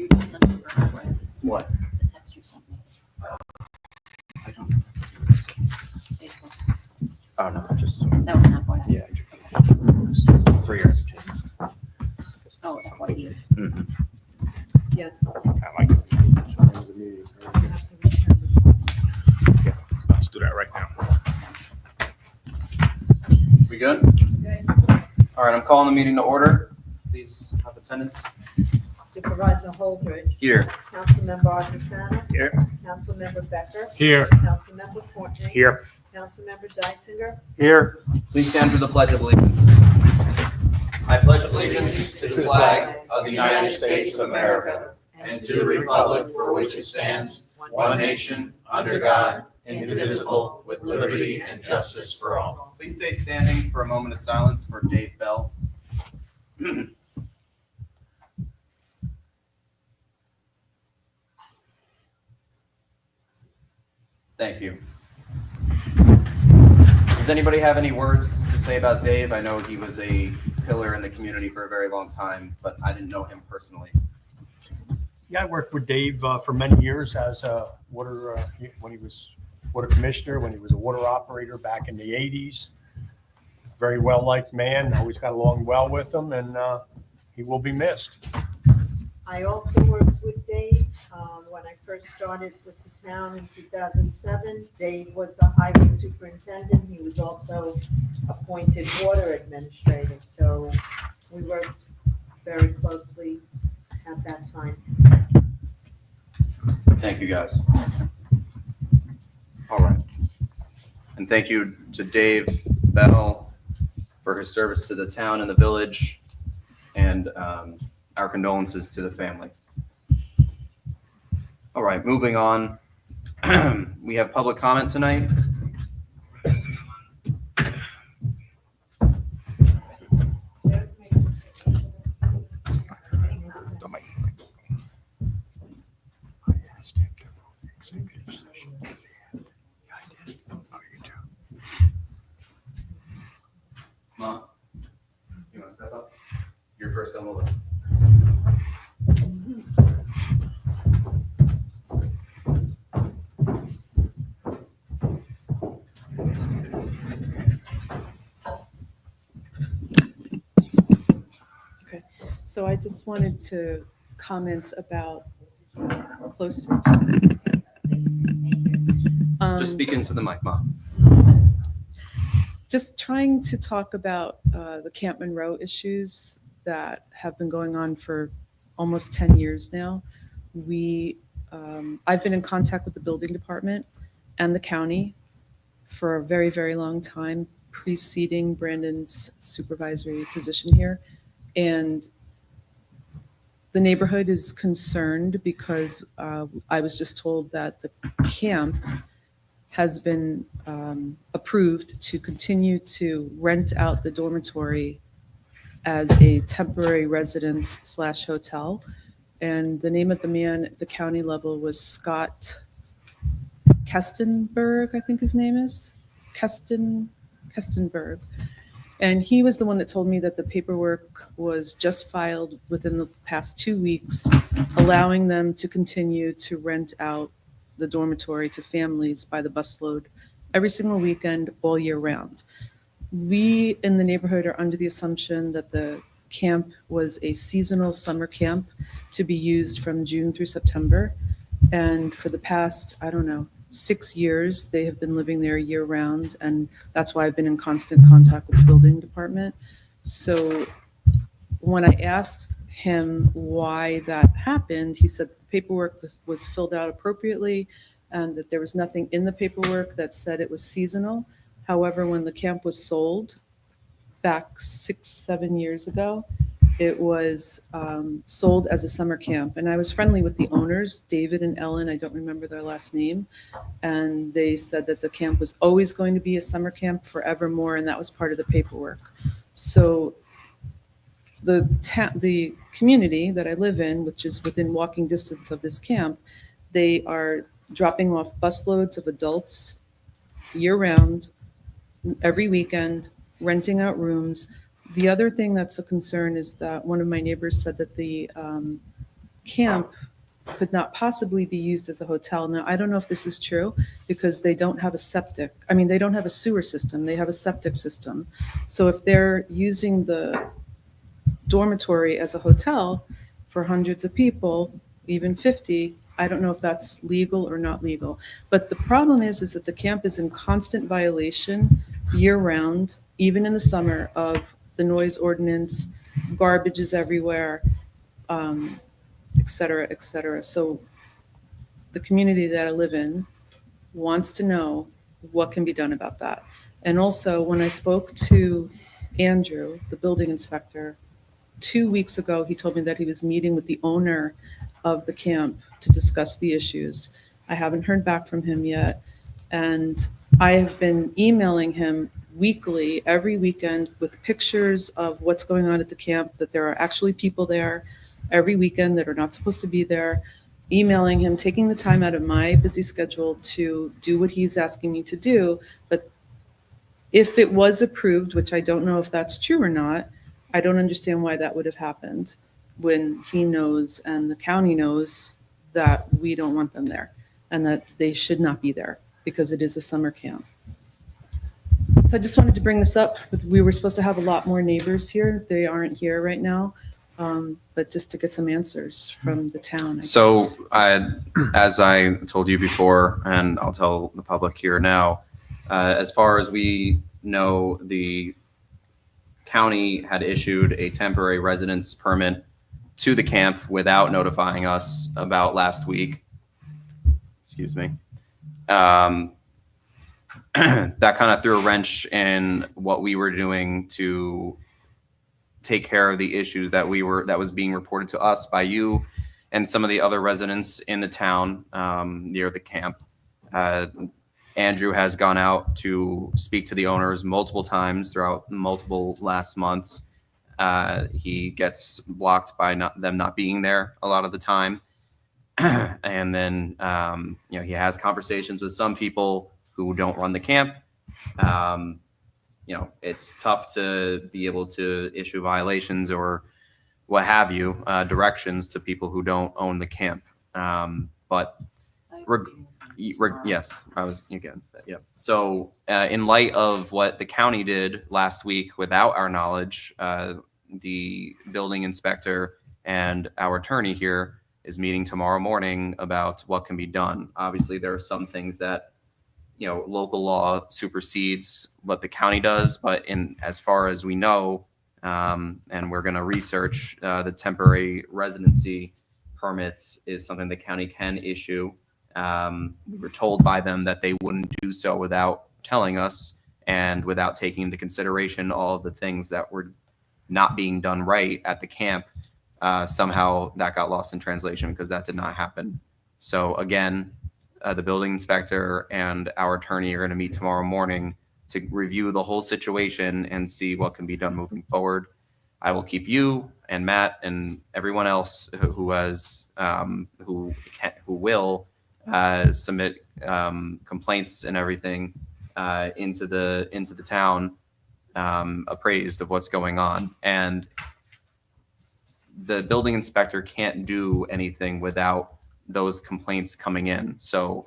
you just sent me, right? What? The text you sent me. I don't. Facebook. Oh, no, just, That was not what I. yeah. For your entertainment. Oh, that's what you. Mhm. Yes. I like it. Let's do that right now. We good? All right, I'm calling the meeting to order. Please have attendance. Supervisor Holdridge. Here. Councilmember Artisana. Here. Councilmember Becker. Here. Councilmember Courtney. Here. Councilmember Dysinger. Here. Please stand for the Pledge of Allegiance. I pledge allegiance to the flag of the United States of America and to the republic for which it stands, one nation, under God, indivisible, with liberty and justice for all. Please stay standing for a moment of silence for Dave Bell. Thank you. Does anybody have any words to say about Dave? I know he was a pillar in the community for a very long time, but I didn't know him personally. Yeah, I worked with Dave for many years as a water, when he was water commissioner, when he was a water operator back in the 80s. Very well-liked man, always got along well with him, and he will be missed. I also worked with Dave when I first started with the town in 2007. Dave was the highway superintendent. He was also appointed water administrator. So we worked very closely at that time. Thank you, guys. All right. And thank you to Dave Bell for his service to the town and the village, and our condolences to the family. All right, moving on. We have public comment tonight. Mom, you want to step up? You're first on the list. So I just wanted to comment about closer. Just speak into the mic, Mom. Just trying to talk about the Camp Monroe issues that have been going on for almost 10 years now. I've been in contact with the building department and the county for a very, very long time, preceding Brandon's supervisory position here. And the neighborhood is concerned because I was just told that the camp has been approved to continue to rent out the dormitory as a temporary residence / hotel. And the name of the man at the county level was Scott Kestenberg, I think his name is. Kestenberg. And he was the one that told me that the paperwork was just filed within the past 2 weeks, allowing them to continue to rent out the dormitory to families by the busload every single weekend, all year round. We in the neighborhood are under the assumption that the camp was a seasonal summer camp to be used from June through September. And for the past, 6 years, they have been living there year round. And that's why I've been in constant contact with the building department. So when I asked him why that happened, he said the paperwork was filled out appropriately and that there was nothing in the paperwork that said it was seasonal. However, when the camp was sold back 6-7 years ago, it was sold as a summer camp. And I was friendly with the owners, David and Ellen, I don't remember their last name. And they said that the camp was always going to be a summer camp forevermore, and that was part of the paperwork. So the community that I live in, which is within walking distance of this camp, they are dropping off busloads of adults year-round, every weekend, renting out rooms. The other thing that's a concern is that one of my neighbors said that the camp could not possibly be used as a hotel. Now, I don't know if this is true because they don't have a septic. I mean, they don't have a sewer system. They have a septic system. So if they're using the dormitory as a hotel for hundreds of people, even 50, I don't know if that's legal or not legal. But the problem is that the camp is in constant violation year round, even in the summer, of the noise ordinance, garbage is everywhere, et cetera, et cetera. So the community that I live in wants to know what can be done about that. And also, when I spoke to Andrew, the building inspector, 2 weeks ago, he told me that he was meeting with the owner of the camp to discuss the issues. I haven't heard back from him yet. And I have been emailing him weekly, every weekend, with pictures of what's going on at the camp, that there are actually people there every weekend that are not supposed to be there, emailing him, taking the time out of my busy schedule to do what he's asking me to do. But if it was approved, which I don't know if that's true or not, I don't understand why that would have happened when he knows and the county knows that we don't want them there and that they should not be there because it is a summer camp. So I just wanted to bring this up. We were supposed to have a lot more neighbors here. They aren't here right now, but just to get some answers from the town. So as I told you before, and I'll tell the public here now, as far as we know, the county had issued a temporary residence permit to the camp without notifying us about last week. Excuse me. That kind of threw a wrench in what we were doing to take care of the issues that was being reported to us by you and some of the other residents in the town near the camp. Andrew has gone out to speak to the owners multiple times throughout multiple last months. He gets blocked by them not being there a lot of the time. And then, he has conversations with some people who don't run the camp. It's tough to be able to issue violations or what have you, directions to people who don't own the camp. But yes, I was against that. Yeah. So in light of what the county did last week without our knowledge, the building inspector and our attorney here is meeting tomorrow morning about what can be done. Obviously, there are some things that, local law supersedes what the county does, but as far as we know, and we're going to research, the temporary residency permits is something the county can issue. We were told by them that they wouldn't do so without telling us and without taking into consideration all of the things that were not being done right at the camp. Somehow that got lost in translation because that did not happen. So again, the building inspector and our attorney are going to meet tomorrow morning to review the whole situation and see what can be done moving forward. I will keep you and Matt and everyone else who will submit complaints and everything into the town, appraised of what's going on. And the building inspector can't do anything without those complaints coming in. So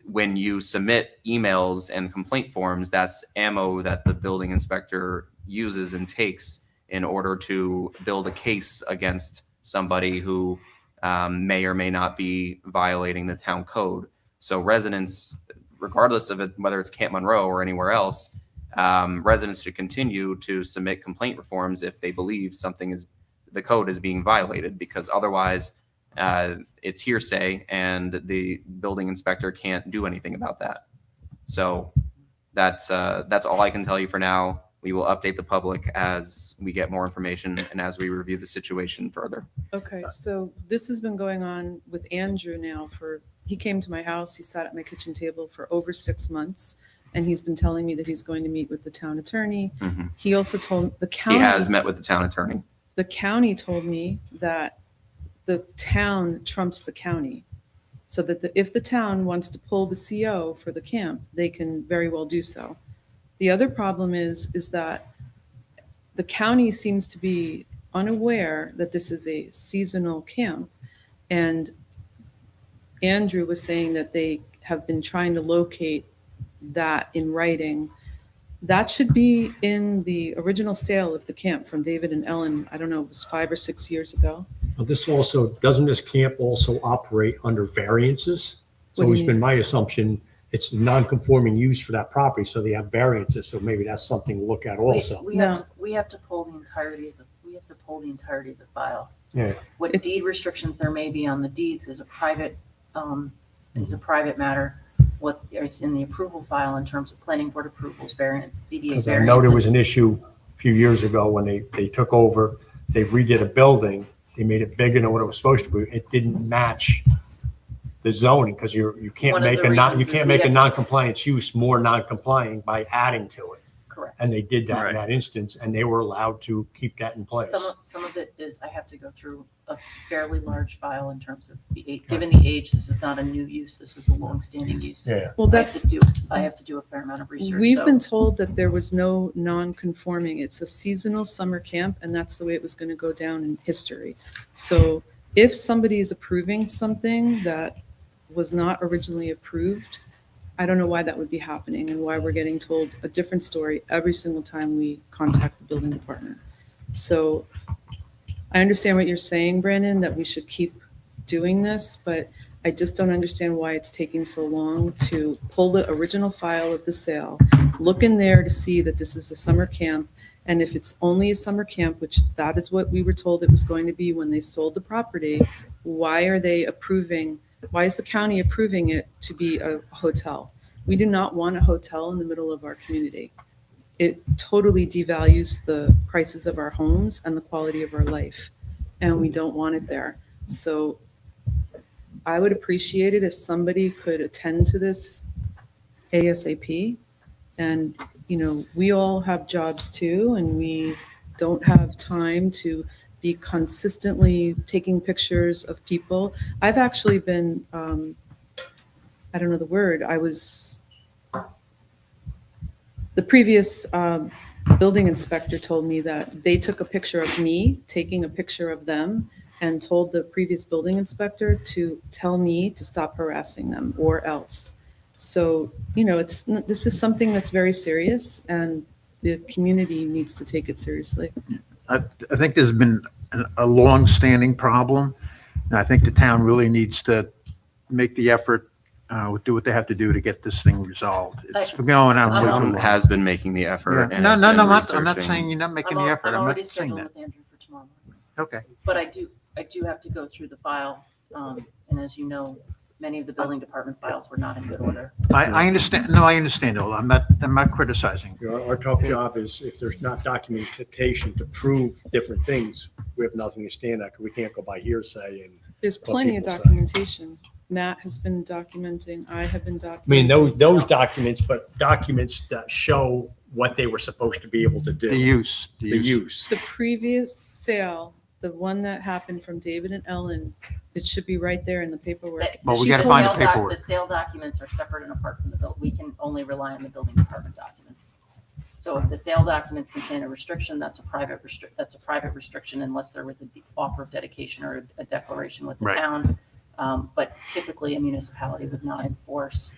when you submit emails and complaint forms, that's ammo that the building inspector uses and takes in order to build a case against somebody who may or may not be violating the town code. So residents, regardless of whether it's Camp Monroe or anywhere else, residents should continue to submit complaint reforms if they believe the code is being violated, because otherwise it's hearsay and the building inspector can't do anything about that. So that's all I can tell you for now. We will update the public as we get more information and as we review the situation further. Okay, so this has been going on with Andrew now he came to my house, he sat at my kitchen table for over 6 months, and he's been telling me that he's going to meet with the town attorney. Mm-hmm. He also told the county. He has met with the town attorney. The county told me that the town trumps the county, so that if the town wants to pull the CO for the camp, they can very well do so. The other problem is that the county seems to be unaware that this is a seasonal camp. And Andrew was saying that they have been trying to locate that in writing. That should be in the original sale of the camp from David and Ellen. I don't know, it was 5 or 6 years ago. Well, this also, doesn't this camp also operate under variances? It's What do you always mean? been my assumption, it's non-conforming use for that property, so they have variances, so maybe that's something to look at also. We have to pull the entirety of the file. Yeah. What deed restrictions there may be on the deeds is a private matter. What is in the approval file in terms of planning board approvals, variant, CDA Because I know there was variances. an issue a few years ago when they took over, they redid a building, they made it bigger than what it was supposed to be. It didn't match the zoning, because you can't One of make the reasons is we a have to- non-compliance use more non-compliant by adding to it. Correct. And they did that Right. in that instance, and they were allowed to keep that in place. Some of it is, I have to go through a fairly large file in terms of given the age, this is not a new use, this is a long-standing use. Yeah. Well, that's, I have to do a fair amount of research. we've so- been told that there was no non-conforming. It's a seasonal summer camp, and that's the way it was going to go down in history. So if somebody is approving something that was not originally approved, I don't know why that would be happening and why we're getting told a different story every single time we contact the building department. So I understand what you're saying, Brandon, that we should keep doing this, but I just don't understand why it's taking so long to pull the original file of the sale, look in there to see that this is a summer camp. And if it's only a summer camp, which that is what we were told it was going to be when they sold the property, why are they approving? Why is the county approving it to be a hotel? We do not want a hotel in the middle of our community. It totally devalues the prices of our homes and the quality of our life, and we don't want it there. So I would appreciate it if somebody could attend to this ASAP. And, you know, we all have jobs too, and we don't have time to be consistently taking pictures of people. I've actually been, I don't know the word, the previous building inspector told me that they took a picture of me, taking a picture of them, and told the previous building inspector to tell me to stop harassing them or else. So, you know, this is something that's very serious, and the community needs to take it seriously. I think there's been a long-standing problem, and I think the town really needs to make the effort, do what they have to do to get this thing resolved. It's been going on way too Town long. has been making the effort. Yeah. and No, has no, been no, I'm not researching. saying you're not making the effort. I'm I'm already not saying scheduled that. with Andrew for tomorrow morning. Okay. But I do have to go through the file, and as you know, many of the building department files were not in good order. I understand. No, I understand, Ola. I'm not criticizing. You know, our tough job is if there's not documentation to prove different things, we have nothing to stand at, 'cause we can't go by hearsay and. There's What plenty of people say. documentation. Matt has been documenting, I have been documenting. I mean, those documents, but documents that show what they were supposed to be able to do. The use. The use. The previous sale, the one that happened from David and Ellen, it should be right there in the paperwork. Well, we She gotta told find me- the paperwork. The sale documents are separate and apart from the bill. We can only rely on the building department documents. So if the sale documents contain a restriction, that's a private restriction unless there was an offer of dedication or a declaration with the Right. town. But typically a municipality would not enforce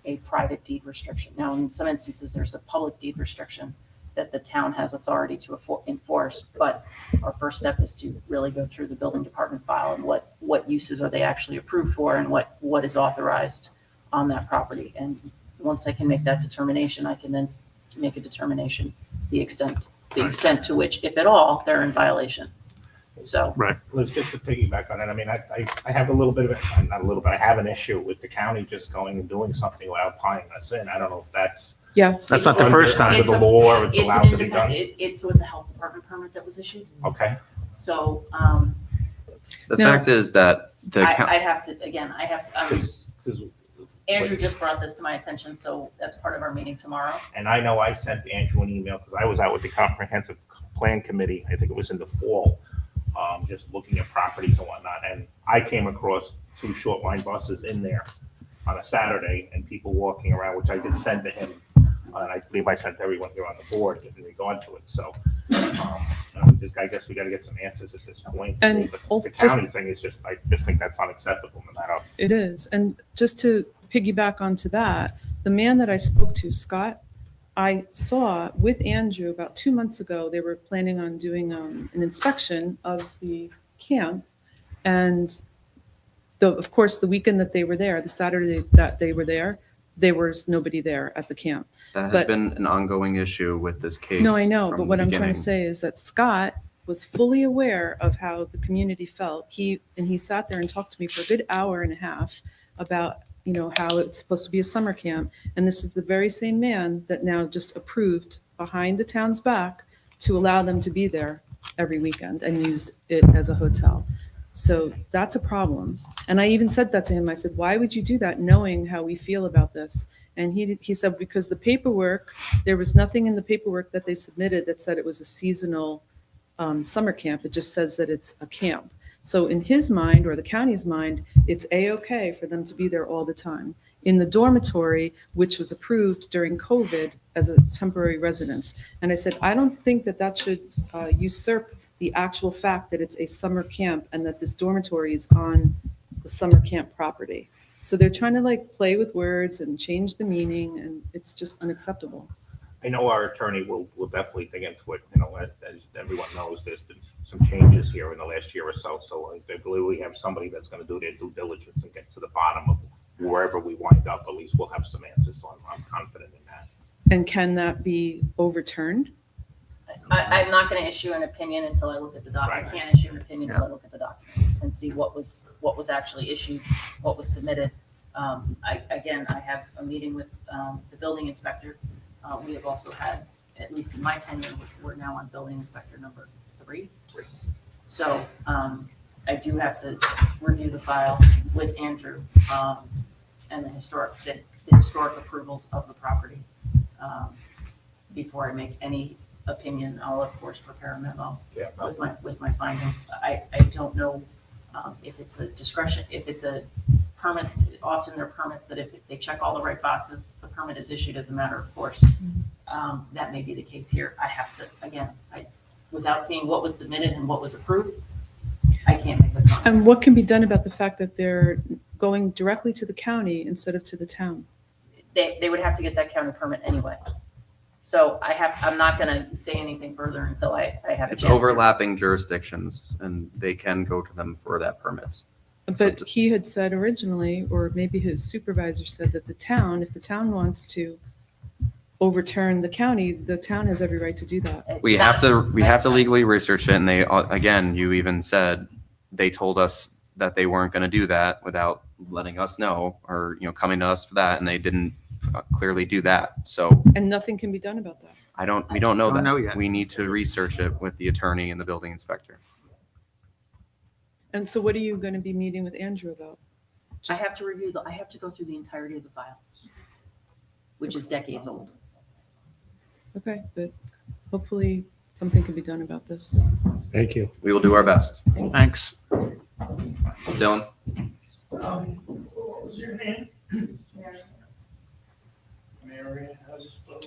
a private deed restriction. Now, in some instances, there's a public deed restriction that the town has authority to enforce. But our first step is to really go through the building department file and what uses are they actually approved for and what is authorized on that property. And once I can make that determination, I can then make a determination, the extent to which, if at all, they're in violation. So, Liz, just to piggyback on it, I mean, I have a little bit of, not a little bit, I have an issue with the county just going and doing something without tying us in. I don't know if that's Yes. That's not the first time. under the law or it's it's allowed an to be done. independent, so it's a health department permit that was issued. Okay, So, The No. fact is that I'd have to, again, because, Andrew just brought this to my attention, so that's part of our meeting tomorrow. and I know I sent Andrew an email because I was out with the comprehensive plan committee, I think it was in the fall, just looking at properties and whatnot, and I came across 2 short line buses in there on a Saturday and people walking around, which I did send to him, and I believe I sent everyone here on the board in regard to it. So I guess we gotta get some answers at this point. And But also the just- county thing is just, I just think that's unacceptable, no matter. It is. And just to piggyback onto that, the man that I spoke to, Scott, I saw with Andrew about 2 months ago, they were planning on doing an inspection of the camp. And of course, the weekend that they were there, the Saturday that they were there was nobody there at the camp. That has But- been an ongoing issue with this case. No, I know, from but the what I'm trying beginning. to say is that Scott was fully aware of how the community felt. He sat there and talked to me for a good hour and a half about, how it's supposed to be a summer camp. And this is the very same man that now just approved behind the town's back to allow them to be there every weekend and use it as a hotel. So that's a problem. And I even said that to him. I said, why would you do that knowing how we feel about this? And he said, because the paperwork, there was nothing in the paperwork that they submitted that said it was a seasonal summer camp. It just says that it's a camp. So in his mind, or the county's mind, it's A-okay for them to be there all the time. In the dormitory, which was approved during COVID as a temporary residence. And I said, I don't think that should usurp the actual fact that it's a summer camp and that this dormitory is on the summer camp property. So they're trying to play with words and change the meaning, and it's just unacceptable. I know our attorney will definitely dig into it. As everyone knows, there's been some changes here in the last year or so. So I believe we have somebody that's going to do their due diligence and get to the bottom of wherever we wind up. At least we'll have some answers. So I'm confident in that. And can that be overturned? I'm not going to issue an opinion until I look at the document. I Right. can't issue an opinion until I look at the documents and see what was actually issued, what was submitted. I have a meeting with the building inspector. We have also had, at least in my tenure, we're now on building inspector number 3. So I do have to review the file with Andrew and the historic approvals of the property before I make any opinion. I'll of course prepare a memo Yeah. with my findings. I don't know if it's a discretion, if it's a permit. Often they're permits that if they check all the right boxes, the permit is issued as a matter of course. That may be the case here. I have to, again, without seeing what was submitted and what was approved, I can't make a comment. And what can be done about the fact that they're going directly to the county instead of to the town? They would have to get that county permit anyway. So I'm not gonna say anything further until I have. It's an answer. overlapping jurisdictions and they can go to them for that permit. But he had said originally, or maybe his supervisor said that if the town wants to overturn the town has every right to do that. We have to legally research it. And they, again, you even said, they told us that they weren't going to do that without letting us know or, coming to us for that. And they didn't clearly do that. So And nothing can be done about that. we don't know Don't know that. yet. We need to research it with the attorney and the building inspector. And so what are you going to be meeting with Andrew about? I have to I have to go through the entirety of the file, which is decades old. Okay, but hopefully something can be done about this. Thank you. We will do our best. Thanks. Dylan? What was your name? Mary, how's it spelled?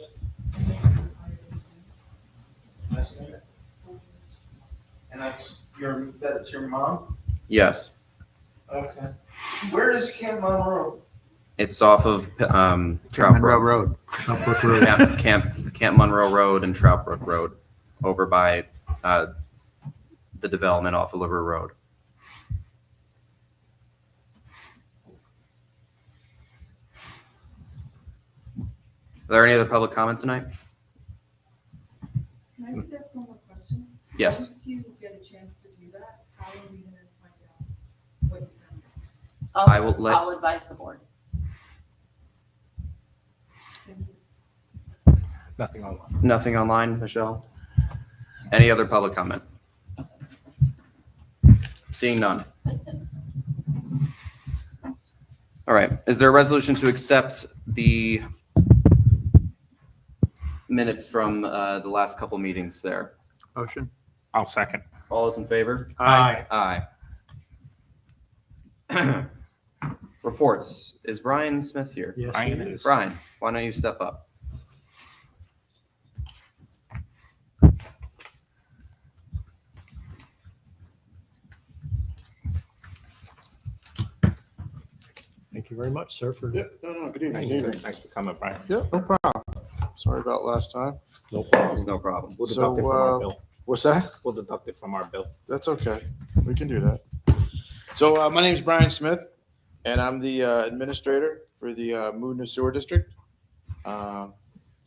Last name? And that's your mom? Yes. Okay. Where is Camp Monroe? It's off of Trout Monroe Brook. Road. Southbrook Road. Camp Monroe Road and Trout Brook Road over by the development off of Liver Road. Are there any other public comment tonight? Can I just ask one more question? Yes. Once you get a chance to do that, how are we going to find out what you found? I will let- I'll advise the board. Nothing online. Nothing online, Michelle? Any other public comment? Seeing none. All right, is there a resolution to accept the minutes from the last couple meetings there? Motion? I'll second. All those in favor? Aye. Aye. Reports. Is Brian Smith here? Yes, Brian it is. is. Brian, why don't you step up? you very much, sir, for Yeah, no, good evening. Good evening. Thanks for coming, Brian. Yeah, no problem. Sorry about last time. no problem. It's no problem. We'll deduct it from our bill. What's that? We'll deduct it from our bill. That's okay. We can do that. So my name is Brian Smith, and I'm the administrator for the Moodna Sewer District.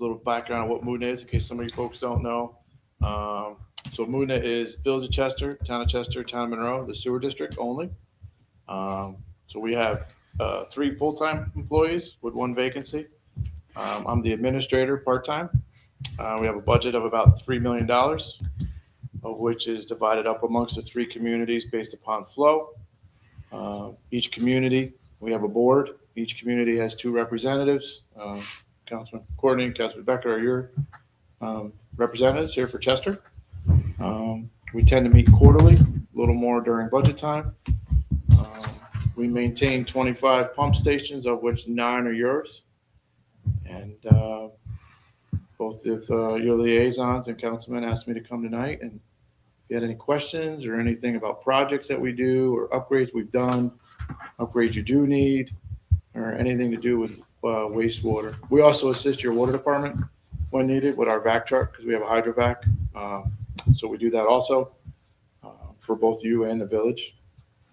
Little background on what Moodna is, in case some of you folks don't know. So Moodna is Village of Chester, Town of Monroe, the sewer district only. So we have 3 full-time employees with 1 vacancy. I'm the administrator, part-time. We have a budget of about $3 million, of which is divided up amongst the 3 communities based upon flow. Each community, we have a board. Each community has 2 representatives. Councilman Courtney and Councilman Becker are your representatives here for Chester. We tend to meet quarterly, a little more during budget time. We maintain 25 pump stations, of which 9 are yours. And both of your liaisons and councilmen asked me to come tonight, and if you had any questions or anything about projects that we do or upgrades we've done, upgrades you do need, or anything to do with wastewater. We also assist your water department when needed with our vac truck, because we have a hydrovac. So we do that also for both you and the village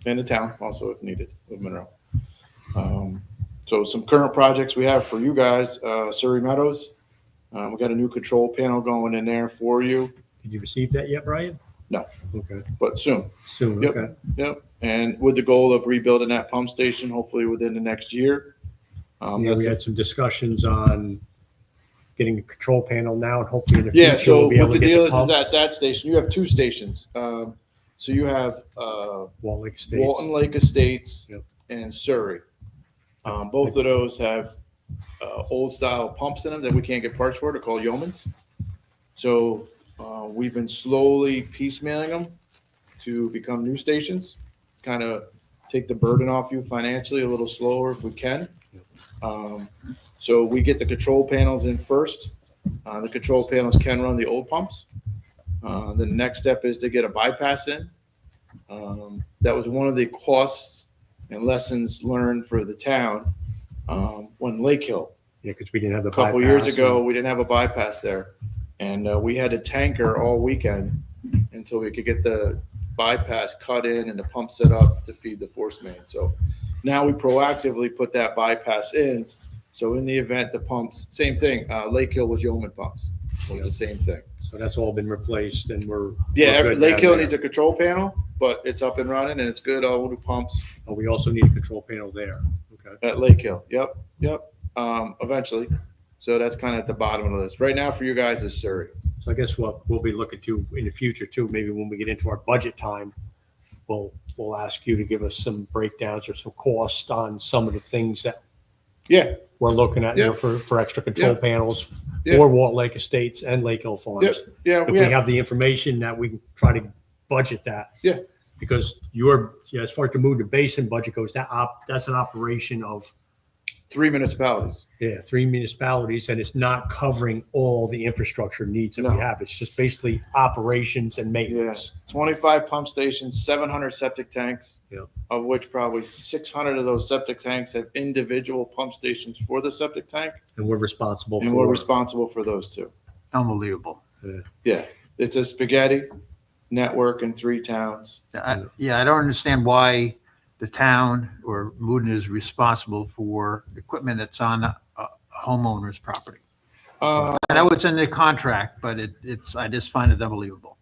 and the town also if needed with Monroe. So some current projects we have for you guys, Surrey Meadows. We got a new control panel going in there for you, Did you receive that yet, Brian? No. Okay, but soon. soon, Yep. okay. Yep. And with the goal of rebuilding that pump station, hopefully within the next year. Yeah, That's we the- had some discussions on getting a control panel now, and hopefully in the Yeah, future so we'll be able what to the get deal the is pumps. at that station, you have 2 stations. So you have Wall Lake Estates. Walton Lake Estates Yep. and Surrey. Both of those have old style pumps in them that we can't get parts for. They're called Yeomans. So we've been slowly piecemealing them to become new stations, kind of take the burden off you financially a little slower if we can. So we get the control panels in first. The control panels can run the old pumps. The next step is to get a bypass in. That was one of the costs and lessons learned for the town when Lake Hill. Yeah, because we didn't have the A couple years bypass, ago, we didn't have a bypass there. And we had a tanker all weekend until we could get the bypass cut in and the pump set up to feed the force main. So now we proactively put that bypass in. So in the event the pumps, same thing, Lake Hill was Yeoman pumps, was the same thing. So that's all been replaced, and we're Yeah, good Lake down Hill there. needs a control panel, but it's up and running and it's good, all new pumps Oh, we also need a control panel there. Okay. at Lake Hill. Yep. Eventually. So that's kind of at the bottom of the list. Right now for you guys is Surrey. So I guess what we'll be looking to in the future too, maybe when we get into our budget time, we'll ask you to give us some breakdowns or some costs on some of the things that Yeah. we're looking at, you know, Yeah. for extra control Yeah. panels Yeah. for Walt Lake Estates and Lake Hill Farms. Yep. Yeah. If we have the information that we can try to budget that. Yeah. Because as far as the Moodna Basin budget goes, that's an operation of 3 municipalities. 3 municipalities, and it's not covering all the infrastructure needs that we No. have. It's just basically operations and maintenance. 25 pump stations, 700 septic tanks, Yeah. of which probably 600 of those septic tanks have individual pump stations for the septic tank, And we're responsible and we're for, responsible for those 2. Unbelievable. Yeah, it's a spaghetti network in 3 towns. I don't understand why the town or Moodna is responsible for equipment that's on a homeowner's property. I know it's in the contract, but I just find it unbelievable.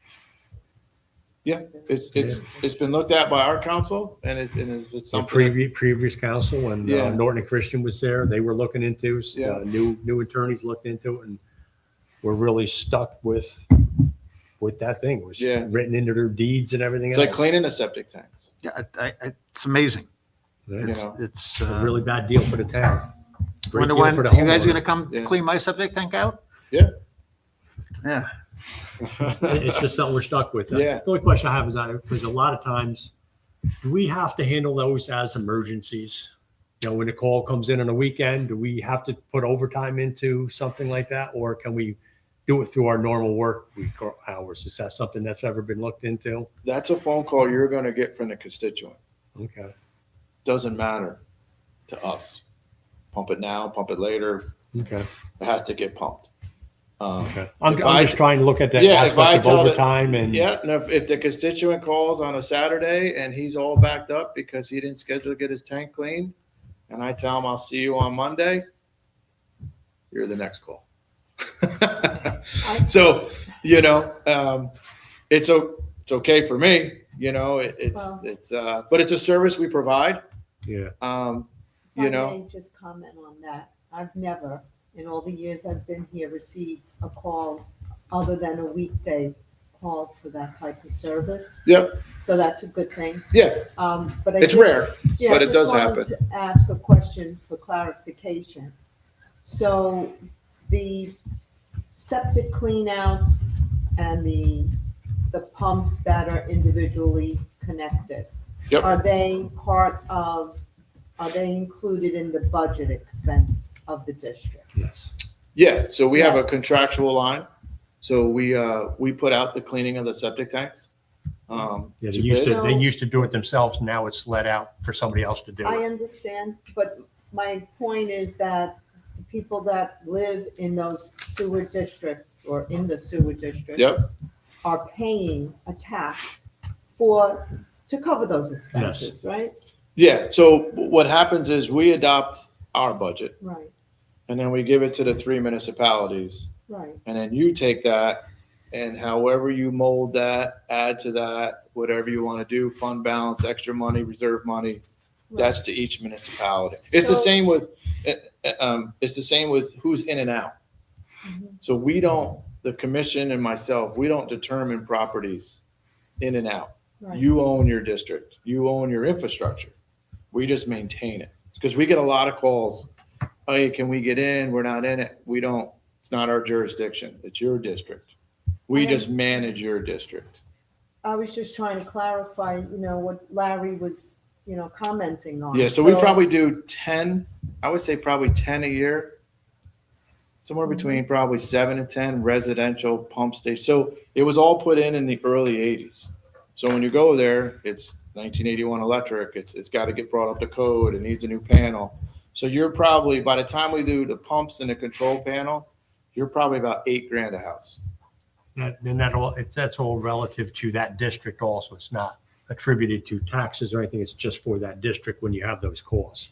Yeah, it's been looked at by our council, and it's the something. previous council, when Yeah. Norton and Christian was there, they were looking into, Yeah. new attorneys looked into it, and we're really stuck with that thing. It was Yeah. written into their deeds and everything It's else. like cleaning the septic tanks. Yeah, it's amazing. Yeah. You know. It's A really bad deal for the town. Great wonder deal when for the you guys homeowner. gonna come Yeah. clean my septic tank out? Yeah. Yeah. It's just something we're stuck with. Yeah. The only question I have is because a lot of times, do we have to handle those as emergencies? You know, when the call comes in on a weekend, do we have to put overtime into something like that? Or can we do it through our normal work week or hours? Is that something that's ever been looked into? That's a phone call you're gonna get from the constituent. Okay. Doesn't matter. to us. Pump it now, pump it later. Okay. It has to get pumped. Okay. I'm If I- just trying to look at that Yeah, if I aspect of tell the- overtime and. Yeah, and if the constituent calls on a Saturday and he's all backed up because he didn't schedule to get his tank cleaned, and I tell him I'll see you on Monday, you're the next call. So, it's okay for me, Well- but it's a service we provide. Yeah. If I may just comment on that. I've never, in all the years I've been here, received a call other than a weekday call for that type of service. Yep. So that's a good thing. Yeah, But I it's did- rare, Yeah, but I it just does wanted happen. to ask a question for clarification. So the septic cleanouts and the pumps that are individually connected, Yep. are they included in the budget expense of the district? Yes. Yeah, so we have a Yes. contractual line. So we put out the cleaning of the septic tanks. Yeah, they to used bid. to, they used to do it themselves. Now it's let out for somebody else to do I it. understand, but my point is that the people that live in those sewer districts or in the sewer district Yep. are paying a tax to cover those expenses, right? Yeah, so what happens is we adopt our budget Right, and then we give it to the 3 municipalities. right. And then you take that and however you mold that, add to that, whatever you want to do, fund balance, extra money, reserve money, that's to each municipality. It's the So- same with, who's in and out. Mhm. So the commission and myself, we don't determine properties in and out. Right. You own your district. You own your infrastructure. We just maintain it. Because we get a lot of calls. Hey, can we get in? We're not in it. We don't, it's not our jurisdiction. It's your district. We just manage your district. I was just trying to clarify, what Larry was, commenting on. Yeah, so we probably do 10, I would say probably 10 a year. Somewhere between probably 7 and 10 residential pump stations. So it was all put in the early 80s. So when you go there, it's 1981 electric. It's got to get brought up to code. It needs a new panel. So you're probably, by the time we do the pumps and the control panel, you're probably about $8,000 a house. Then that's all relative to that district also. It's not attributed to taxes or anything. It's just for that district when you have those costs.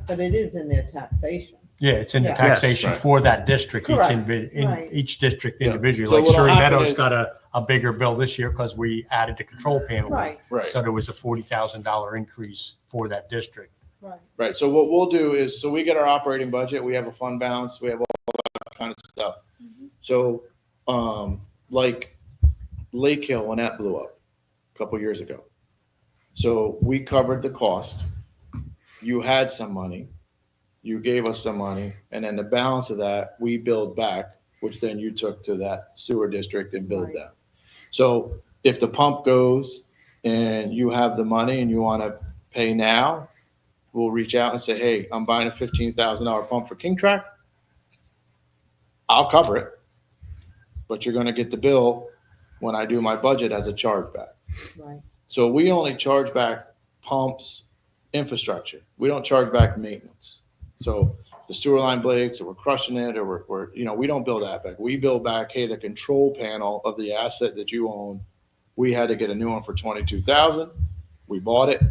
But it is in their taxation. Yeah, it's in the Yeah. taxation Yes, right. for that district, Correct, in right. each district Yeah. individually. So Like what'll Surrey happen Meadows is- got a bigger bill this year because we added the control panel. Right, Right. So there was a $40,000 increase for that district. right. Right. So what we'll do is, so we get our operating budget, we have a fund balance, we have all that kind of stuff. So, like Lake Hill, when that blew up a couple years ago. So we covered the cost. You had some money. You gave us some money. And then the balance of that, we billed back, which then you took to that sewer district and billed Right. them. So if the pump goes and you have the money and you want to pay now, we'll reach out and say, hey, I'm buying a $15,000 pump for King Track. I'll cover it, but you're going to get the bill when I do my budget as a chargeback. Right. So we only charge back pumps, infrastructure. We don't charge back maintenance. So if the sewer line breaks or we're crushing it or we don't bill that back. We bill back, hey, the control panel of the asset that you own, we had to get a new one for $22,000. We bought it.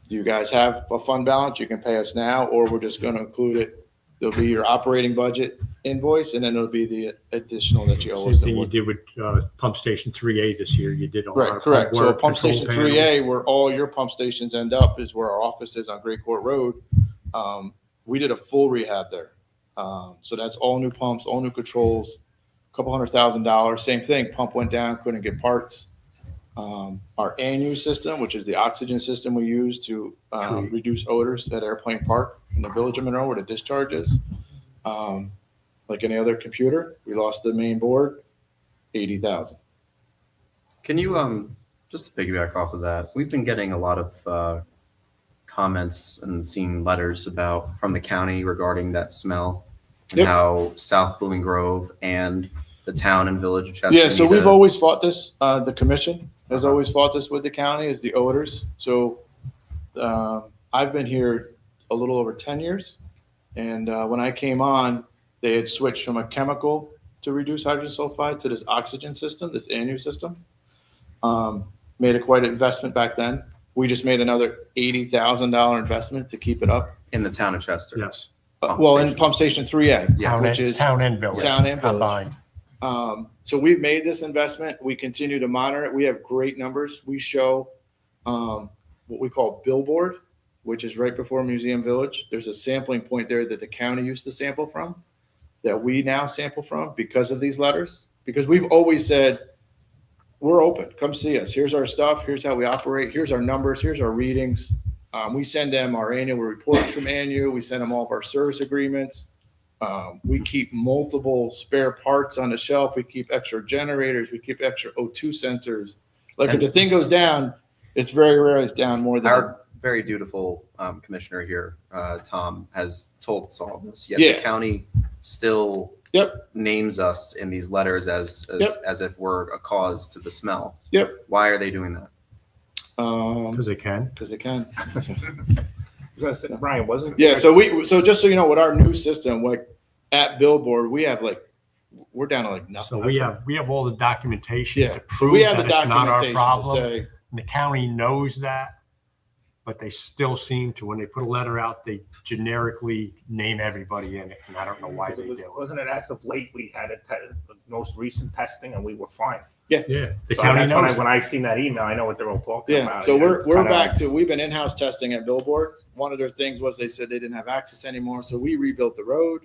Do you guys have a fund balance? You can pay us now, or we're just going to include it. There'll be your operating budget invoice, and then it'll be the additional that you owe Same us. thing you did with Pump Station 3A this year. You did a lot Right, of correct. So work, pump control station panel. 3A, where all your pump stations end up, is where our office is on Great Court Road. We did a full rehab there. So that's all new pumps, all new controls, couple $100,000. Same thing, pump went down, couldn't get parts. Our ANU system, which is the oxygen system we use to True. reduce odors at Airplane Park in the Village of Monroe where the discharge is. Like any other computer, we lost the main board, 80,000. Can you, just to piggyback off of that, we've been getting a lot of comments and seeing letters from the county regarding that smell and Yep. how South Blooming Grove and the town and village of Chester. Yeah, so need we've to- always fought this. The commission has Uh-huh. always fought this with the county, is the odors. So I've been here a little over 10 years. And when I came on, they had switched from a chemical to reduce hydrogen sulfide to this oxygen system, this ANU system. Made a quite an investment back then. We just made another $80,000 investment to keep it up. In the town of Chester. Yes. Pump Well, in station. Pump Station 3A, Yeah. which is Town and village. Town and village. Combined. So we've made this investment. We continue to monitor it. We have great numbers. We show what we call billboard, which is right before Museum Village. There's a sampling point there that the county used to sample from, that we now sample from because of these letters. Because we've always said, we're open. Come see us. Here's our stuff. Here's how we operate. Here's our numbers. Here's our readings. We send them our annual reports from ANU. We send them all of our service agreements. We keep multiple spare parts on the shelf. We keep extra generators. We keep extra O2 sensors. Like if the thing goes down, it's very rare it's down more than. Our very dutiful commissioner here, Tom, has told us all this. Yet Yeah. the county still Yep. names us in these letters as Yep. as if we're a cause to the smell. Yep. Why are they doing that? Because they can. Because they can. Brian, wasn't? Yeah, so just so you know, with our new system, like at Billboard, we have like, we're down to like So nothing. we have all the documentation Yeah, to so prove we have that the it's not our documentation to problem. say, And the county knows that, but they still seem to, when they put a letter out, they generically name everybody in it, and I don't know why they do it. Wasn't it as of late, we had the most recent testing and we were fine. Yeah, the So county that's knows it. when I seen that email, I know what they're all talking yeah, about. so we're Kinda- back to, we've been in-house testing at Billboard. One of their things was they said they didn't have access anymore, so we rebuilt the road.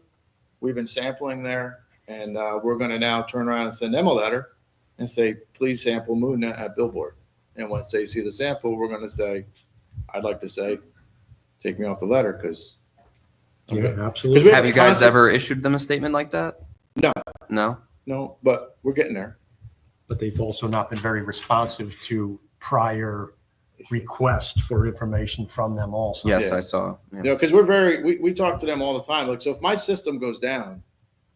We've been sampling there, and we're gonna now turn around and send them a letter and say, please sample Moodna at Billboard. And once they see the sample, we're gonna say, I'd like to say, take me off the letter, because. Yeah, absolutely. We Have you guys constant- ever issued them a statement like that? No. No? No, but we're getting there. But they've also not been very responsive to prior requests for information from them also. Yes, Yeah. I saw. Yeah. You know, because we talk to them all the time. Like, so if my system goes down,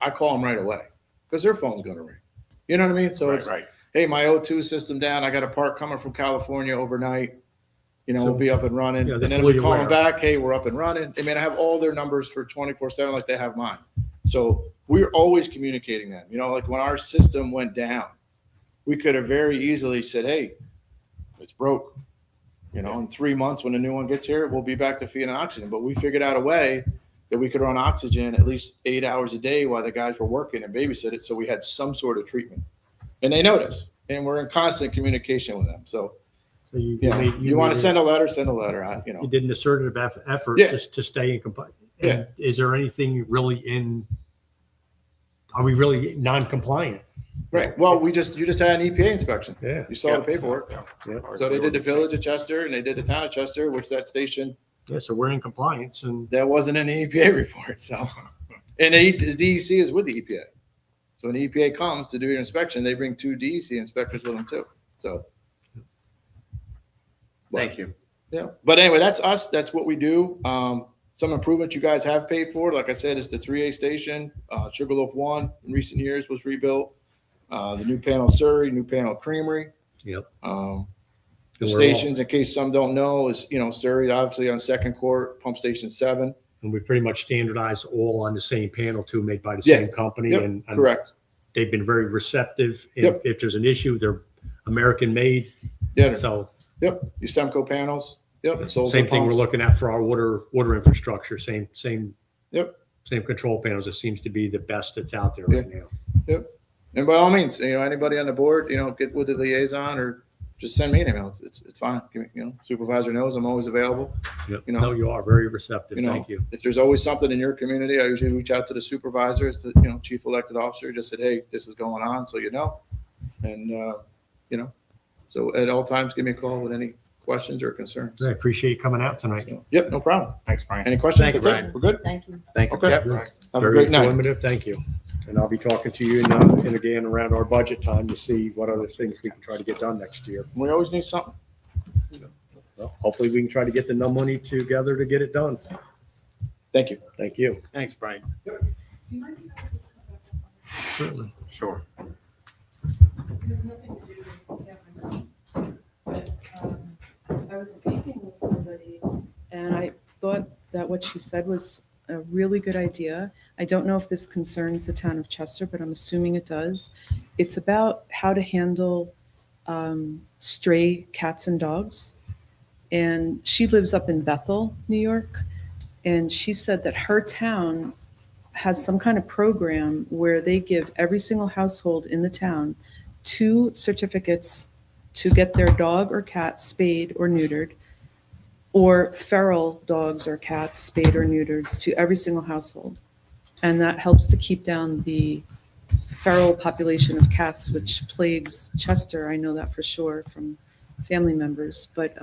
I call them right away because their phone's going to ring. You know what I mean? So Right, it's, right. hey, my O2 system down. I got a part coming from California overnight. You know, So- we'll be up and running. Yeah, And they're then we fully call them aware. back. Hey, we're up and running. I mean, I have all their numbers for 24/7 like they have mine. So we're always communicating them. You know, like when our system went down, we could have very easily said, hey, it's broke. You know, in 3 months when the new one gets here, we'll be back to feeding oxygen. But we figured out a way that we could run oxygen at least 8 hours a day while the guys were working and babysit it. So we had some sort of treatment. And they noticed. And we're in constant communication with them. So, So you, you know, made- you want made to a- send a letter, send a letter. You You know, did an assertive effort Yeah. just to stay in compliance. Yeah. And is there anything really are we really non-compliant? right. Well, you just had an EPA inspection. Yeah. You saw the paperwork. Yeah. So they did the village of Chester and they did the town of Chester, which that station, Yeah, so we're in compliance and that wasn't in the EPA report. So, and the DEC is with the EPA. So when the EPA comes to do your inspection, they bring 2 DEC inspectors with them too. So. Thank you. Yeah. But anyway, that's us. That's what we do. Some improvements you guys have paid for, like I said, is the 3A station. Sugarloaf 1 in recent years was rebuilt. The new panel Surrey, new panel Creamery. Yep. The And we're all- stations, in case some don't know, is, you know, Surrey, obviously on Second Court, Pump Station 7. and we pretty much standardize all on the same panel too, made by the Yeah. same company. Yep, And correct. they've been very receptive. Yep. If there's an issue, they're American made. Yeah. So Yep. Your Semco panels. Yep. Solar same thing we're pumps. looking at for our water infrastructure, same. Yep. Same control panels. It seems to be the best that's out there right now. And by all means, you know, anybody on the board, you know, get with the liaison or just send me an email. It's fine. Give me, you know, supervisor knows I'm always available. Yep. You know, No, you are very receptive. you know, Thank you. if there's always something in your community, I usually reach out to the supervisors, the, you know, chief elected officer, just said, hey, this is going on, so you know. And, you know, so at all times, give me a call with any questions or concerns. I appreciate you coming out tonight. So, yep, no problem. Thanks, Brian. Any questions? Thank you, That's it. Brian. We're good? Thank you. Thank you. Okay. Yep. Have a Very great night. informative. Thank you. And I'll be talking to you in again around our budget time to see what other things we can try to get done next year. We always need something. Well, hopefully we can try to get the money together to get it done. Thank you. Thank you. Thanks, Brian. Certainly. Sure. It has nothing to do with Kevin. But I I was speaking with somebody and I thought that what she said was a really good idea. I don't know if this concerns the town of Chester, but I'm assuming it does. It's about how to handle stray cats and dogs. And she lives up in Bethel, New York. And she said that her town has some kind of program where they give every single household in the town 2 certificates to get their dog or cat spayed or neutered, or feral dogs or cats spayed or neutered to every single household. And that helps to keep down the feral population of cats, which plagues Chester. I know that for sure from family members. But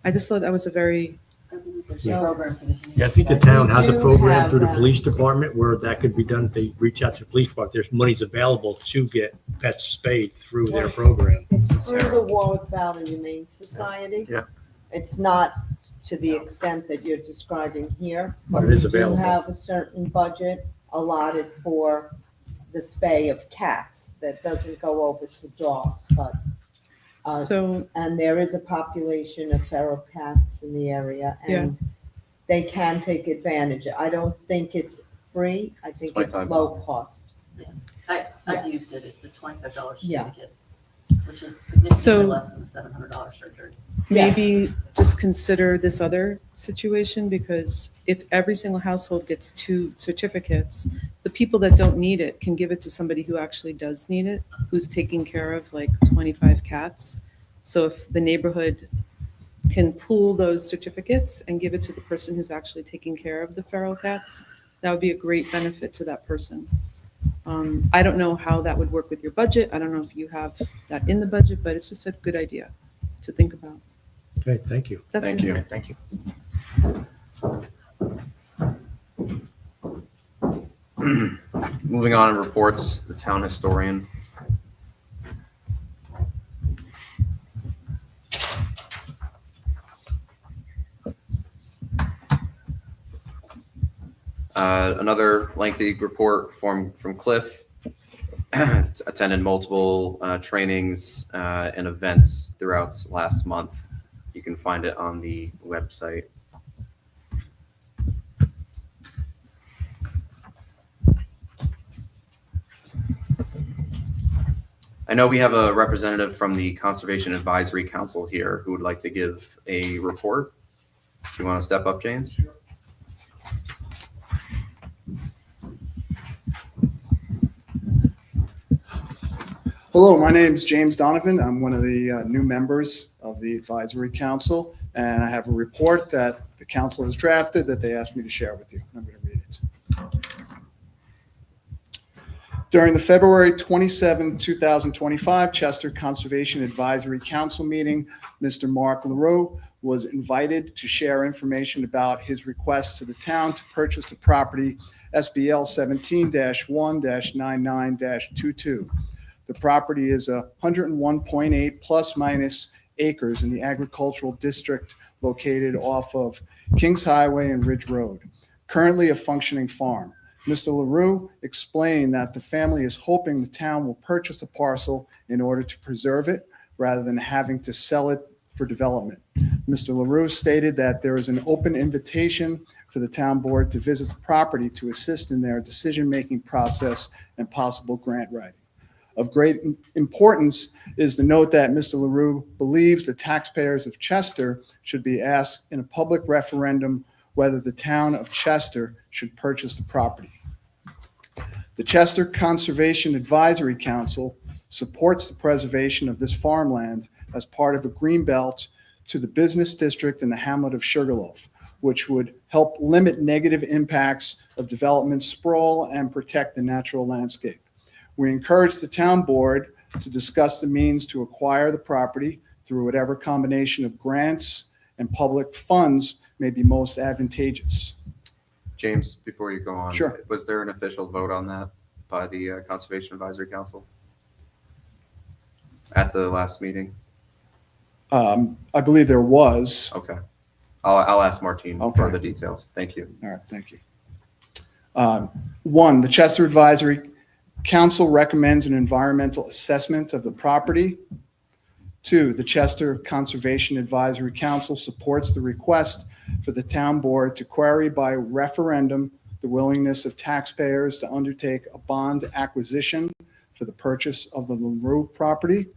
I just thought that was a very I believe there's Yeah. a program for the Humane Yeah, I think the Society. town has a We do program have through the that. police department where that could be done. If they reach out to the police department, there's monies available to get pets spayed through their program. It's through the Warwick Valley Humane Society. Yeah. It's not to the extent that you're describing here. But it is We do available. have a certain budget allotted for the spay of cats that doesn't go over to dogs, but, so and there is a population of feral cats in the area and they can take advantage. I don't think it's free. I think it's $25. low cost. I've used it. It's a $25 Yeah. certificate, which is significantly So- less than the $700 surgery. maybe just consider this other situation, because if every single household gets 2 certificates, the people that don't need it can give it to somebody who actually does need it, who's taking care of like 25 cats. So if the neighborhood can pool those certificates and give it to the person who's actually taking care of the feral cats, that would be a great benefit to that person. I don't know how that would work with your budget. I don't know if you have that in the budget, but it's just a good idea to think about. Okay, thank you. That's Thank it. you. Thank you. Moving on in reports, the town historian. Another lengthy report from Cliff. Attended multiple trainings and events throughout last month. You can find it on the website. I know we have a representative from the Conservation Advisory Council here who would like to give a report. Do you want to step up, James? Hello, my name is James Donovan. I'm one of the new members of the Advisory Council, and I have a report that the council has drafted that they asked me to share with you. I'm going to read it. During the February 27, 2025 Chester Conservation Advisory Council meeting, Mr. Mark LaRue was invited to share information about his request to the town to purchase the property SBL 17-1-99-22. The property is 101.8 plus minus acres in the agricultural district located off of Kings Highway and Ridge Road, currently a functioning farm. Mr. LaRue explained that the family is hoping the town will purchase the parcel in order to preserve it rather than having to sell it for development. Mr. LaRue stated that there is an open invitation for the town board to visit the property to assist in their decision-making process and possible grant writing. Of great importance is to note that Mr. LaRue believes the taxpayers of Chester should be asked in a public referendum whether the town of Chester should purchase the property. The Chester Conservation Advisory Council supports the preservation of this farmland as part of a green belt to the business district in the hamlet of Sugarloaf, which would help limit negative impacts of development sprawl and protect the natural landscape. We encourage the town board to discuss the means to acquire the property through whatever combination of grants and public funds may be most advantageous. James, before you go on, Sure. was there an official vote on that by the Conservation Advisory Council at the last meeting? I believe there was. Okay. I'll ask Martine for Okay. the details. Thank you. All right, thank you. One, the Chester Advisory Council recommends an environmental assessment of the property. 2, the Chester Conservation Advisory Council supports the request for the town board to query by referendum the willingness of taxpayers to undertake a bond acquisition for the purchase of the LaRue property.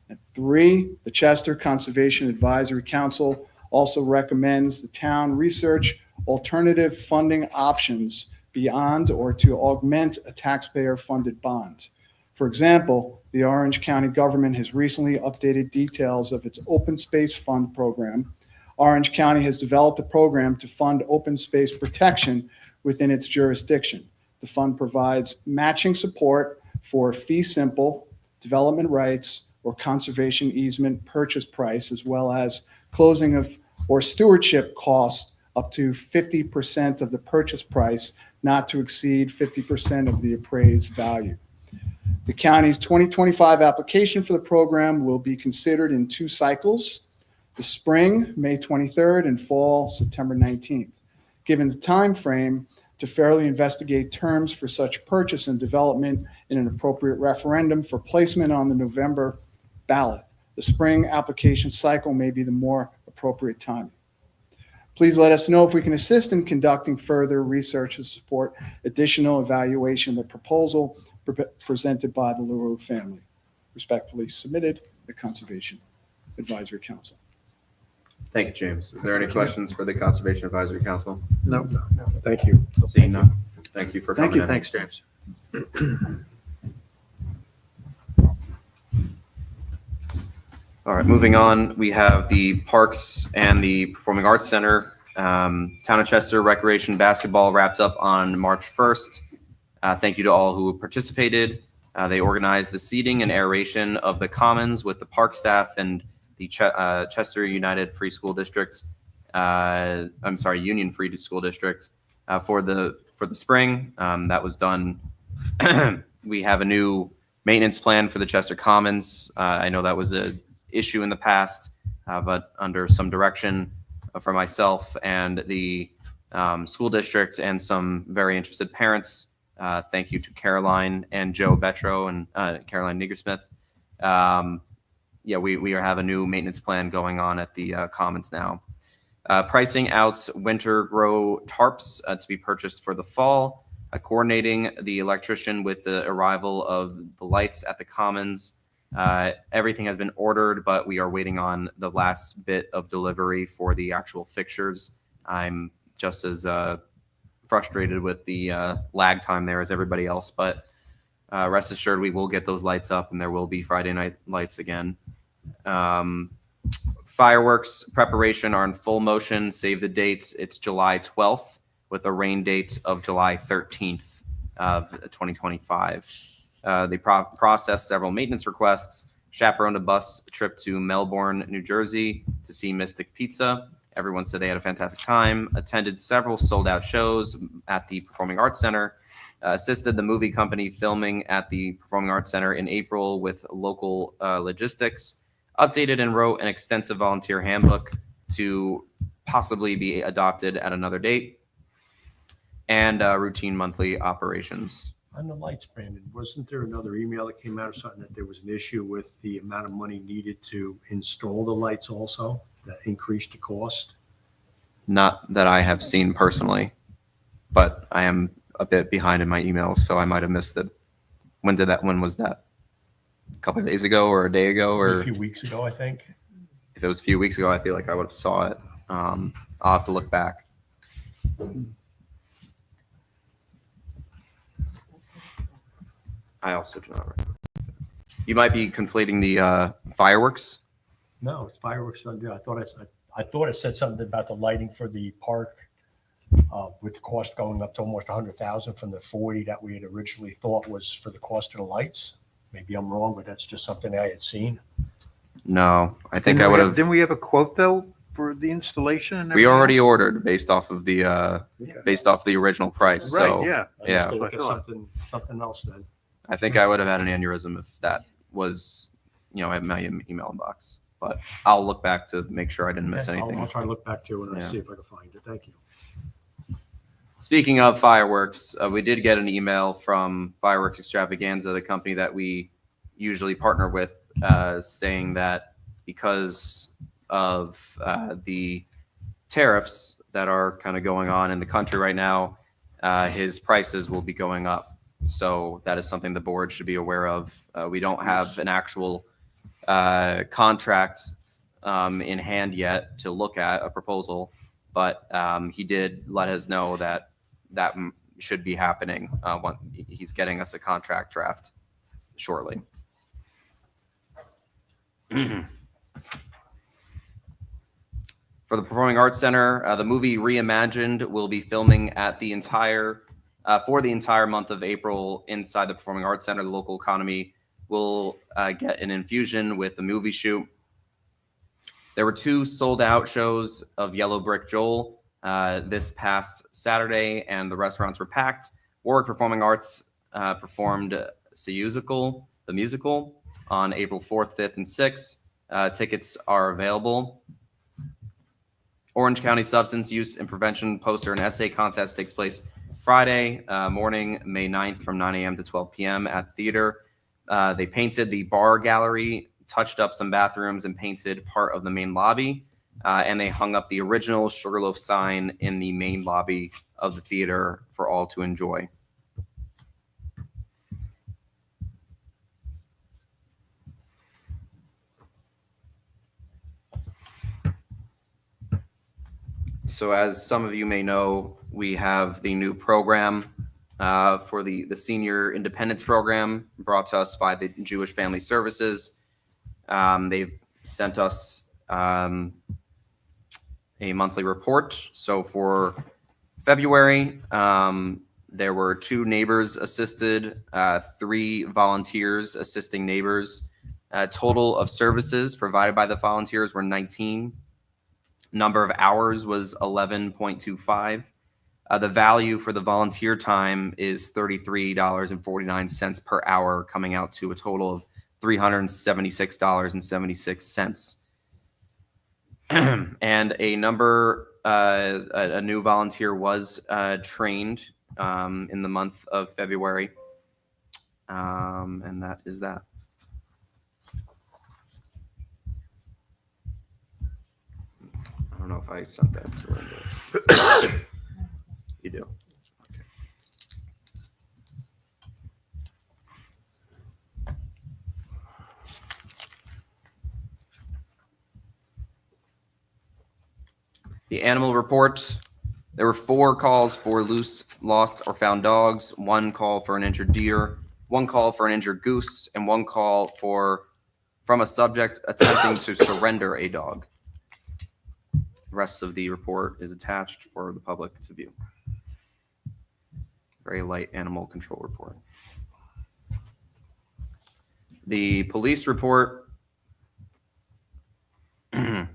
And 3, the Chester Conservation Advisory Council also recommends the town research alternative funding options beyond or to augment a taxpayer-funded bond. For example, the Orange County government has recently updated details of its Open Space Fund program. Orange County has developed a program to fund open space protection within its jurisdiction. The fund provides matching support for fee simple, development rights, or conservation easement purchase price, as well as closing of or stewardship costs up to 50% of the purchase price, not to exceed 50% of the appraised value. The county's 2025 application for the program will be considered in 2 cycles, the spring, May 23rd, and fall, September 19th. Given the time frame to fairly investigate terms for such purchase and development in an appropriate referendum for placement on the November ballot, the spring application cycle may be the more appropriate time. Please let us know if we can assist in conducting further research to support additional evaluation of the proposal presented by the LaRue family. Respectfully submitted, the Conservation Advisory Council. Thank you, James. Is there any questions for the Conservation Advisory Council? No. Thank you. Seeing none. Thank you for Thank coming you. in. Thanks, James. All right, moving on, we have the Parks and the Performing Arts Center. Town of Chester Recreation Basketball wrapped up on March 1st. Thank you to all who participated. They organized the seating and aeration of the commons with the park staff and the Chester United Free School District. Union Free School District for the spring. That was done. We have a new maintenance plan for the Chester Commons. I know that was a issue in the past, but under some direction from myself and the school district and some very interested parents. Thank you to Caroline and Joe Betro and Caroline Niggersmith. We have a new maintenance plan going on at the Commons now. Pricing out winter grow tarps to be purchased for the fall, coordinating the electrician with the arrival of the lights at the Commons. Everything has been ordered, but we are waiting on the last bit of delivery for the actual fixtures. I'm just as frustrated with the lag time there as everybody else, but rest assured we will get those lights up and there will be Friday night lights again. Fireworks preparation are in full motion. Save the dates. It's July 12th with a rain date of July 13th of 2025. They processed several maintenance requests, chaperoned a bus trip to Melbourne, New Jersey to see Mystic Pizza. Everyone said they had a fantastic time, attended several sold-out shows at the Performing Arts Center, assisted the movie company filming at the Performing Arts Center in April with local logistics, updated and wrote an extensive volunteer handbook to possibly be adopted at another date, and routine monthly operations. On the lights, Brandon, wasn't there another email that came out or something that there was an issue with the amount of money needed to install the lights also, that increased the cost? Not that I have seen personally, but I am a bit behind in my emails, so I might have missed it. When was that? A couple of days ago or a day ago? Or A few weeks ago, I think. if it was a few weeks ago, I feel like I would have saw it. I'll have to look back. I also do not remember. You might be conflating the fireworks. No, it's fireworks Sunday. I thought it said something about the lighting for the park with the cost going up to almost 100,000 from the 40 that we had originally thought was for the cost of the lights. Maybe I'm wrong, but that's just something I had seen. No, I think I would have. Didn't we have a quote though for the installation and We everything already else? ordered based off of the original price. Right, So yeah. I Yeah. must look at something else then. I think I would have had an aneurysm if that was, in my email box. But I'll look back to make sure I didn't miss Okay, anything. I'll try to look back to it and Yeah. I'll see if I can find it. Thank you. Speaking of fireworks, we did get an email from Fireworks Extravaganza, the company that we usually partner with, saying that because of the tariffs that are kind of going on in the country right now, his prices will be going up. So that is something the board should be aware of. We don't have an actual contract in hand yet to look at a proposal, but he did let us know that should be happening. He's getting us a contract draft shortly. For the Performing Arts Center, the movie Reimagined will be filming at for the entire month of April inside the Performing Arts Center. The local economy will get an infusion with the movie shoot. There were 2 sold-out shows of Yellow Brick Joel this past Saturday, and the restaurants were packed. Warwick Performing Arts performed Seussical, the musical, on April 4th, 5th, and 6th. Tickets are available. Orange County Substance Use and Prevention Poster and Essay Contest takes place Friday morning, May 9th from 9 a.m. to 12 p.m. at the theater. They painted the bar gallery, touched up some bathrooms, and painted part of the main lobby. And they hung up the original Sugarloaf sign in the main lobby of the theater for all to enjoy. So as some of you may know, we have the new program for the Senior Independence Program brought to us by the Jewish Family Services. They've sent us a monthly report. So for February, there were 2 neighbors assisted, 3 volunteers assisting neighbors. Total of services provided by the volunteers were 19. Number of hours was 11.25. The value for the volunteer time is $33.49 per hour, coming out to a total of $376.76. And a new volunteer was trained in the month of February. And that is that. I don't know if I sent that to Linda. You do. Okay. The animal report. There were 4 calls for loose, lost, or found dogs, 1 call for an injured deer, 1 call for an injured goose, and 1 call from a subject attempting to surrender a dog. The rest of the report is attached for the public to view. Very light animal control report. The police report. There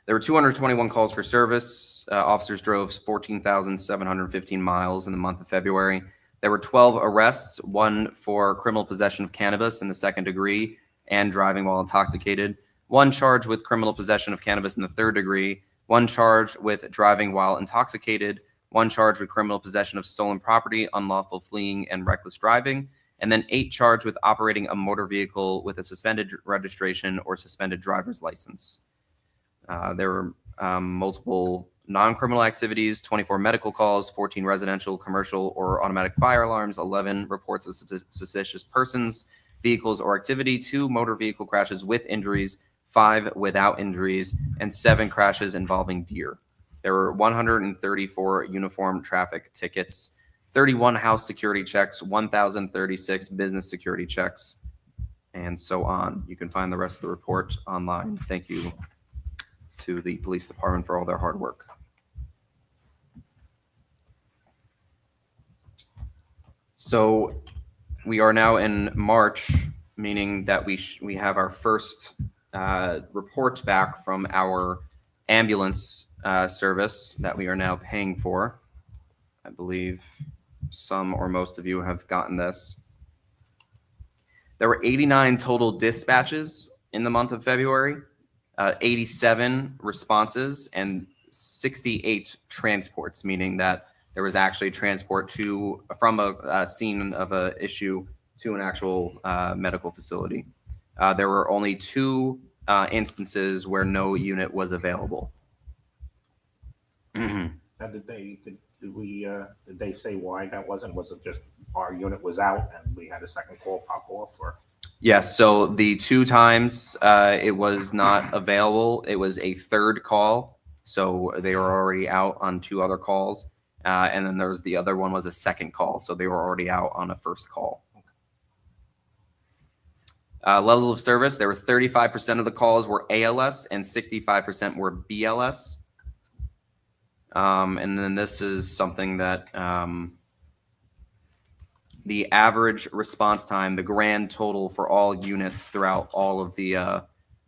were 221 calls for service. Officers drove 14,715 miles in the month of February. There were 12 arrests, 1 for criminal possession of cannabis in the 2nd degree and driving while intoxicated, 1 charged with criminal possession of cannabis in the 3rd degree, 1 charged with driving while intoxicated, 1 charged with criminal possession of stolen property, unlawful fleeing, and reckless driving, and then 8 charged with operating a motor vehicle with a suspended registration or suspended driver's license. There were multiple non-criminal activities, 24 medical calls, 14 residential, commercial, or automatic fire alarms, 11 reports of suspicious persons, vehicles, or activity, 2 motor vehicle crashes with injuries, 5 without injuries, and 7 crashes involving deer. There were 134 uniform traffic tickets, 31 house security checks, 1,036 business security checks, and so on. You can find the rest of the report online. Thank you to the police department for all their hard work. So we are now in March, meaning that we have our first reports back from our ambulance service that we are now paying for. I believe some or most of you have gotten this. There were 89 total dispatches in the month of February, 87 responses, and 68 transports, meaning that there was actually transport from a scene of an issue to an actual medical facility. There were only 2 instances where no unit was available. Mhm. Now, did they say why that wasn't? Was it just our unit was out and we had a second call pop off, or? Yes, so the 2 times it was not available, it was a third call. So they were already out on 2 other calls. And then there was the other one was a second call. So they were already out on a first call. Levels of service, there were 35% of the calls were ALS and 65% were BLS. And then this is something that the average response time, the grand total for all units throughout all of the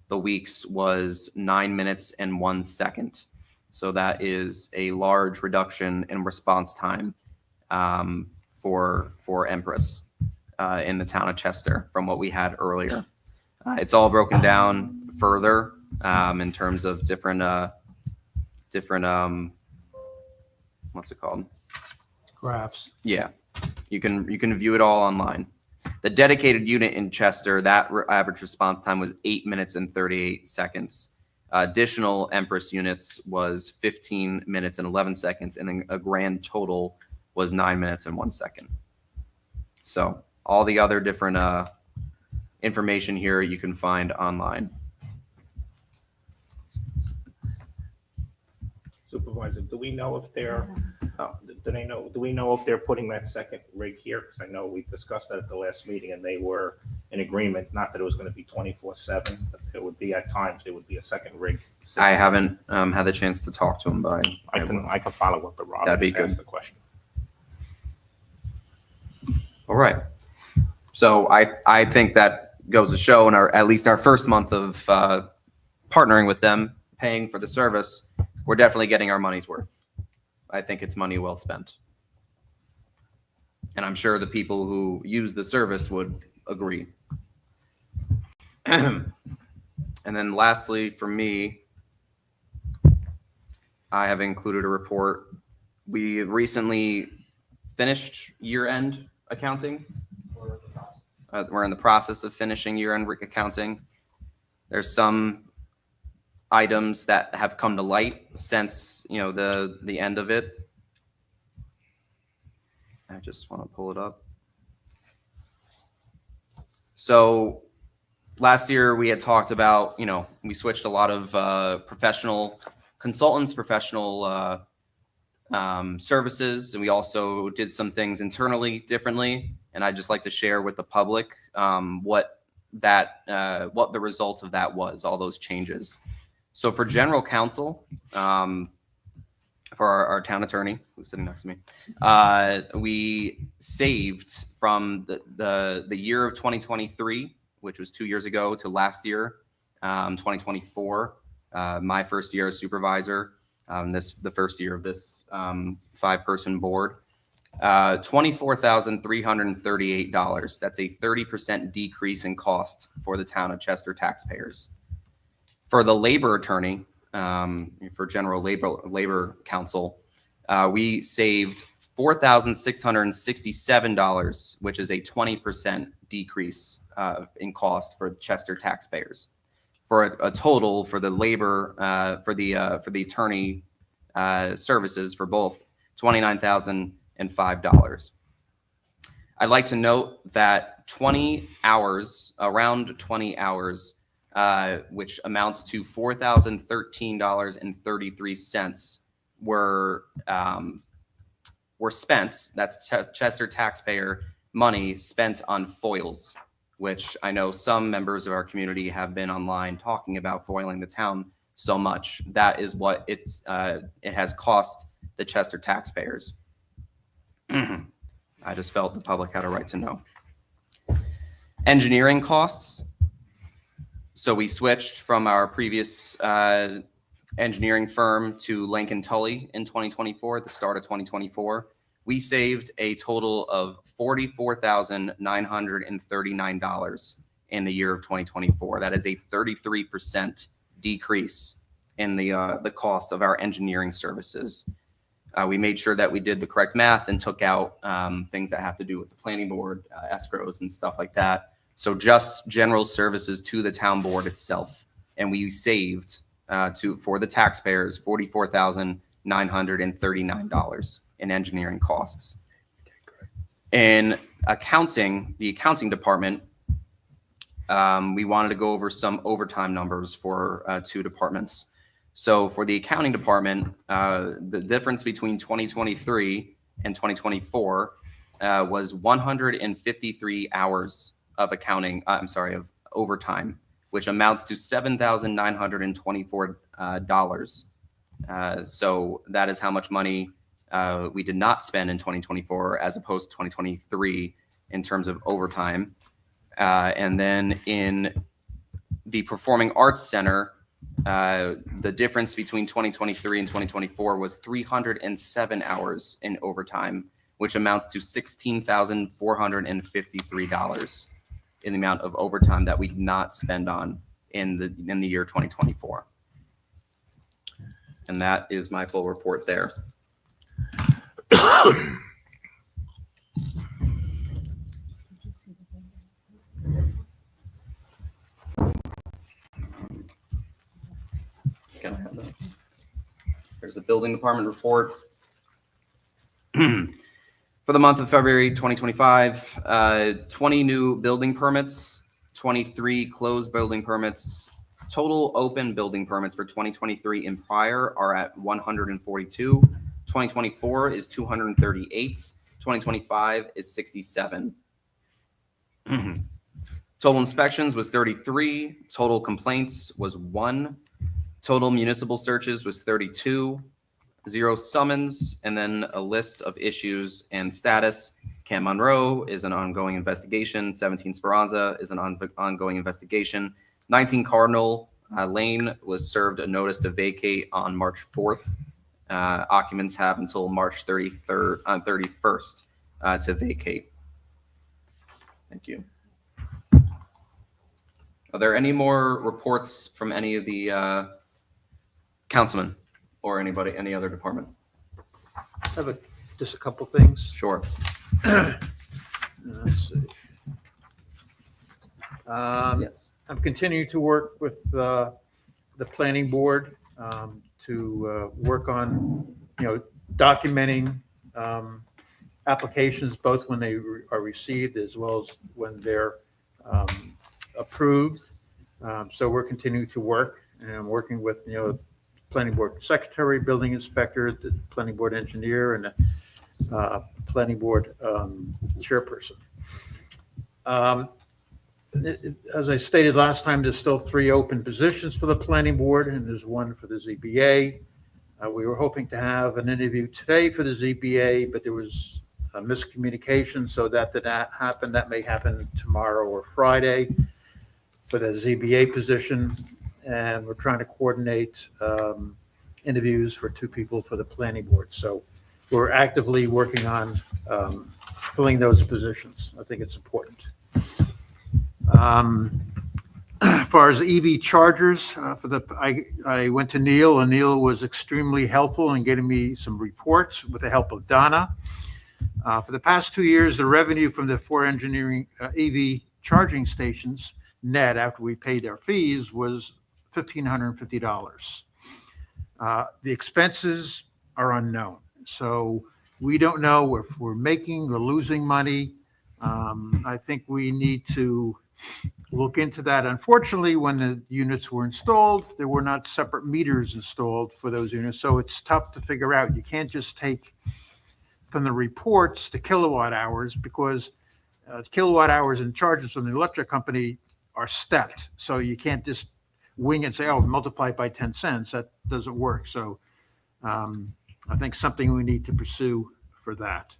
weeks was 9 minutes and 1 second. So that is a large reduction in response time for Empress in the town of Chester from what we had earlier. It's all broken down further in terms of different what's it called? Graphs. Yeah, you can view it all online. The dedicated unit in Chester, that average response time was 8 minutes and 38 seconds. Additional Empress units was 15 minutes and 11 seconds, and then a grand total was 9 minutes and 1 second. So all the other different information here you can find online. Supervisor, do we know if they're, do we know if they're putting that second rig here? Because I know we discussed that at the last meeting and they were in agreement, not that it was going to be 24/7, but it would be at times, it would be a second rig. I haven't had the chance to talk to him, but I can follow up with Rob. That'd be and ask good. The question. all right. So I think that goes to show in at least our first month of partnering with them, paying for the service, we're definitely getting our money's worth. I think it's money well spent. And I'm sure the people who use the service would agree. And then lastly, for me, I have included a report. We recently finished year-end accounting. We're in the process of finishing year-end accounting. There's some items that have come to light since the end of it. I just want to pull it up. So last year we had talked about, we switched a lot of professional consultants, professional services, and we also did some things internally differently. And I'd just like to share with the public what the result of that was, all those changes. So for general counsel, for our town attorney who's sitting next to me, we saved from the year of 2023, which was 2 years ago, to last year, 2024, my first year as supervisor, the first year of this 5-person board, $24,338. That's a 30% decrease in cost for the town of Chester taxpayers. For the labor attorney, for general labor counsel, we saved $4,667, which is a 20% decrease in cost for Chester taxpayers. For a total for the labor for the attorney services for both $29,005. I'd like to note that 20 hours, around 20 hours, which amounts to $4,013.33 were spent. That's Chester taxpayer money spent on foils, which I know some members of our community have been online talking about foiling the town so much. That is what it has cost the Chester taxpayers. I just felt the public had a right to know. Engineering costs. So we switched from our previous engineering firm to Lincoln Tully in 2024, at the start of 2024. We saved a total of $44,939 in the year of 2024. That is a 33% decrease in the cost of our engineering services. We made sure that we did the correct math and took out things that have to do with the planning board, escrows and stuff like that. So just general services to the town board itself and we saved for the taxpayers $44,939 in engineering costs. In accounting, the accounting department, we wanted to go over some overtime numbers for 2 departments. So for the accounting department, the difference between 2023 and 2024 was 153 hours of accounting, of overtime, which amounts to $7,924. So that is how much money we did not spend in 2024 as opposed to 2023 in terms of overtime. And then in the Performing Arts Center, the difference between 2023 and 2024 was 307 hours in overtime, which amounts to $16,453 in the amount of overtime that we did not spend on in the year 2024. And that is my full report there. Can I have that? There's a building department report. For the month of February 2025, 20 new building permits, 23 closed building permits. Total open building permits for 2023 and prior are at 142. 2024 is 238. 2025 is 67. Total inspections was 33. Total complaints was 1. Total municipal searches was 32. 0 summons, and then a list of issues and status. Camp Monroe is an ongoing investigation. 17 Speranza is an ongoing investigation. 19 Cardinal Lane was served a notice to vacate on March 4th. Occupants have until March 31st to vacate. Thank you. Are there any more reports from any of the councilmen or any other department? I have just a couple things. Sure. Let's see. Yes. I'm continuing to work with the planning board to work on, documenting applications, both when they are received as well as when they're approved. So we're continuing to work, and I'm working with, planning board secretary, building inspector, the planning board engineer, and the planning board chairperson. As I stated last time, there's still 3 open positions for the planning board, and there's 1 for the ZBA. We were hoping to have an interview today for the ZBA, but there was a miscommunication, so that did not happen. That may happen tomorrow or Friday for the ZBA position. And we're trying to coordinate interviews for 2 people for the planning board. So we're actively working on filling those positions. I think it's important. As far as EV chargers, I went to Neil, and Neil was extremely helpful in getting me some reports with the help of Donna. For the past 2 years, the revenue from the 4 engineering EV charging stations net after we paid their fees was $1,550. The expenses are unknown, so we don't know if we're making or losing money. I think we need to look into that. Unfortunately, when the units were installed, there were not separate meters installed for those units, so it's tough to figure out. You can't just take from the reports the kilowatt hours, because kilowatt hours and charges from the electric company are stepped, so you can't just wing and say, oh, multiply it by 10 cents. That doesn't work. So I think something we need to pursue for that.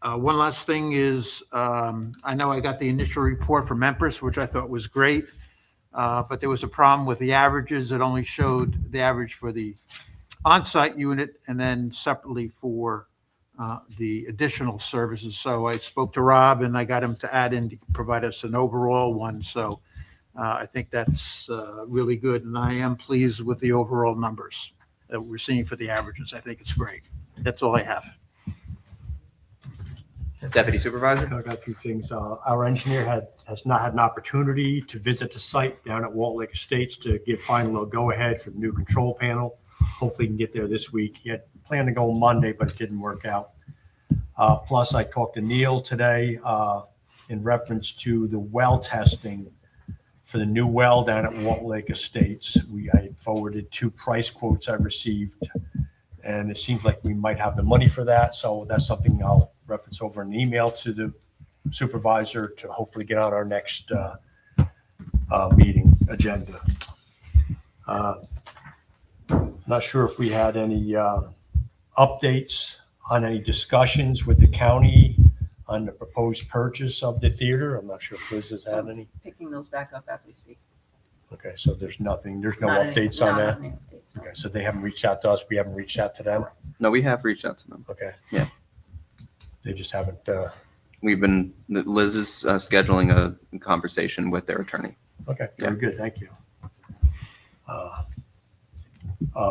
One last thing is, I know I got the initial report from Empress, which I thought was great, but there was a problem with the averages. It only showed the average for the on-site unit and then separately for the additional services. So I spoke to Rob, and I got him to add in to provide us an overall one. So I think that's really good, and I am pleased with the overall numbers that we're seeing for the averages. I think it's great. That's all I have. Deputy Supervisor? I got a few things. Our engineer has not had an opportunity to visit the site down at Walt Lake Estates to give final go-ahead for the new control panel. Hopefully he can get there this week. He had planned to go Monday, but it didn't work out. Plus, I talked to Neil today in reference to the well testing for the new well down at Walt Lake Estates. I forwarded 2 price quotes I received, and it seems like we might have the money for that. So that's something I'll reference over an email to the supervisor to hopefully get on our next meeting agenda. Not sure if we had any updates on any discussions with the county on the proposed purchase of the theater. I'm not sure if Liz has had any. Picking those back up as we speak. Okay, so there's no Not any- updates on not that? any updates, no. Okay, so they haven't reached out to us, we haven't reached out to them? No, we have reached out to them. Okay. Yeah. They just haven't, Liz is scheduling a conversation with their attorney. okay, very good, thank you.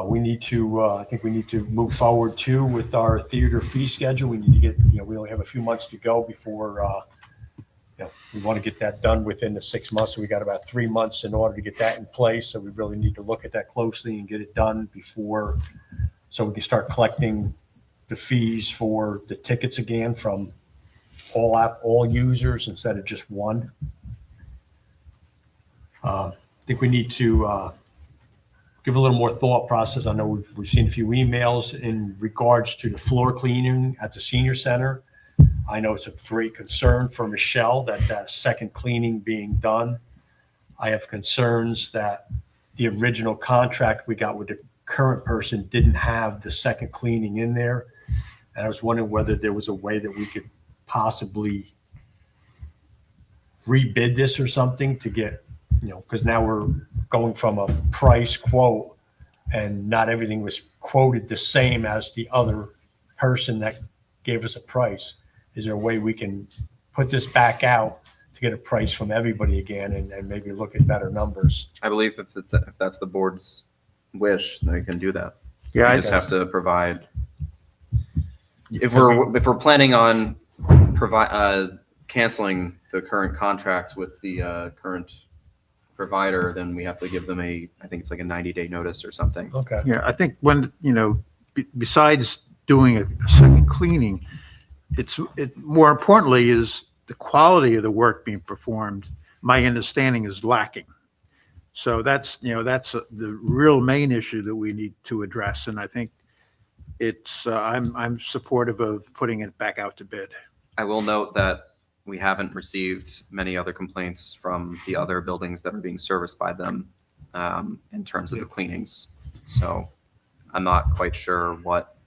We need to, I think we need to move forward too with our theater fee schedule. We need to get, we only have a few months to go before, we want to get that done within the 6 months. So we got about 3 months in order to get that in place. So we really need to look at that closely and get it done before, so we can start collecting the fees for the tickets again from all users instead of just one. I think we need to give a little more thought process. I know we've seen a few emails in regards to the floor cleaning at the senior center. I know it's a great concern for Michelle that second cleaning being done. I have concerns that the original contract we got with the current person didn't have the second cleaning in there. And I was wondering whether there was a way that we could possibly rebid this or something to get, because now we're going from a price quote and not everything was quoted the same as the other person that gave us a price. Is there a way we can put this back out to get a price from everybody again and maybe look at better numbers? I believe if that's the board's wish, they can do that. Yeah, We just have to provide. If we're planning on canceling the current contract with the current provider, then we have to give them I think it's like a 90-day notice or something. Okay. Yeah, I think when, besides doing a second cleaning, it more importantly is the quality of the work being performed. My understanding is lacking. So that's the real main issue that we need to address. And I think I'm supportive of putting it back out to bid. I will note that we haven't received many other complaints from the other buildings that are being serviced by them in terms of the cleanings. So I'm not quite sure what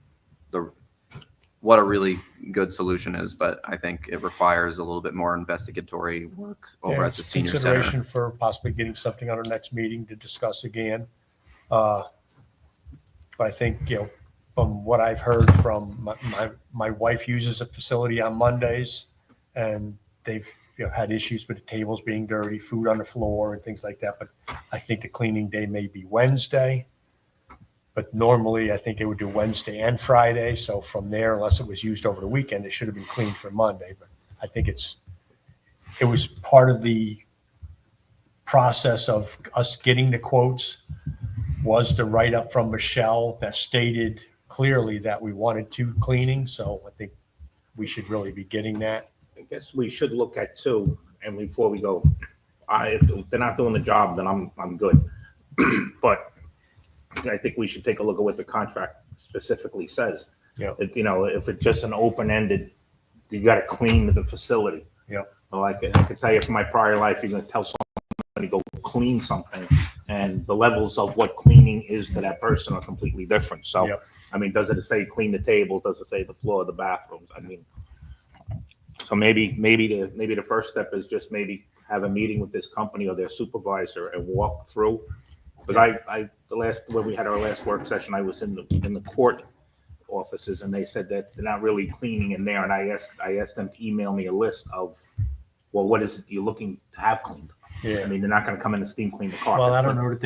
a really good solution is, but I think it requires a little bit more investigatory work over at the senior center. Consideration for possibly getting something on our next meeting to discuss again. But I think, from what I've heard from my wife uses a facility on Mondays and they've had issues with the tables being dirty, food on the floor and things like that. But I think the cleaning day may be Wednesday. But normally I think they would do Wednesday and Friday. So from there, unless it was used over the weekend, it should have been cleaned for Monday. But I think it was part of the process of us getting the quotes was the write-up from Michelle that stated clearly that we wanted 2 cleanings. So I think we should really be getting that. I guess we should look at 2, and before we go, if they're not doing the job, then I'm good. But I think we should take a look at what the contract specifically says. Yeah. If it's just an open-ended, you got to clean the facility. Yeah. Like I could tell you from my prior life, you're going to tell somebody to go clean something, and the levels of what cleaning is to that person are completely different. So, Yeah. I mean, does it say clean the table? Does it say the floor, the bathrooms? I mean, so maybe the first step is just maybe have a meeting with this company or their supervisor and walk through. Because when we had our last work session, I was in the court offices and they said that they're not really cleaning in there. And I asked them to email me a list of, well, what is it you're looking to have cleaned? Yeah. I mean, they're not going to come in and steam clean the carpet. Well, I don't know that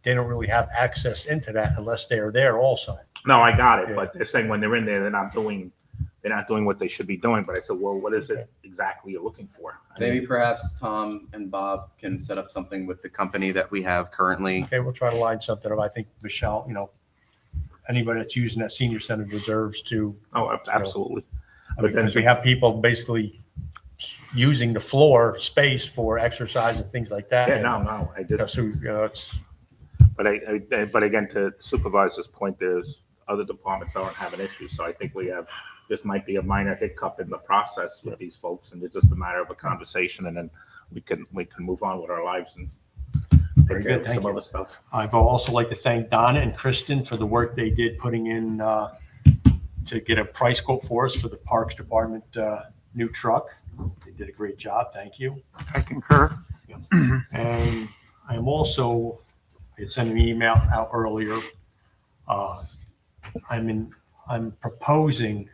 they don't really have access into that unless they're there also. No, I got it. Yeah. But they're saying when they're in there, they're not doing they're not doing what they should be doing. But I said, well, what is it exactly you're looking for? I mean, Maybe perhaps Tom and Bob can set up something with the company that we have currently. Okay, we'll try to line something up. I think Michelle, anybody that's using that senior center deserves to, Oh, absolutely. but then we have people basically using the floor space for exercise and things like that. Yeah, And, no, I just, So, it's, but again, to Supervisor's point, there's other departments that aren't having issues. So I think this might be a minor hiccup in the process with these folks, and it's just a matter of a conversation, and then we can move on with our lives and Very take care good, of thank some you. other stuff. I'd also like to thank Donna and Kristen for the work they did putting in to get a price quote for us for the Parks Department new truck. They did a great job. Thank you. I concur. And I am also, I had sent an email out earlier. I'm proposing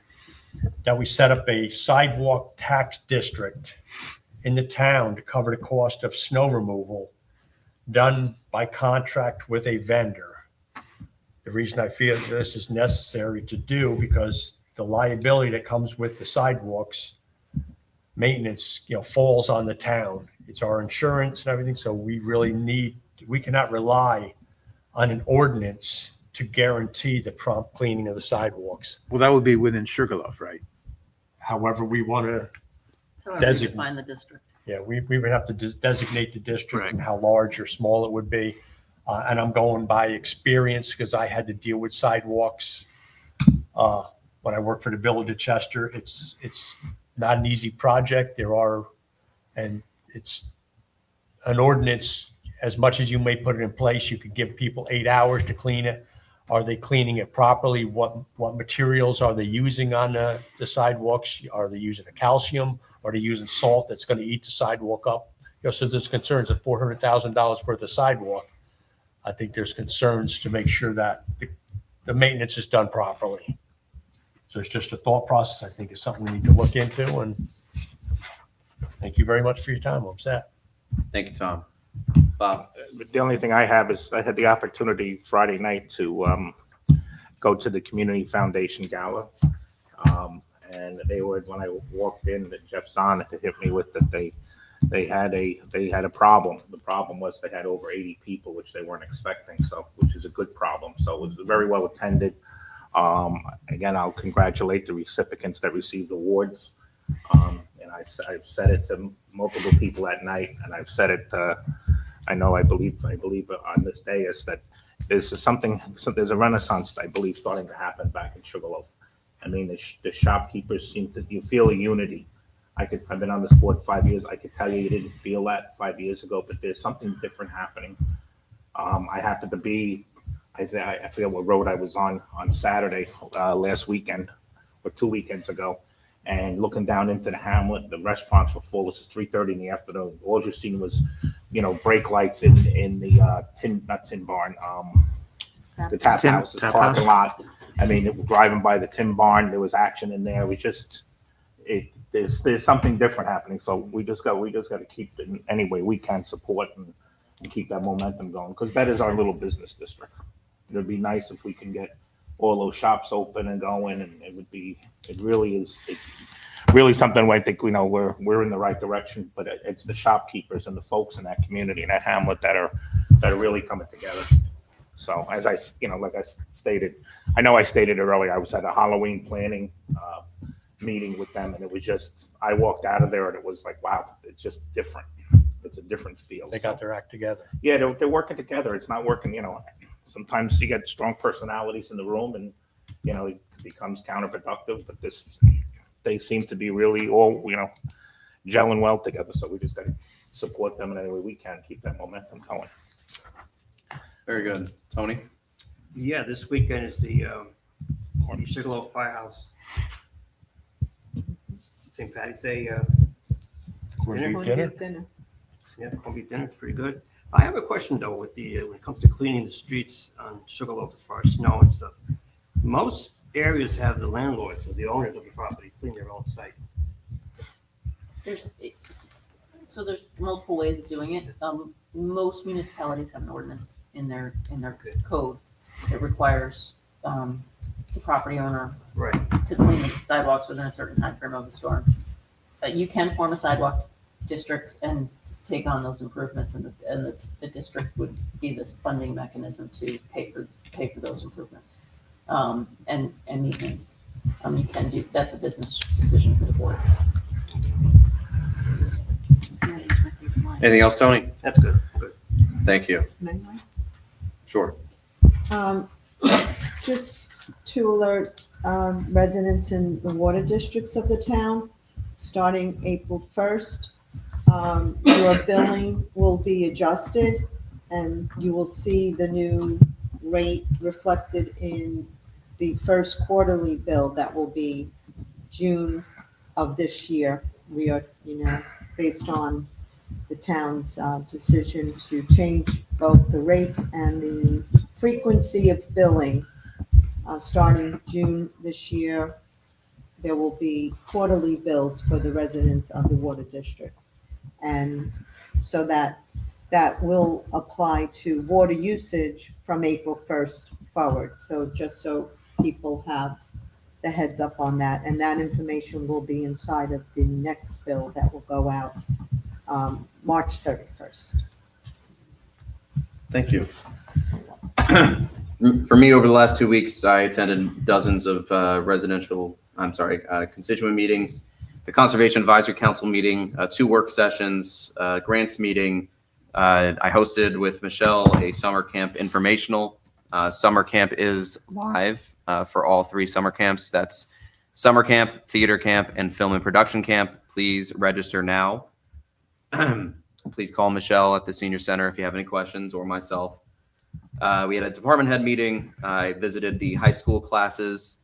that we set up a sidewalk tax district in the town to cover the cost of snow removal done by contract with a vendor. The reason I feel this is necessary to do, because the liability that comes with the sidewalks maintenance, falls on the town. It's our insurance and everything, so we cannot rely on an ordinance to guarantee the prompt cleaning of the sidewalks. Well, that would be within Sugarloaf, right? However, we want to, That's how we Designate. define the district. we would have to designate the district and how large or small it would be. And I'm going by experience because I had to deal with sidewalks when I worked for the Village of Chester. It's not an easy project. And it's an ordinance. As much as you may put it in place, you could give people 8 hours to clean it. Are they cleaning it properly? What materials are they using on the sidewalks? Are they using a calcium? Are they using salt that's going to eat the sidewalk up? So there's concerns of $400,000 worth of sidewalk. I think there's concerns to make sure that the maintenance is done properly. So it's just a thought process. I think it's something we need to look into. And thank you very much for your time. I'm set. Thank you, Tom. Bob? The only thing I have is I had the opportunity Friday night to go to the Community Foundation Gala. And when I walked in, that Jeff Zahn hit me with that they had a problem. The problem was they had over 80 people, which they weren't expecting, which is a good problem. So it was very well attended. Again, I'll congratulate the recipients that received awards. And I've said it to multiple people at night, and I've said it, I believe on this day is that there's a renaissance, I believe, starting to happen back in Sugarloaf. I mean, the shopkeepers you feel a unity. I've been on this board 5 years. I could tell you didn't feel that 5 years ago, but there's something different happening. I happened to be, I forget what road I was on Saturday last weekend or 2 weekends ago, and looking down into the hamlet, the restaurants were full. This is 3:30 in the afternoon. All you seen was, brake lights in the not tin barn, the tap house's Tap parking house. lot. I mean, driving by the tin barn, there was action in there. There's something different happening. So we just got to keep it in any way we can support and keep that momentum going, because that is our little business district. It'd be nice if we can get all those shops open and going, and it really is something where I think we're in the right direction. But it's the shopkeepers and the folks in that community, in that hamlet, that are really coming together. So as I stated, I know I stated it earlier, I was at a Halloween planning meeting with them, and it was just, I walked out of there and it was like, wow, it's just different. It's a different feel. They got their act together. Yeah, they're working together. It's not working, sometimes you get strong personalities in the room and, it becomes counterproductive, but they seem to be really all, gelling well together. So we just got to support them in any way we can, keep that momentum going. Very good. Tony? Yeah, this weekend is the Sugarloaf Firehouse St. Patty's Day Dinner? Yeah, corned beef dinner, pretty good. I have a question though with when it comes to cleaning the streets on Sugarloaf as far as snow and stuff. Most areas have the landlords or the owners of the property clean their own site. There's multiple ways of doing it. Most municipalities have an ordinance in their code that requires the property owner Right. to clean the sidewalks within a certain time frame of the storm. But you can form a sidewalk district and take on those improvements, and the district would be this funding mechanism to pay for those improvements. And maintenance. You can do, that's a business decision for the board. Anything else, Tony? That's good. Good. Thank you. Sure. Just to alert residents in the water districts of the town, starting April 1st, your billing will be adjusted and you will see the new rate reflected in the first quarterly bill that will be June of this year. We are, based on the town's decision to change both the rates and the frequency of billing. Starting June this year, there will be quarterly bills for the residents of the water districts. And so that will apply to water usage from April 1st forward. So just so people have the heads up on that, and that information will be inside of the next bill that will go out March 31st. Thank you. For me, over the last 2 weeks, I attended dozens of constituent meetings, the Conservation Advisory Council meeting, 2 work sessions, grants meeting. I hosted with Michelle a summer camp informational. Summer camp is live for all 3 summer camps. That's summer camp, theater camp, and film and production camp. Please register now. Please call Michelle at the Senior Center if you have any questions, or myself. We had a department head meeting. I visited the high school classes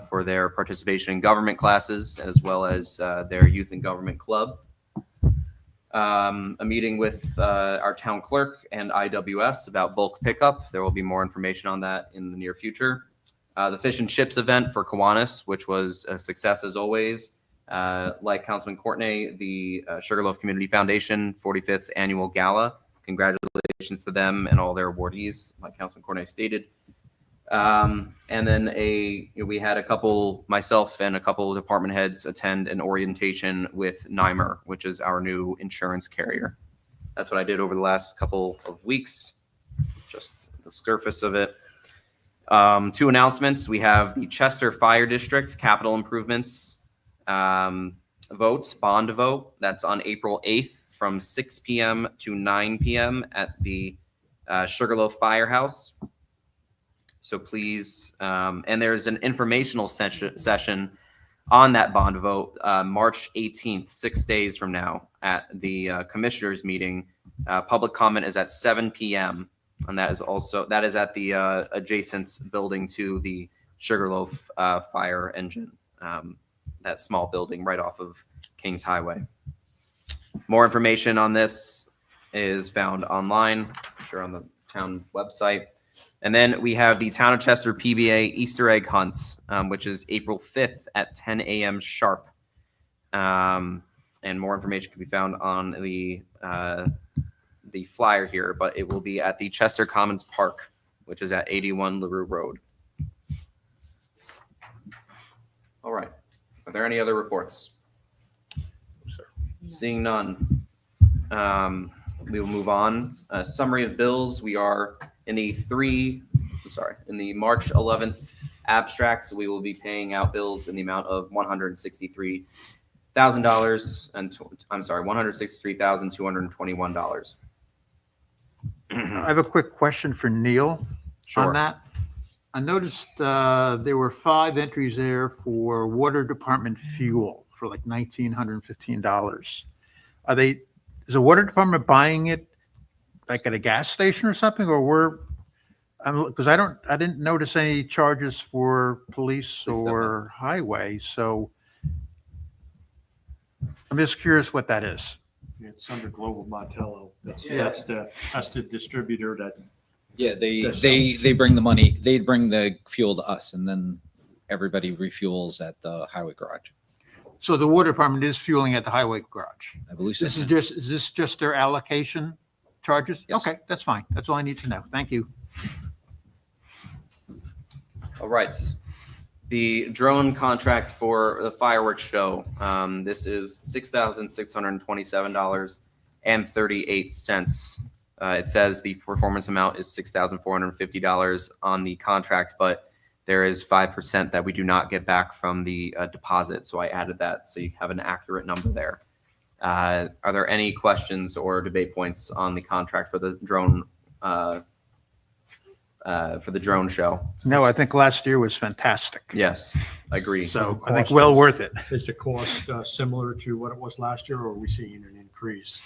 for their participation in government classes, as well as their youth and government club. A meeting with our town clerk and IWS about bulk pickup. There will be more information on that in the near future. The Fish and Chips event for Kiwanis, which was a success as always. Like Councilman Courtney, the Sugarloaf Community Foundation 45th Annual Gala. Congratulations to them and all their awardees, like Councilman Courtney stated. And then we had myself and a couple of department heads attend an orientation with NYMER, which is our new insurance carrier. That's what I did over the last couple of weeks, just the surface of it. 2 announcements. We have the Chester Fire District capital improvements bond vote. That's on April 8th from 6 p.m. to 9 p.m. at the Sugarloaf Firehouse. So please, and there's an informational session on that bond vote, March 18th, 6 days from now at the commissioners meeting. Public comment is at 7 p.m. And that is at the adjacent building to the Sugarloaf fire engine, that small building right off of Kings Highway. More information on this is found online, I'm sure on the town website. And then we have the Town of Chester PBA Easter egg hunt, which is April 5th at 10 a.m. sharp. And more information can be found on the flyer here, but it will be at the Chester Commons Park, which is at 81 LaRue Road. All right. Are there any other reports? Seeing none, we will move on. Summary of bills. We are in the March 11th abstract. So we will be paying out bills in the amount of $163,000 and $163,221. I have a quick question for Neil Sure. on that. I noticed there were 5 entries there for water department fuel for like $1,915. Is the water department buying it like at a gas station or something, or because I didn't notice any charges for police or highway, so I'm just curious what that is. It's under Global Montello. That's the distributor that. Yeah, they bring the money, they bring the fuel to us, and then everybody refuels at the highway garage. So the water department is fueling at the highway garage. I believe so. Is this just their allocation charges? Yes. Okay, that's fine. That's all I need to know. Thank you. All right. The drone contract for the fireworks show. This is $6,627.38. It says the performance amount is $6,450 on the contract, but there is 5% that we do not get back from the deposit. So I added that so you have an accurate number there. Are there any questions or debate points on the contract for the drone show? No, I think last year was fantastic. Yes, I agree. So I think well worth it. Is the cost similar to what it was last year, or are we seeing an increase?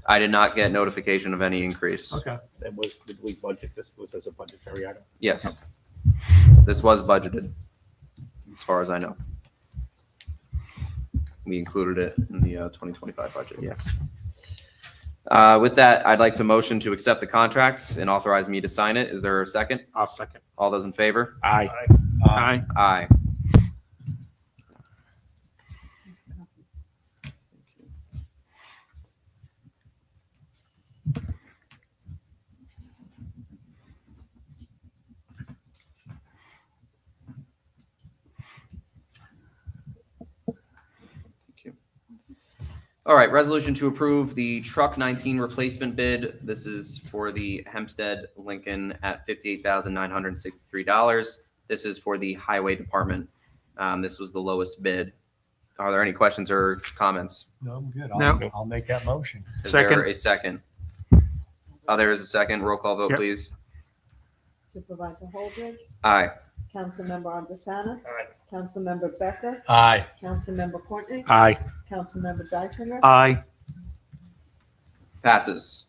I did not get notification of any increase. Okay. That was, did we budget this was as a budgetary item? Yes. This was budgeted, as far as I know. We included it in the 2025 budget, yes. With that, I'd like to motion to accept the contracts and authorize me to sign it. Is there a second? I'll second. All those in favor? Aye. Aye. Aye. All right, resolution to approve the truck 19 replacement bid. This is for the Hempstead Lincoln at $58,963. This is for the highway department. This was the lowest bid. Are there any questions or comments? No, I'm good. No. I'll make that motion. Is Second. there a second? There is a second. Roll call vote, Yep. please. Supervisor Holdridge, Aye. Councilmember Andisana, Aye. Councilmember Becker, Aye. Councilmember Courtney, Aye. Councilmember Dysinger, Aye. Passes.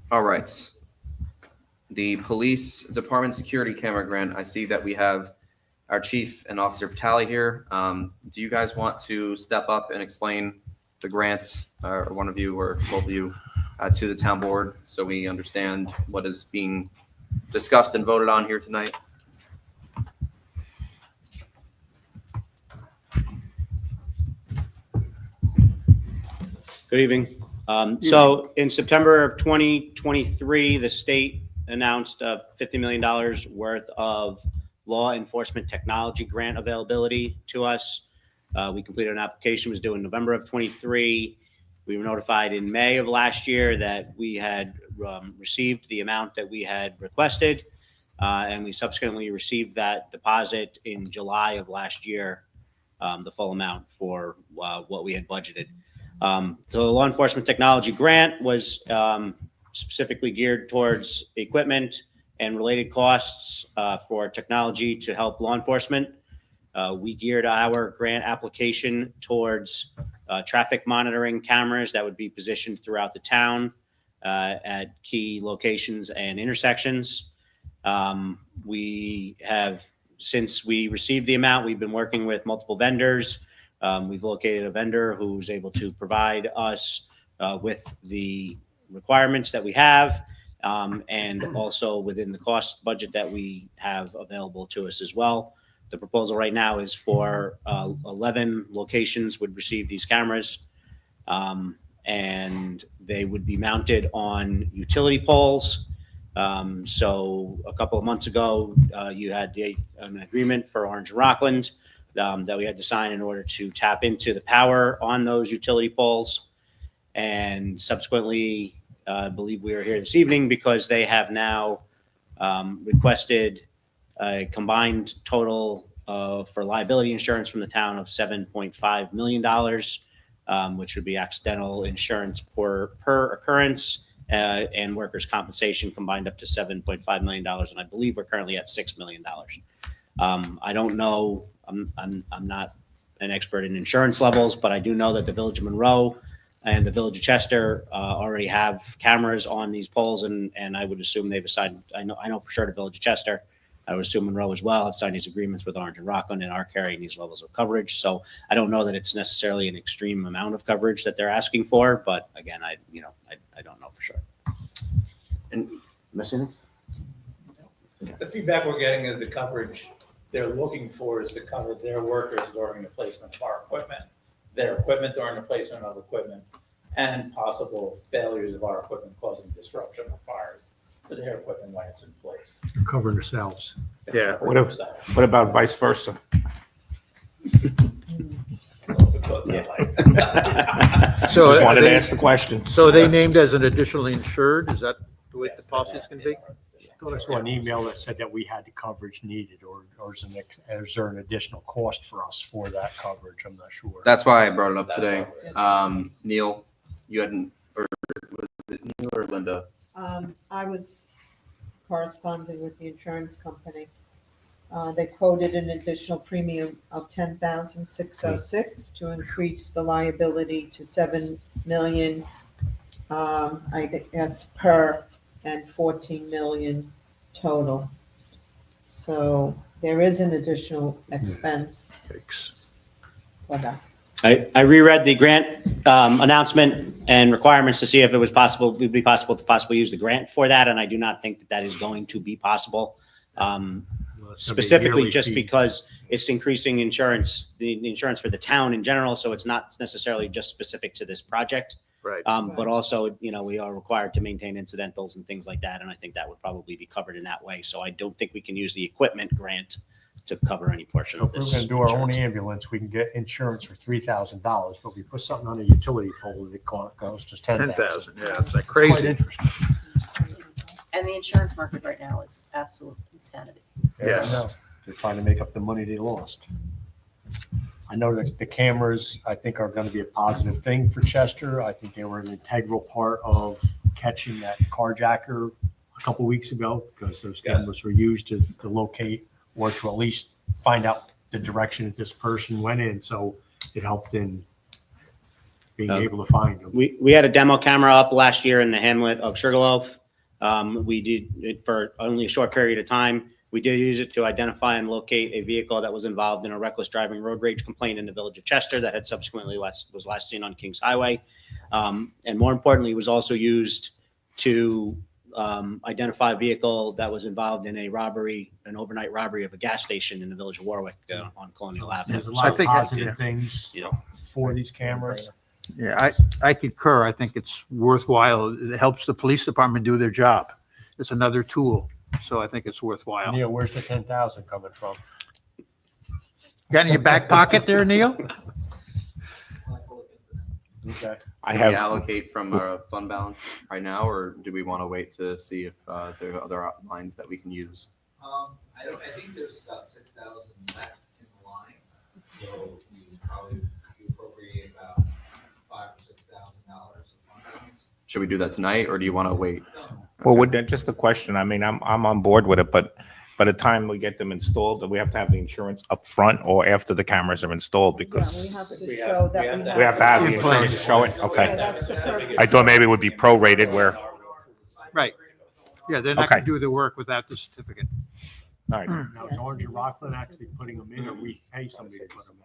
All right. The police department security camera grant. I see that we have our chief and Officer Vitale here. Do you guys want to step up and explain the grants, or one of you or both of you, to the town board so we understand what is being discussed and voted on here tonight? Good evening. So in September of 2023, the state announced $50 million worth of law enforcement technology grant availability to us. We completed an application, was due in November of 23. We were notified in May of last year that we had received the amount that we had requested. And we subsequently received that deposit in July of last year, the full amount for what we had budgeted. So the law enforcement technology grant was specifically geared towards equipment and related costs for technology to help law enforcement. We geared our grant application towards traffic monitoring cameras that would be positioned throughout the town at key locations and intersections. We have, since we received the amount, we've been working with multiple vendors. We've located a vendor who's able to provide us with the requirements that we have, and also within the cost budget that we have available to us as well. The proposal right now is for 11 locations would receive these cameras, and they would be mounted on utility poles. So a couple of months ago, you had an agreement for Orange and Rockland that we had to sign in order to tap into the power on those utility poles. And subsequently, I believe we are here this evening because they have now requested a combined total for liability insurance from the town of $7.5 million, which would be accidental insurance per occurrence and workers' compensation combined up to $7.5 million. And I believe we're currently at $6 million. I don't know. I'm not an expert in insurance levels, but I do know that the Village of Monroe and the Village of Chester already have cameras on these poles, and I would assume they've assigned. I know for sure the Village of Chester. I would assume Monroe as well have signed these agreements with Orange and Rockland and are carrying these levels of coverage. So I don't know that it's necessarily an extreme amount of coverage that they're asking for, but again, I don't know for sure. And missing it? The feedback we're getting is the coverage they're looking for is to cover their workers during the placement of our equipment, their equipment during the placement of equipment, and possible failures of our equipment causing disruption or fires. for their equipment when it's in place. Covering ourselves. Yeah. What about vice versa? So Just wanted to they- ask the question. So are they named as an additionally insured? Is that the way the policy is going to be? I thought I saw an email that said that we had the coverage needed, or is there an additional cost for us for that coverage? I'm not sure. That's why I brought it up today. Neil, you hadn't, or was it Neil or Linda? I was corresponding with the insurance company. They quoted an additional premium of $10,606 to increase the liability to $7 million, I guess, per, and 14 million total. So there is an additional expense for that. I reread the grant announcement and requirements to see if it was possible, it would be possible to possibly use the grant for that, and I do not think that that is going to be possible. Specifically just because it's increasing insurance, the insurance for the town in general, so it's not necessarily just specific to this project. Right. But also, you know, we are required to maintain incidentals and things like that, and I think that would probably be covered in that way. So I don't think we can use the equipment grant to cover any portion So of if we're this. gonna do our own insurance. ambulance, we can get insurance for $3,000, but we put something on a utility pole that goes to 10,000. 10,000, yeah, it's like Quite crazy. interesting. And the insurance market right now is absolute insanity. Yes, I know. They're trying to make up the money they lost. I know that the cameras, I think, are going to be a positive thing for Chester. I think they were an integral part of catching that carjacker a couple weeks ago, because those cameras were used to locate or to at least find out the direction that this person went in. So it helped in being able to find them. We had a demo camera up last year in the hamlet of Sugarloaf. We did it for only a short period of time. We did use it to identify and locate a vehicle that was involved in a reckless driving road rage complaint in the village of Chester that had subsequently was last seen on Kings Highway. And more importantly, it was also used to identify a vehicle that was involved in a robbery, an overnight robbery of a gas station in the village of Warwick on Colonial Avenue. There's a lot of positive things, You know, for these cameras. Yeah, I concur. I think it's worthwhile. It helps the police department do their job. It's another tool. So I think it's worthwhile. Neil, where's the 10,000 coming from? Got in your back pocket there, Neil? Okay. I Can have. we allocate from our fund balance right now, or do we want to wait to see if there are other lines that we can use? I think there's about 6,000 left in the line, so we probably appropriate about $5,000 or $6,000 of fund balance. Should we do that tonight, or do you want to wait? Well, with that, just a question. I mean, I'm on board with it, but by the time we get them installed, do we have to have the insurance up front or after the cameras are installed? Yeah, Because we have to We show have- that we have we to- have. we have to have the In insurance to place. show it. Yeah, Okay. that's the purpose. I thought maybe it would be prorated where, Right. Yeah, they're not Okay. going to do the work without the certificate. all right. Now, is Orange and Rockland actually putting them in, or we pay somebody to put them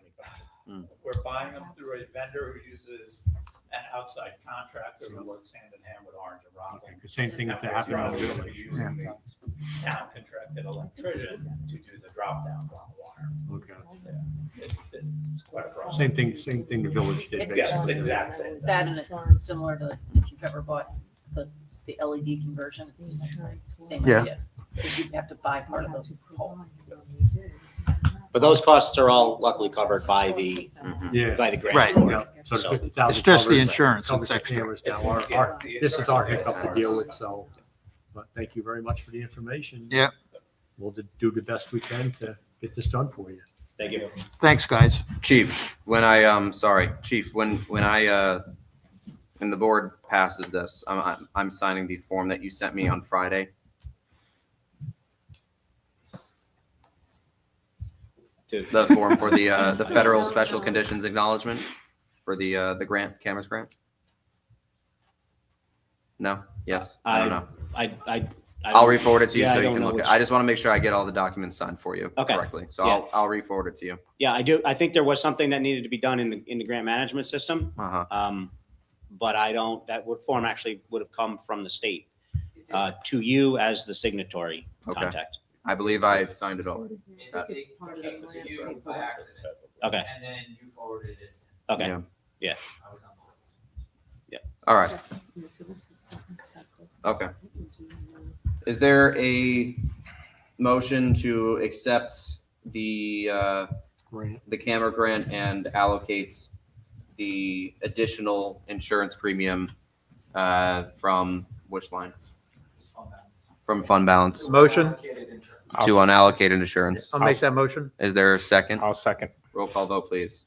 in? We're buying them through a vendor who uses an outside contractor who works hand in hand with Orange and Okay, Rockland. the same thing that happened in the We're village. using the town contracted electrician to do the drop downs on the wire. Okay. It's quite a problem. Same thing the village did. It's- Yes, basically. exact same. That, and it's similar to if you've ever bought the LED conversion, it's the same thing, same Yeah. idea. Because you have to buy part of the pole. but those costs are all luckily covered by the Yeah. by the grant. Right. Yeah. So the So- 50,000 It's just the covers- insurance, covers it's the extra. cameras now. This is our hiccup to deal with, so, but thank you very much for the information. Yeah. We'll do the best we can to get this done for you. Thank you. Thanks, guys. Chief, when Chief, when the board passes this, I'm signing the form that you sent me on Friday. The form for the federal special conditions acknowledgement for the grant, cameras grant? No? Yes? I don't know. I'll re-forward it to you Yeah, I so you don't can know look at which- it. I just want to make sure I get all the documents signed for you Okay. correctly. So Yeah. I'll re-forward it to you. Yeah, I do. I think there was something that needed to be done in the grant management system. Uh-huh. But form actually would have come from the state to you as the signatory Okay. contact. I believe I signed it already. It came to you by accident, Okay, and then you forwarded it. okay. Yeah. Yeah. I was on board. All right. So this is something separate. Okay. What we do now. Is there a motion to accept the camera grant and allocate the additional insurance premium from which line? From fund balance Motion? to unallocated insurance. I'll make that motion. Is there a second? I'll second. Roll call vote, please.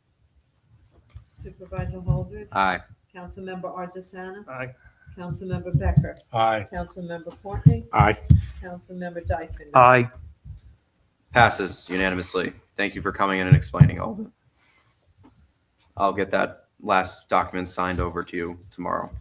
Supervisor Holdred, Aye. Councilmember Artisana, Aye. Councilmember Becker, Aye. Councilmember Courtney, Aye. Councilmember Dyson. Aye. Passes unanimously. Thank you for coming in and explaining all of it. I'll get that last document signed over to you tomorrow.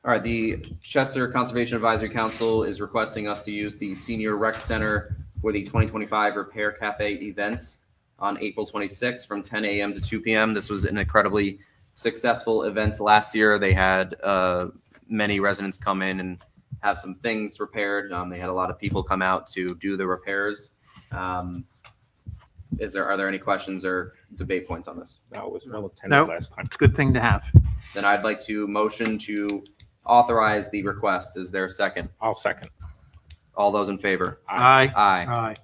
All right, the Chester Conservation Advisory Council is requesting us to use the Senior Rec Center for the 2025 Repair Cafe event on April 26th from 10 a.m. to 2 p.m. This was an incredibly successful event last year. They had many residents come in and have some things repaired. They had a lot of people come out to do the repairs. Are there any questions or debate points on this? That was well attended No, last time. it's a good thing to have. Then I'd like to motion to authorize the request. Is there a second? I'll second. All those in favor? Aye. Aye. Aye.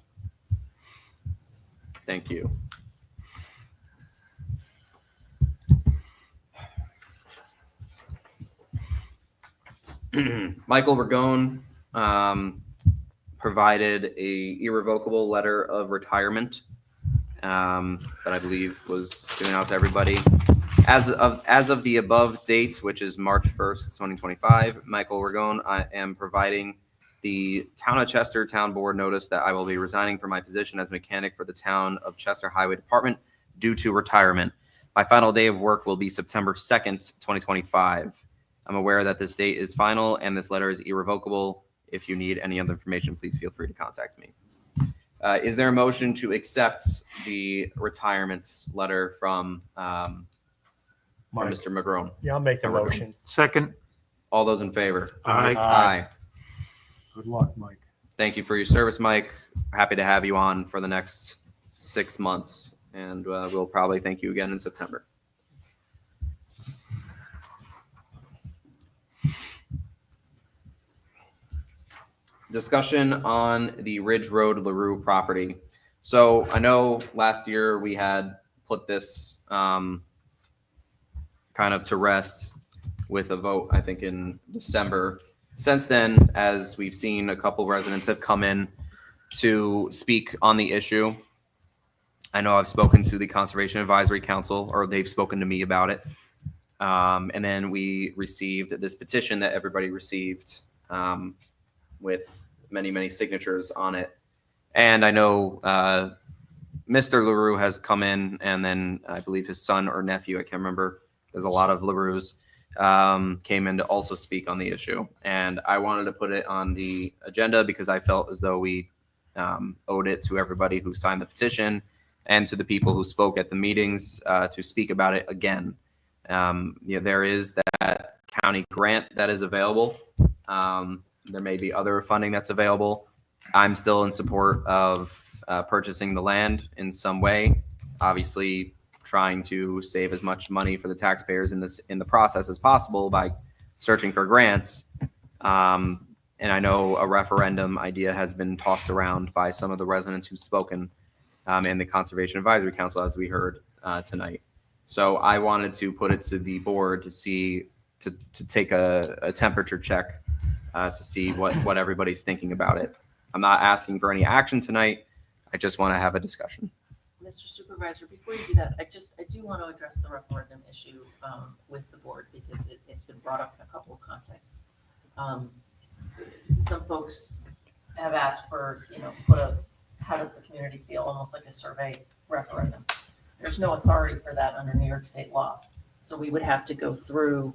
Thank you. Michael Ragone provided a irrevocable letter of retirement that I believe was given out to everybody. As of the above dates, which is March 1st, 2025, Michael Ragone, I am providing the Town of Chester Town Board notice that I will be resigning from my position as mechanic for the Town of Chester Highway Department due to retirement. My final day of work will be September 2nd, 2025. I'm aware that this date is final and this letter is irrevocable. If you need any other information, please feel free to contact me. Is there a motion to accept the retirement letter from Mike. Mr. McGrone? Yeah, I'll make the motion. Second. All those in favor? Aye. Aye. Good luck, Mike. Thank you for your service, Mike. Happy to have you on for the next 6 months, and we'll probably thank you again in September. Discussion on the Ridge Road LaRue property. So I know last year we had put this kind of to rest with a vote, I think in December. Since then, as we've seen, a couple residents have come in to speak on the issue. I know I've spoken to the Conservation Advisory Council, or they've spoken to me about it. And then we received this petition that everybody received with many, many signatures on it. And I know Mr. LaRue has come in, and then I believe his son or nephew, I can't remember. There's a lot of LaRues came in to also speak on the issue. And I wanted to put it on the agenda because I felt as though we owed it to everybody who signed the petition and to the people who spoke at the meetings to speak about it again. There is that county grant that is available. There may be other funding that's available. I'm still in support of purchasing the land in some way. Obviously, trying to save as much money for the taxpayers in the process as possible by searching for grants. And I know a referendum idea has been tossed around by some of the residents who've spoken in the Conservation Advisory Council, as we heard tonight. So I wanted to put it to the board to see, to take a temperature check to see what everybody's thinking about it. I'm not asking for any action tonight. I just want to have a discussion. Mr. Supervisor, before you do that, I do want to address the referendum issue with the board because it's been brought up in a couple of contexts. Some folks have asked for, how does the community feel, almost like a survey referendum. There's no authority for that under New York state law. So we would have to go through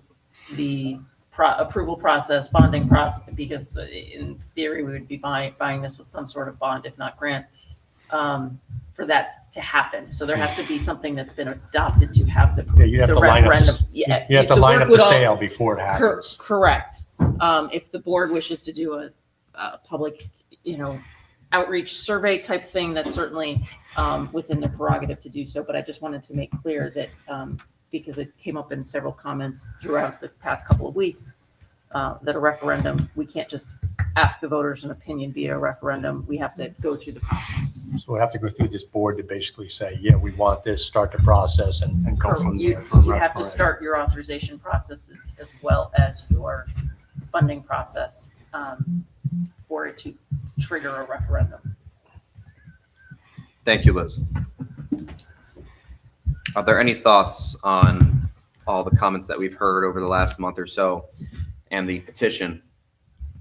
the approval process, bonding process, because in theory, we would be buying this with some sort of bond, if not grant, for that to happen. So there has to be something that's been adopted to have the You have the to line up, referendum. you have to line up the sale before it happens. Correct. If the board wishes to do a public, outreach survey type thing, that's certainly within their prerogative to do so. But I just wanted to make clear that because it came up in several comments throughout the past couple of weeks, that a referendum, we can't just ask the voters an opinion via a referendum. We have to go through the process. So we have to go through this board to basically say, yeah, we want this, start the process and go from You, there. for a you have to referendum. start your authorization processes as well as your funding process for it to trigger a referendum. Thank you, Liz. Are there any thoughts on all the comments that we've heard over the last month or so and the petition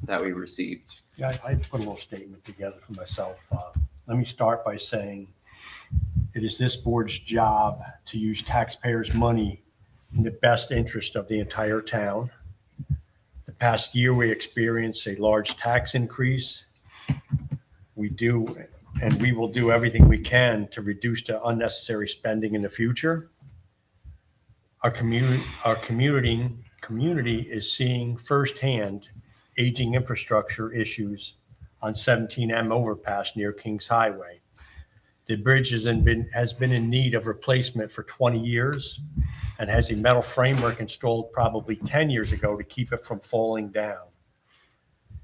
that we received? Yeah, I put a little statement together for myself. Let me start by saying it is this board's job to use taxpayers' money in the best interest of the entire town. The past year, we experienced a large tax increase. We do, and we will do everything we can to reduce the unnecessary spending in the future. Our community is seeing firsthand aging infrastructure issues on 17M overpass near Kings Highway. The bridge has been in need of replacement for 20 years and has a metal framework installed probably 10 years ago to keep it from falling down.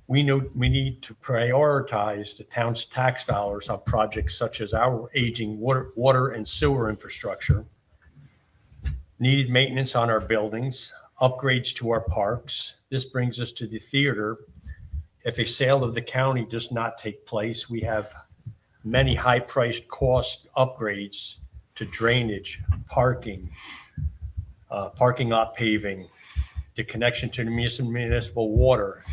We know we need to prioritize the town's tax dollars on projects such as our aging water and sewer infrastructure, needed maintenance on our buildings, upgrades to our parks. This brings us to the theater. If a sale of the county does not take place, we have many high-priced cost upgrades to drainage, parking, parking lot paving, the connection to the municipal water,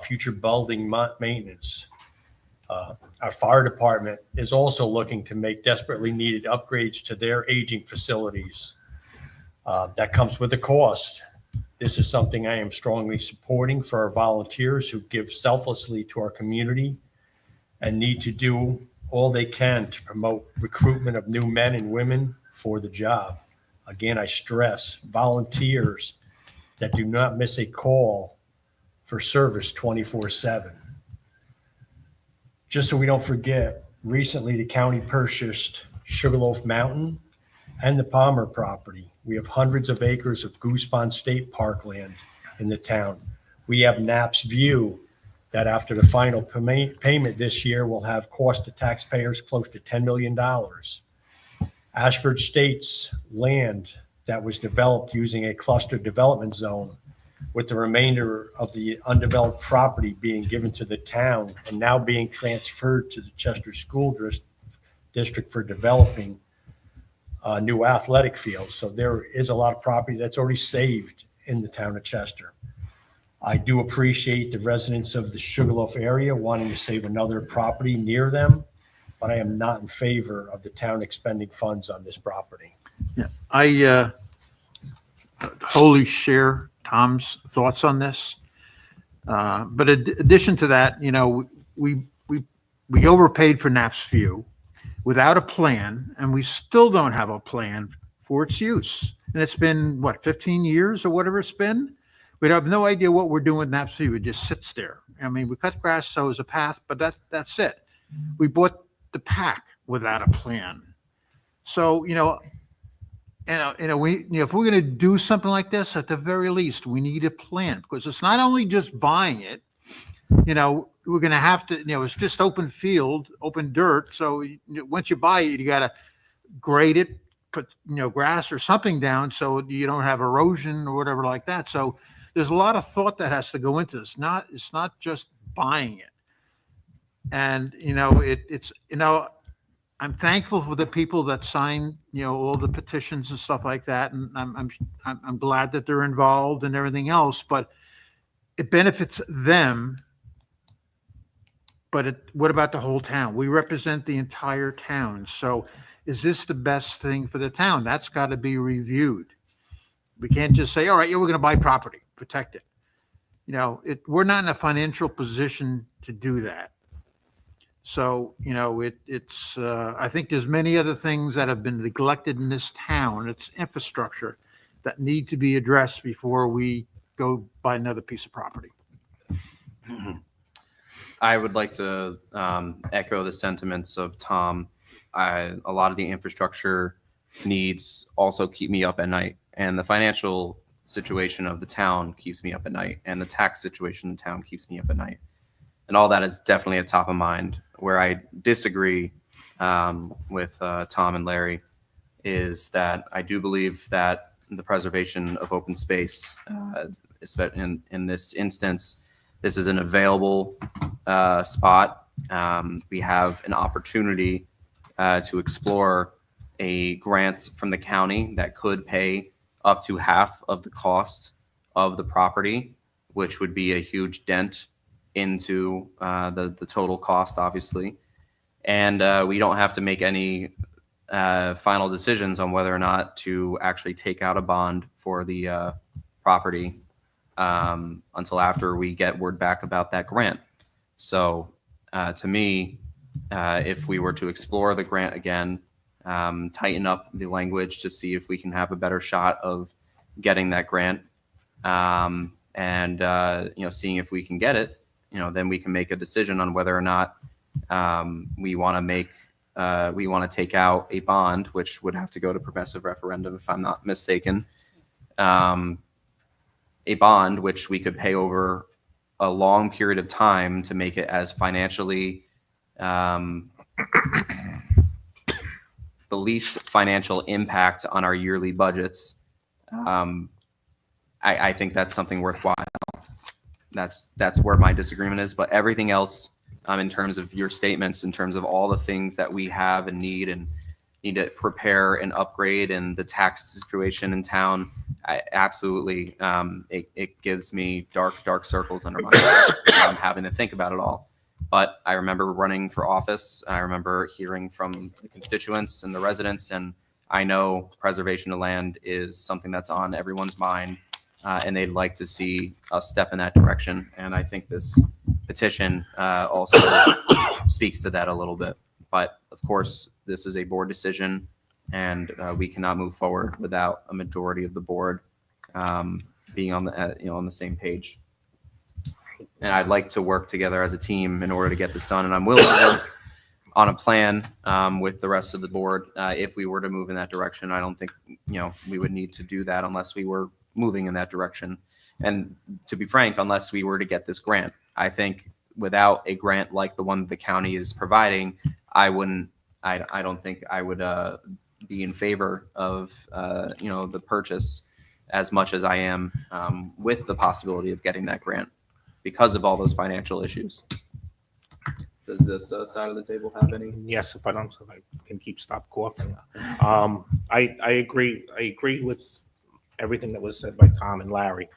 future building maintenance. Our fire department is also looking to make desperately needed upgrades to their aging facilities. That comes with a cost. This is something I am strongly supporting for our volunteers who give selflessly to our community and need to do all they can to promote recruitment of new men and women for the job. Again, I stress volunteers that do not miss a call for service 24/7. Just so we don't forget, recently the county purchased Sugarloaf Mountain and the Palmer property. We have hundreds of acres of Goose Pond State Park land in the town. We have Knapp's View that after the final payment this year will have cost the taxpayers close to $10 million. Ashford State's land that was developed using a cluster development zone with the remainder of the undeveloped property being given to the town and now being transferred to the Chester School District for developing new athletic fields. So there is a lot of property that's already saved in the town of Chester. I do appreciate the residents of the Sugarloaf area wanting to save another property near them, but I am not in favor of the town expending funds on this property. Yeah, I wholly share Tom's thoughts on this. But in addition to that, you know, we overpaid for Knapp's View without a plan, and we still don't have a plan for its use. And it's been, what, 15 years or whatever it's been? We have no idea what we're doing with Knapp's View. It just sits there. I mean, we cut grass, so it's a path, but that's it. We bought the pack without a plan. So, if we're going to do something like this, at the very least, we need a plan, because it's not only just buying it. We're going to have to, it's just open field, open dirt. So once you buy it, you got to grade it, put, grass or something down so you don't have erosion or whatever like that. So there's a lot of thought that has to go into this. It's not just buying it. And, I'm thankful for the people that signed, all the petitions and stuff like that. And I'm glad that they're involved and everything else, but it benefits them. But what about the whole town? We represent the entire town. So is this the best thing for the town? That's got to be reviewed. We can't just say, all right, yeah, we're going to buy property, protect it. We're not in a financial position to do that. So, I think there's many other things that have been neglected in this town. It's infrastructure that need to be addressed before we go buy another piece of property. I would like to echo the sentiments of Tom. A lot of the infrastructure needs also keep me up at night, and the financial situation of the town keeps me up at night, and the tax situation in town keeps me up at night. And all that is definitely at top of mind. Where I disagree with Tom and Larry is that I do believe that the preservation of open space, in this instance, this is an available spot. We have an opportunity to explore a grant from the county that could pay up to half of the cost of the property, which would be a huge dent into the total cost, obviously. And we don't have to make any final decisions on whether or not to actually take out a bond for the property until after we get word back about that grant. So to me, if we were to explore the grant again, tighten up the language to see if we can have a better shot of getting that grant, and seeing if we can get it, then we can make a decision on whether or not we want to take out a bond, which would have to go to progressive referendum if I'm not mistaken. A bond which we could pay over a long period of time to make it as financially the least financial impact on our yearly budgets. I think that's something worthwhile. That's where my disagreement is. But everything else, in terms of your statements, in terms of all the things that we have and need to prepare and upgrade, and the tax situation in town, absolutely, it gives me dark circles under my eyes having to think about it all. But I remember running for office. I remember hearing from the constituents and the residents, and I know preservation of land is something that's on everyone's mind, and they'd like to see us step in that direction. And I think this petition also speaks to that a little bit. But of course, this is a board decision, and we cannot move forward without a majority of the board being on the same page. And I'd like to work together as a team in order to get this done. And I'm willing to work on a plan with the rest of the board if we were to move in that direction. I don't think we would need to do that unless we were moving in that direction. And to be frank, unless we were to get this grant, I think without a grant like the one the county is providing, I don't think I would be in favor of the purchase as much as I am with the possibility of getting that grant, because of all those financial issues. Does this side of the table have any? Yes, if I can stop coughing. I agree. I agree with everything that was said by Tom and Larry.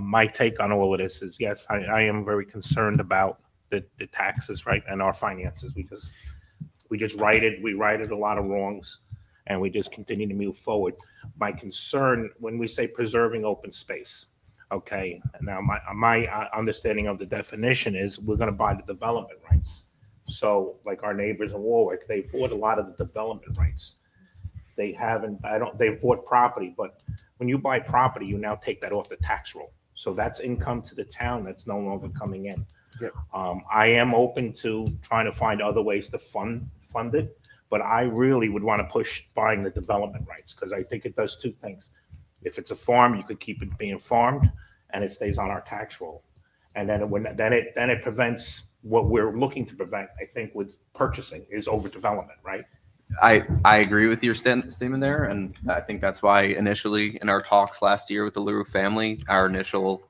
My take on all of this is, yes, I am very concerned about the taxes, right, and our finances. We just righted a lot of wrongs, and we just continue to move forward. My concern when we say preserving open space, okay, now my understanding of the definition is we're going to buy the development rights. So like our neighbors in Warwick, they bought a lot of the development rights. They haven't, they've bought property, but when you buy property, you now take that off the tax roll. So that's income to the town that's no longer coming in. Yep. I am open to trying to find other ways to fund it, but I really would want to push buying the development rights, because I think it does two things. If it's a farm, you could keep it being farmed, and it stays on our tax roll. And then it prevents what we're looking to prevent, I think, with purchasing is overdevelopment, right? I agree with your statement there, and I think that's why initially in our talks last year with the LaRue family, our initial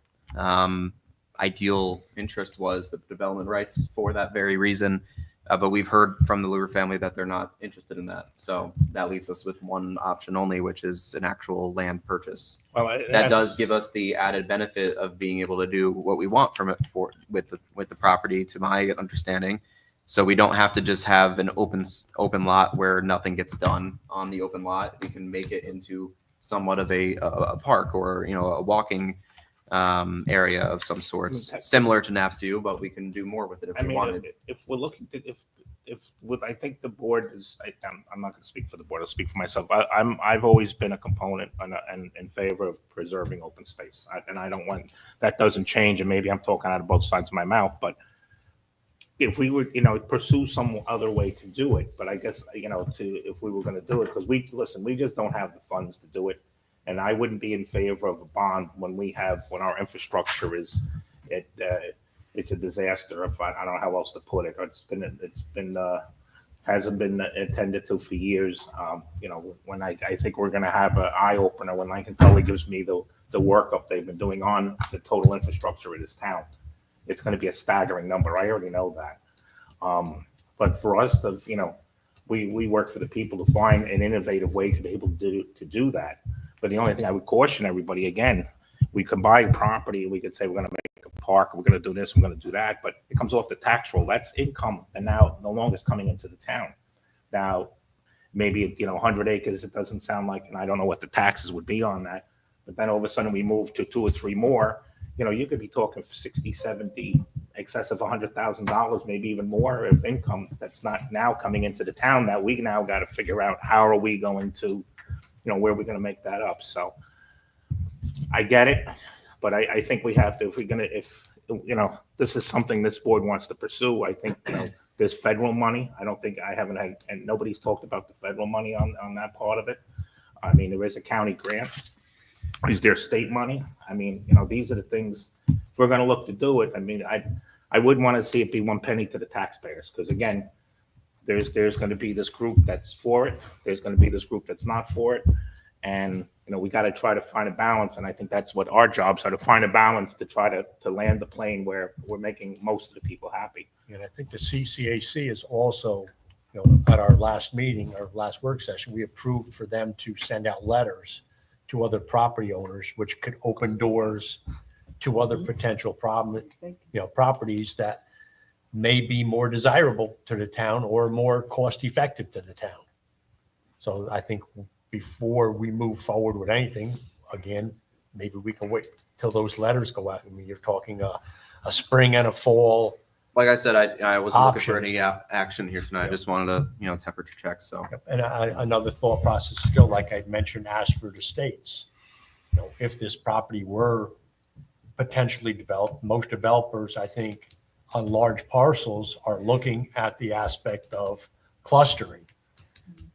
ideal interest was the development rights for that very reason. But we've heard from the LaRue family that they're not interested in that. So that leaves us with one option only, which is an actual land purchase. Well, that does give us the added benefit of being able to do what we want from it with the property, to my understanding. So we don't have to just have an open lot where nothing gets done on the open lot. We can make it into somewhat of a park, or a walking area of some sorts, similar to NAPSU, but we can do more with it if we wanted. If we're looking to, I think the board is, I'm not going to speak for the board, I'll speak for myself. I've always been a component and in favor of preserving open space. And I don't want, that doesn't change, and maybe I'm talking out of both sides of my mouth, but if we would, pursue some other way to do it, but I guess, if we were going to do it, because we just don't have the funds to do it. And I wouldn't be in favor of a bond when our infrastructure is, it's a disaster. If I don't know how else to put it. Hasn't been attended to for years. When I think we're gonna have an eye opener when Lincoln Tully gives me the workup they've been doing on the total infrastructure of this town. It's gonna be a staggering number. I already know that. But for us to, we work for the people to find an innovative way to be able to do that. But the only thing I would caution everybody, again, we could buy property, we could say we're gonna make a park, we're gonna do this, we're gonna do that, but it comes off the tax roll. That's income, and now no longer is coming into the town. Now, maybe, 100 acres, it doesn't sound like, and I don't know what the taxes would be on that, but then all of a sudden we move to 2 or 3 more, you could be talking 60, 70, excess of $100,000, maybe even more of income that's not now coming into the town that we now got to figure out how are we going to, where are we going to make that up? So I get it, but I think we have to, if this is something this board wants to pursue, I think, there's federal money. I don't think and nobody's talked about the federal money on that part of it. I mean, there is a county grant. Is there state money? I mean, these are the things, if we're going to look to do it. I mean, I wouldn't want to see it be 1 penny to the taxpayers, because again, there's going to be this group that's for it. There's going to be this group that's not for it. And, we got to try to find a balance. And I think that's what our jobs are, to find a balance to try to land the plane where we're making most of the people happy. And I think the CCAC is also, at our last meeting, our last work session, we approved for them to send out letters to other property owners, which could open doors to other potential properties that may be more desirable to the town or more cost effective to the town. So I think before we move forward with anything, again, maybe we can wait till those letters go out. I mean, you're talking a spring and a fall. Like I said, I wasn't looking for Option. any action here tonight. I just wanted to, temperature check. So And another thought process still, like I mentioned, Ashford Estates. If this property were potentially developed, most developers, I think, on large parcels are looking at the aspect of clustering.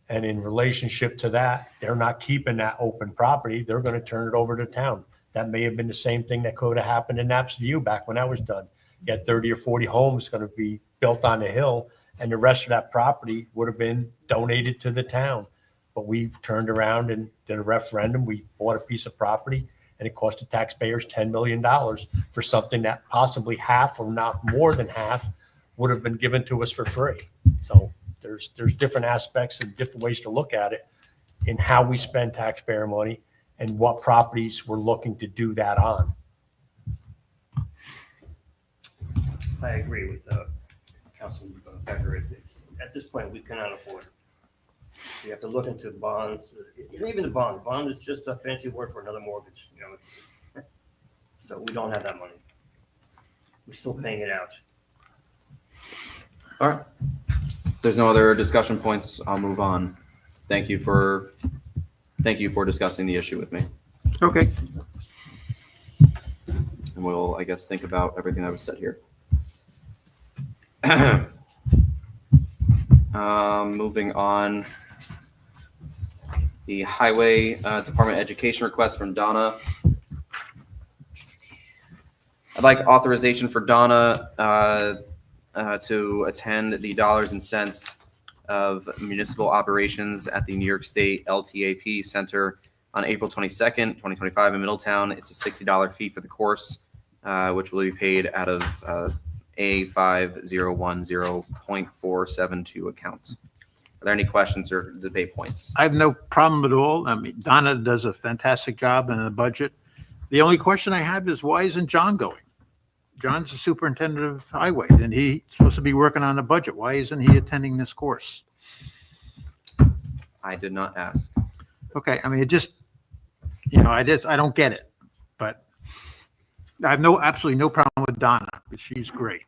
And in relationship to that, they're not keeping that open property. They're going to turn it over to town. That may have been the same thing that could have happened in Knapp's View back when that was done. You had 30 or 40 homes going to be built on the hill, and the rest of that property would have been donated to the town. But we turned around and did a referendum. We bought a piece of property, and it cost the taxpayers $10 million for something that possibly half or not more than half would have been given to us for free. So there's different aspects and different ways to look at it in how we spend taxpayer money and what properties we're looking to do that on. I agree with Councilman Becker. It's at this point, we cannot afford it. We have to look into bonds. Even the bond is just a fancy word for another mortgage. So we don't have that money. We're still paying it out. all right. If there's no other discussion points, I'll move on. Thank you for discussing the issue with me. Okay. And we'll, I guess, think about everything that was said here. Moving on, the Highway Department Education request from Donna. I'd like authorization for Donna to attend the Dollars and Cents of Municipal Operations at the New York State LTAP Center on April 22nd, 2025 in Middletown. It's a $60 fee for the course, which will be paid out of A5010.472 account. Are there any questions or debate points? I have no problem at all. I mean, Donna does a fantastic job in the budget. The only question I have is, why isn't John going? John's the superintendent of highway, and he's supposed to be working on the budget. Why isn't he attending this course? I did not ask. Okay, I mean, it just, I don't get it, but I have absolutely no problem with Donna, but she's great.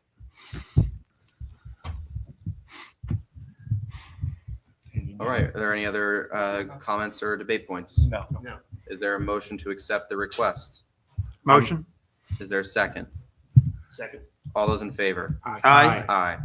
All right. Are there any other comments or debate points? No. No. Is there a motion to accept the request? Motion? Is there a second? Second. All those in favor? Aye. Aye.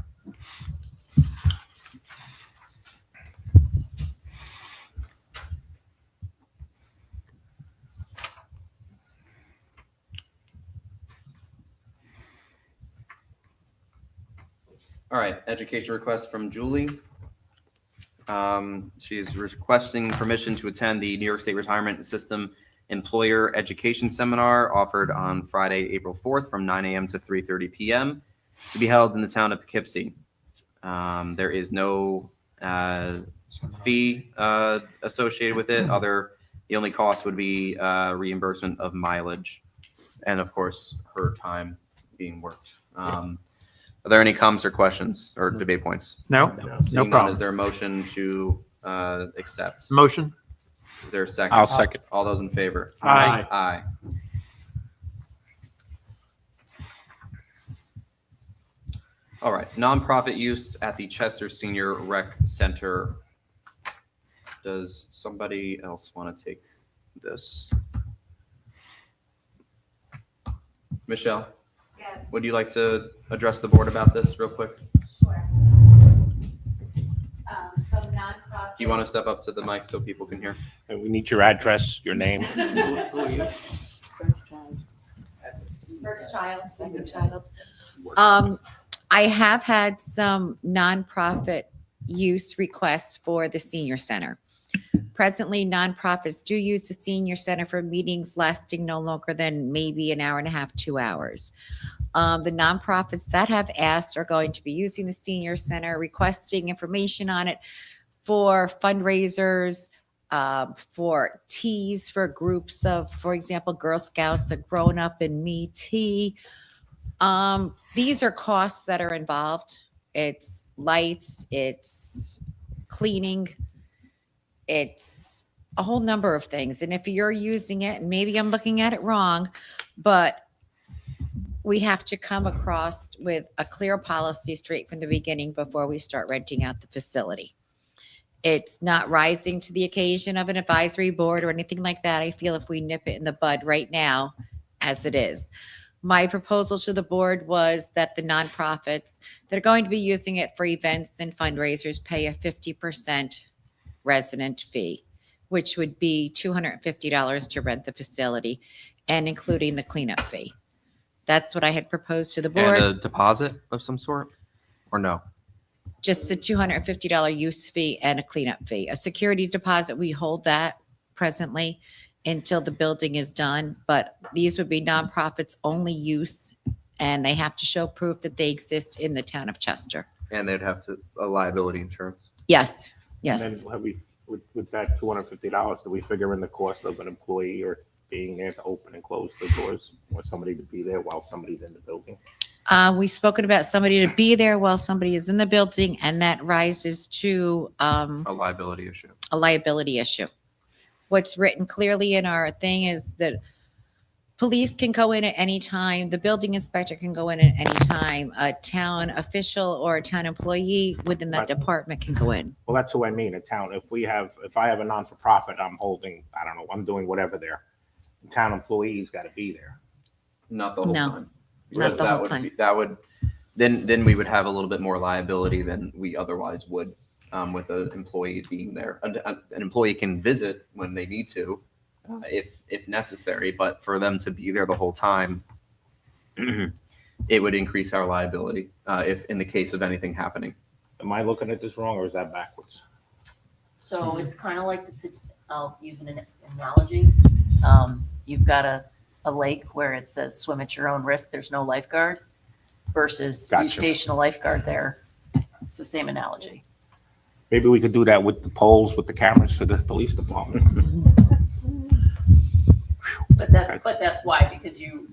All right, education request from Julie. She's requesting permission to attend the New York State Retirement System Employer Education Seminar offered on Friday, April 4th from 9 a.m. to 3:30 p.m. to be held in the town of Poughkeepsie. There is no fee associated with it. The only cost would be reimbursement of mileage and, of course, her time being worked. Are there any comments or questions or debate points? No, Seeing no none, problem. is there a motion to accept? Motion? Is there a second? I'll second. All those in favor? Aye. Aye. All right, nonprofit use at the Chester Senior Rec Center. Does somebody else want to take this? Michelle? Yes. Would you like to address the board about this real quick? Sure. Some nonprofit. Do you want to step up to the mic so people can hear? And we need your address, your name. Who are you? First child, Second child. I have had some nonprofit use requests for the senior center. Presently, nonprofits do use the senior center for meetings lasting no longer than maybe an hour and a half, 2 hours. The nonprofits that have asked are going to be using the senior center, requesting information on it for fundraisers, for teas for groups of, for example, Girl Scouts, a Grown Up and Me tea. These are costs that are involved. It's lights, it's cleaning, it's a whole number of things. And if you're using it, and maybe I'm looking at it wrong, but we have to come across with a clear policy straight from the beginning before we start renting out the facility. It's not rising to the occasion of an advisory board or anything like that. I feel if we nip it in the bud right now, as it is. My proposal to the board was that the nonprofits that are going to be using it for events and fundraisers pay a 50% resident fee, which would be $250 to rent the facility and including the cleanup fee. That's what I had proposed to the board. And a deposit of some sort, or no? Just a $250 use fee and a cleanup fee. A security deposit, we hold that presently until the building is done, but these would be nonprofits only use, and they have to show proof that they exist in the town of Chester. And they'd have to, a liability insurance. Yes, yes. And then have we, with that $250, do we figure in the cost of an employee or being there to open and close the doors, or somebody to be there while somebody's in the building? We've spoken about somebody to be there while somebody is in the building, and that rises to A liability issue. a liability issue. What's written clearly in our thing is that police can go in at any time, the building inspector can go in at any time, a town official or a town employee within that Right. department can go in. Well, that's who I mean, a town. If I have a non-for-profit, I'm holding, I don't know, I'm doing whatever there. The town employee's got to be there. Not the whole No, time. not Because the that whole would time. be- That would, then we would have a little bit more liability than we otherwise would with an employee being there. An employee can visit when they need to, if necessary, but for them to be there the whole time, it would increase our liability if in the case of anything happening. Am I looking at this wrong, or is that backwards? So it's kind of like this, I'll use an analogy. You've got a lake where it says swim at your own risk, there's no lifeguard, versus you Gotcha. station a lifeguard there. It's the same analogy. Maybe we could do that with the poles, with the cameras for the police department. But that's why, because you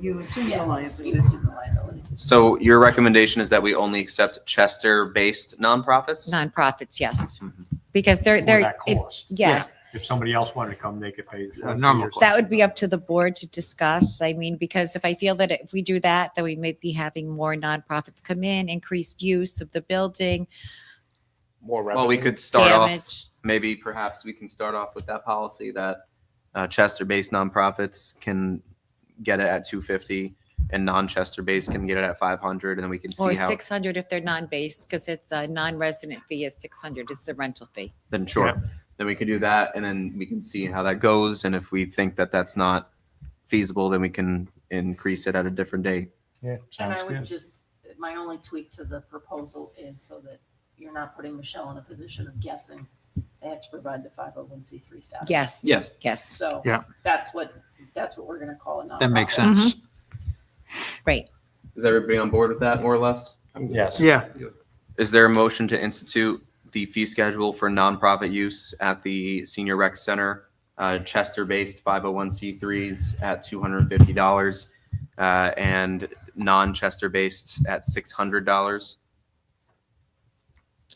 You assume the liability. you assume the liability. So your recommendation is that we only accept Chester-based nonprofits? Nonprofits, yes. Mhm. Because they're, For they're, that it- cost. yes. If somebody else wanted to come, they could pay. A normal cost. That would be up to the board to discuss. I mean, because if I feel that if we do that, then we may be having more nonprofits come in, increased use of the building, More revenue. Well, we could start off, damage. maybe perhaps we can start off with that policy that Chester-based nonprofits can get it at 250 and non-Chester-based can get it at 500, and then we can Or see how, 600 if they're non-based, because it's a non-resident fee is 600 is the rental fee. then sure. Then we could do that, and then we can see how that goes, and if we think that that's not feasible, then we can increase it at a different date. Yeah, And sounds I would good. just my only tweak to the proposal is so that you're not putting Michelle in a position of guessing. They have to provide the 501c3 status. Yes. Yes. Yes. So Yeah. that's what we're gonna call a nonprofit. That makes sense. Right. Is everybody on board with that, more or less? Yes. Yeah, Is there a motion to institute the fee schedule for nonprofit use at the Senior Rec Center, Chester-based 501c3s at $250, and non-Chester-based at $600?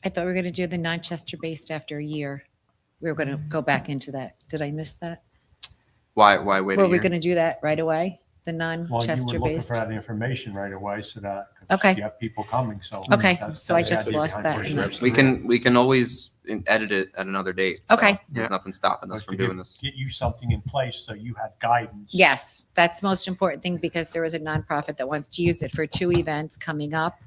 I thought we were going to do the non-Chester based after a year. We were going to go back into that. Did I miss that? Why wait a Were we year? going to do that right away? The Well, you were non-Chester looking based? for that information right away so that 'cause Okay. you have people coming, so. Okay, that's- so I that's the just idea lost behind that pushing in it. the- We can always edit it at another date. so Okay. There's nothing stopping us But from to doing this. Get you something in place so you have guidance. Yes, that's the most important thing because there is a nonprofit that wants to use it for 2 events coming up.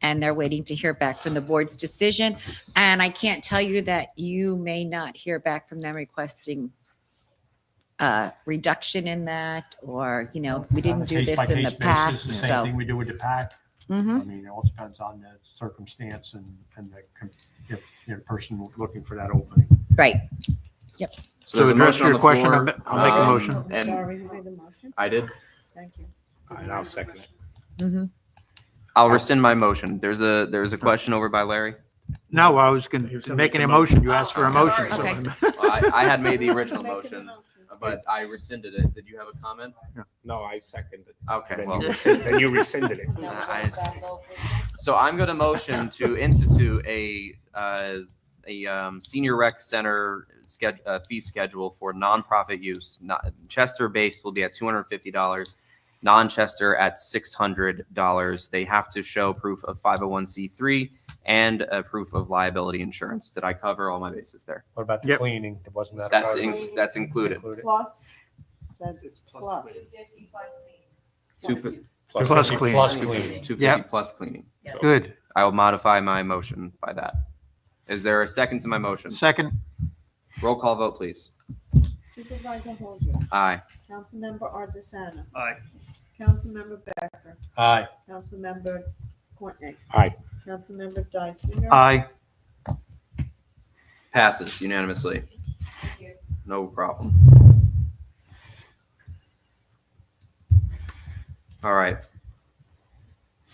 And they're waiting to hear back from the board's decision. And I can't tell you that you may not hear back from them requesting reduction in that, or, you know, we didn't On a do this in the case-by-case basis, past, the Same so. thing we do with the PAC. Mhm. I mean, it all depends on the circumstance and if you're a person looking for that opening. Right. So there's to a address motion on your the question, floor. I'll make a motion. And Sorry, who made the motion? I did. Thank you. And I'll second it. Mhm. I'll rescind my motion. There's a question over by Larry. No, I was going to make an emotion. You asked for a Oh, motion. sorry. so- Well, I had made the original Make the motion, but I rescinded it. Did you have a comment? No, I seconded it. Okay, Then well. you rescinded it. So I'm going to motion to institute a senior rec center fee schedule for nonprofit use. Chester-based will be at $250, non-Chester at $600. They have to show proof of 501c3 and a proof of liability insurance. Did I cover all my bases there? What about the Yep. cleaning? Wasn't that? That's part of in- it? that's included. Plus, says It's plus. Plus cleaning. Plus cleaning. 250 Yep. plus cleaning. Good. I will modify my motion by that. Is there a second to my motion? Second, Roll call vote, please. Supervisor Holdren, Aye. Councilmember Ardisana, Aye. Councilmember Becker, Aye. Councilmember Courtney. Aye. Councilmember Dysinger. aye. Passes unanimously. No problem. All right.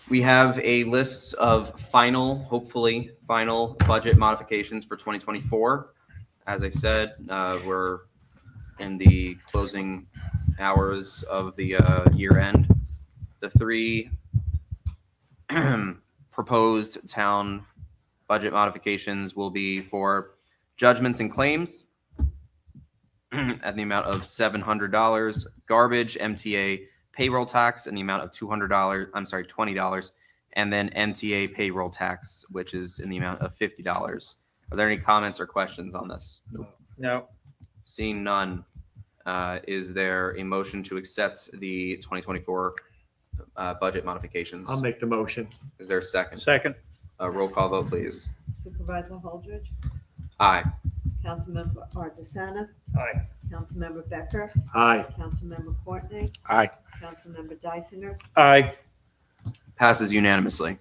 We have a list of hopefully final budget modifications for 2024. As I said, we're in the closing hours of the year end. The three proposed town budget modifications will be for judgments and claims at the amount of $700, garbage, MTA, payroll tax in the amount of $20, and then MTA payroll tax, which is in the amount of $50. Are there any comments or questions on this? No. Seeing none, is there a motion to accept the 2024 budget modifications? I'll make the motion. Is there a second? Second, Roll call vote, please. Supervisor Holdridge, Aye. Councilmember Ardisana, Aye. Councilmember Becker, Aye. Councilmember Courtney, Aye. Councilmember Dysinger. aye. Passes unanimously.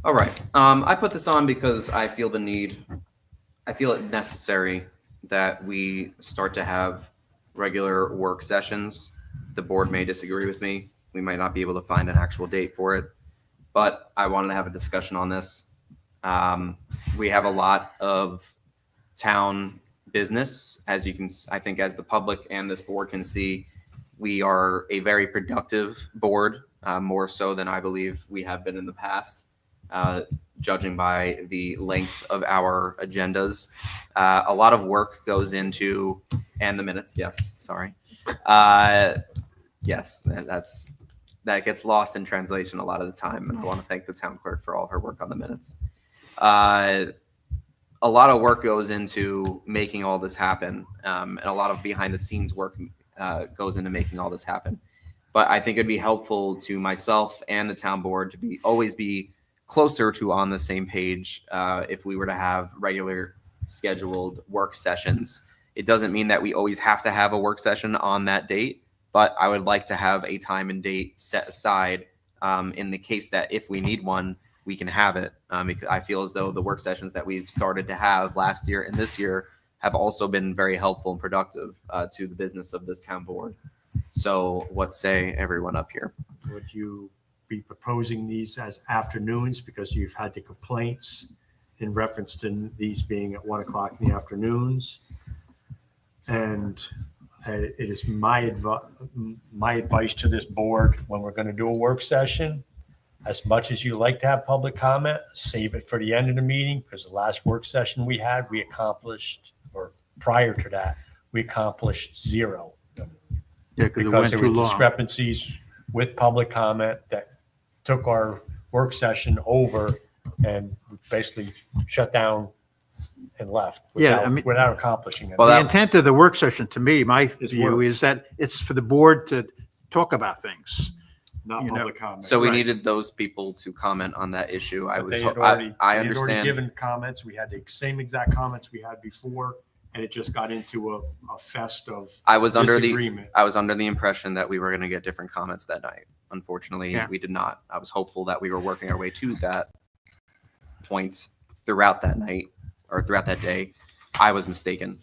All right. I put this on because I feel it necessary that we start to have regular work sessions. The board may disagree with me. We might not be able to find an actual date for it, but I wanted to have a discussion on this. We have a lot of town business, as you can, I think, as the public and this board can see, we are a very productive board, more so than I believe we have been in the past. Judging by the length of our agendas. A lot of work goes into, and the minutes, yes, sorry. Yes, that gets lost in translation a lot of the time, and I want to thank the town clerk for all of her work on the minutes. A lot of work goes into making all this happen, and a lot of behind the scenes work goes into making all this happen. But I think it'd be helpful to myself and the town board to always be closer to on the same page if we were to have regular scheduled work sessions. It doesn't mean that we always have to have a work session on that date, but I would like to have a time and date set aside in the case that if we need one, we can have it. Because I feel as though the work sessions that we've started to have last year and this year have also been very helpful and productive to the business of this town board. So what say everyone up here? Would you be proposing these as afternoons because you've had the complaints in reference to these being at 1 o'clock in the afternoons? And it is my advice to this board, when we're going to do a work session, as much as you like to have public comment, save it for the end of the meeting, because the last work session we had, we accomplished, or prior to that, we accomplished 0. Yeah, because it Because went there too were long. discrepancies with public comment that took our work session over and basically shut down and left Yeah, I without, mean- without accomplishing it. Well, The that- intent of the work session, to me, my Is view work. is that it's for the board to talk about things. Not you know, public comment. So we Right. needed those people to comment on that issue. I But was, they had already, I they had already understand. given comments. We had the same exact comments we had before, and it just got into a fest of I was under the disagreement. I was under the impression that we were going to get different comments that night. Unfortunately, Yeah. we did not. I was hopeful that we were working our way to that point throughout that night or throughout that day. I was mistaken.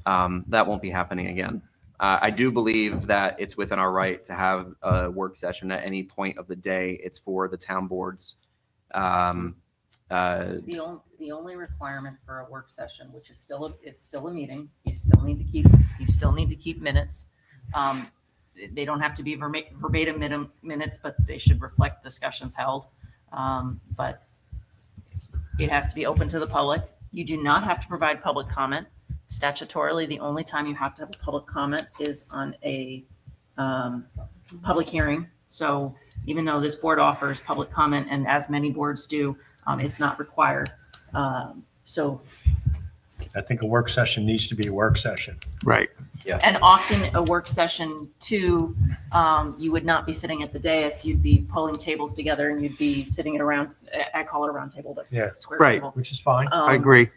That won't be happening again. I do believe that it's within our right to have a work session at any point of the day. It's for the town boards. The only requirement for a work session, which is it's still a meeting, you still need to keep minutes. They don't have to be verbatim minutes, but they should reflect discussions held. But it has to be open to the public. You do not have to provide public comment. Statutorily, the only time you have to have a public comment is on a public hearing. So even though this board offers public comment, and as many boards do, it's not required. So, I think a work session needs to be a work session. Right. and often a work session too, you would not be sitting at the dais, you'd be pulling tables together and you'd be sitting at around, I call it a round table, but Yeah. square Right. table. Which is fine. I agree.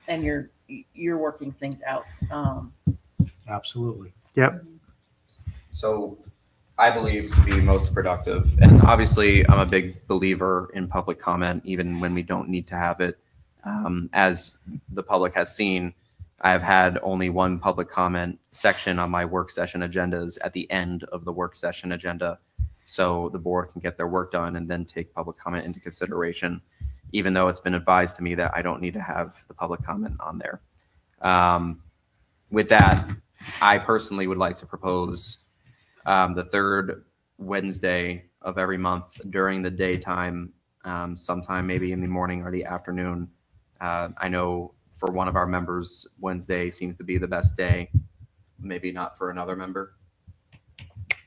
And you're working things out. Absolutely. Yep. So I believe to be most productive, and obviously I'm a big believer in public comment, even when we don't need to have it. As the public has seen, I have had only one public comment section on my work session agendas at the end of the work session agenda. So the board can get their work done and then take public comment into consideration, even though it's been advised to me that I don't need to have the public comment on there. With that, I personally would like to propose the third Wednesday of every month during the daytime, sometime maybe in the morning or the afternoon. I know for one of our members, Wednesday seems to be the best day. Maybe not for another member.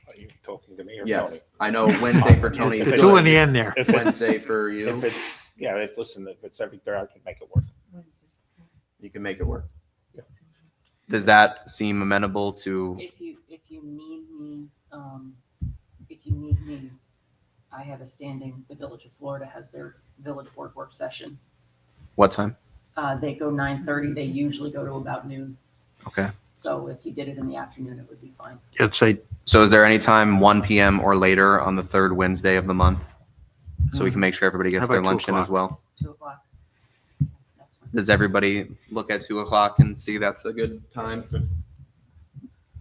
Are you talking to me or Yes, Tony? I know Wednesday for Tony is If Two good. in the end there. If it's- Wednesday for you, If it's, yeah, listen, if it's every third, I can make it work. you can make it work. Yeah. Does that seem amenable to? If you need me, I have a standing, the Village of Florida has their village board work session. What time? They go 9:30, they usually go to about noon. Okay. So if you did it in the afternoon, it would be fine. I'd say, So is there any time 1 p.m. or later on the third Wednesday of the month? So we can make sure everybody How gets their about 2 lunch in as well. 2:00. That's fine. Does everybody look at 2 o'clock and see that's a good time?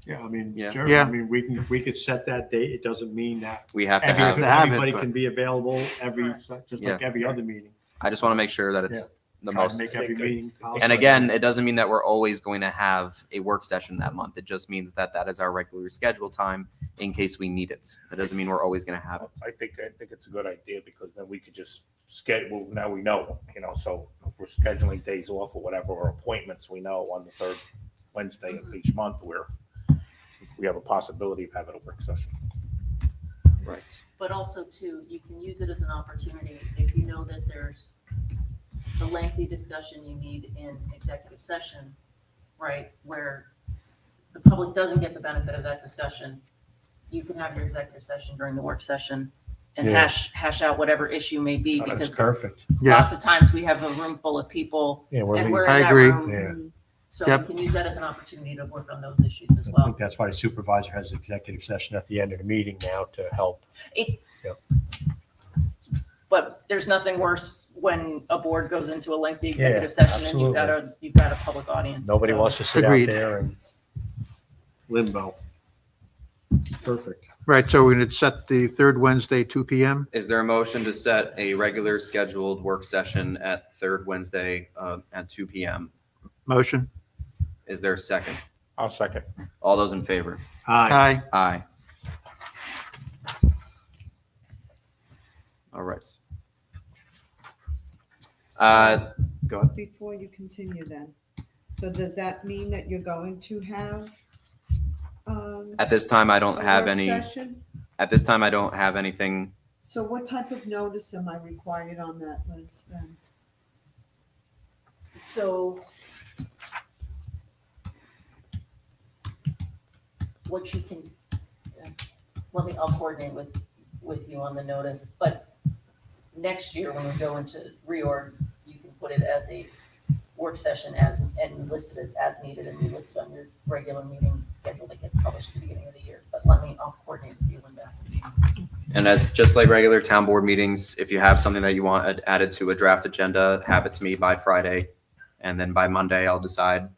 Yeah, I mean, Yeah. sure. Yeah. I mean, we could set that date. It doesn't mean that We have to every- have, to have it, everybody but- can be available just Yeah. like every other meeting. I just want to make sure that it's the Try to most. make every meeting possible. And again, it doesn't mean that we're always going to have a work session that month. It just means that that is our regular scheduled time in case we need it. It doesn't mean we're always going to have it. I think it's a good idea because then we could just schedule, now we know, so if we're scheduling days off or whatever, or appointments, we know on the third Wednesday of each month we have a possibility of having a work session. Right. But also too, you can use it as an opportunity if you know that there's the lengthy discussion you need in executive session, right? Where the public doesn't get the benefit of that discussion. You can have your executive session during the work session and Yeah. hash out whatever issue may be, Oh, that's because perfect. Yeah. lots of times we have a room full of people Yeah, and we're, we're I in that agree. room. yeah. So Yep. we can use that as an opportunity to work on those issues as I well. think that's why the supervisor has executive session at the end of the meeting now to help. But there's nothing worse when a board goes into a lengthy Yeah, executive session and you've got a public audience. Nobody so- wants to sit out Agreed. there and Limbo. perfect. Right, so we're going to set the third Wednesday, 2 PM. Is there a motion to set a regular scheduled work session at third Wednesday at 2 PM? Motion? Is there a second? I'll second. All those in favor? Aye. Aye. All right. Go ahead. Before you continue then, so does that mean that you're going to have, At this time, I don't a have work any, session? at this time, I don't have anything. So what type of notice am I required on that list then? So what you can, I'll coordinate with you on the notice, but next year when we go into reorg, you can put it as a work session and list it as needed and be listed on your regular meeting schedule that gets published at the beginning of the year. But I'll coordinate with you, Linda. And as just like regular town board meetings, if you have something that you want added to a draft agenda, have it to me by Friday. And then by Monday, I'll decide,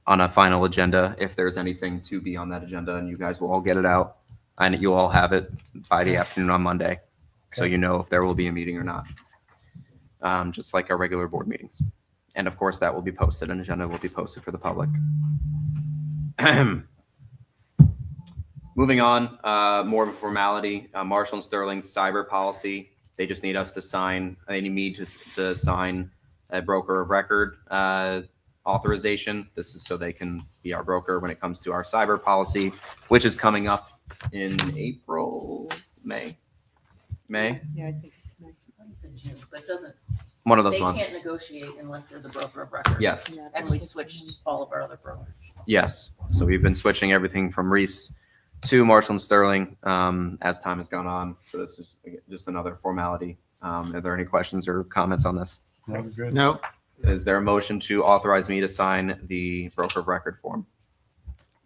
on a final agenda, if there's anything to be on that agenda, and you guys will all get it out. And you'll all have it by the afternoon on Monday. So you know if there will be a meeting or not. Just like our regular board meetings. And of course, that will be posted. An agenda will be posted for the public. Moving on, more of a formality, Marshall and Sterling cyber policy. They just need us to sign, they need me to sign a broker of record authorization. This is so they can be our broker when it comes to our cyber policy, which is coming up in May. Yeah, I think it's May. I said June, but it doesn't. One of those They months. can't negotiate unless they're the broker of record. Yes. Yeah, And we switched all of our other brokers. Yes. So we've been switching everything from Reese to Marshall and Sterling as time has gone on. So this is just another formality. Are there any questions or comments on this? No, we're good. No. Is there a motion to authorize me to sign the broker of record form?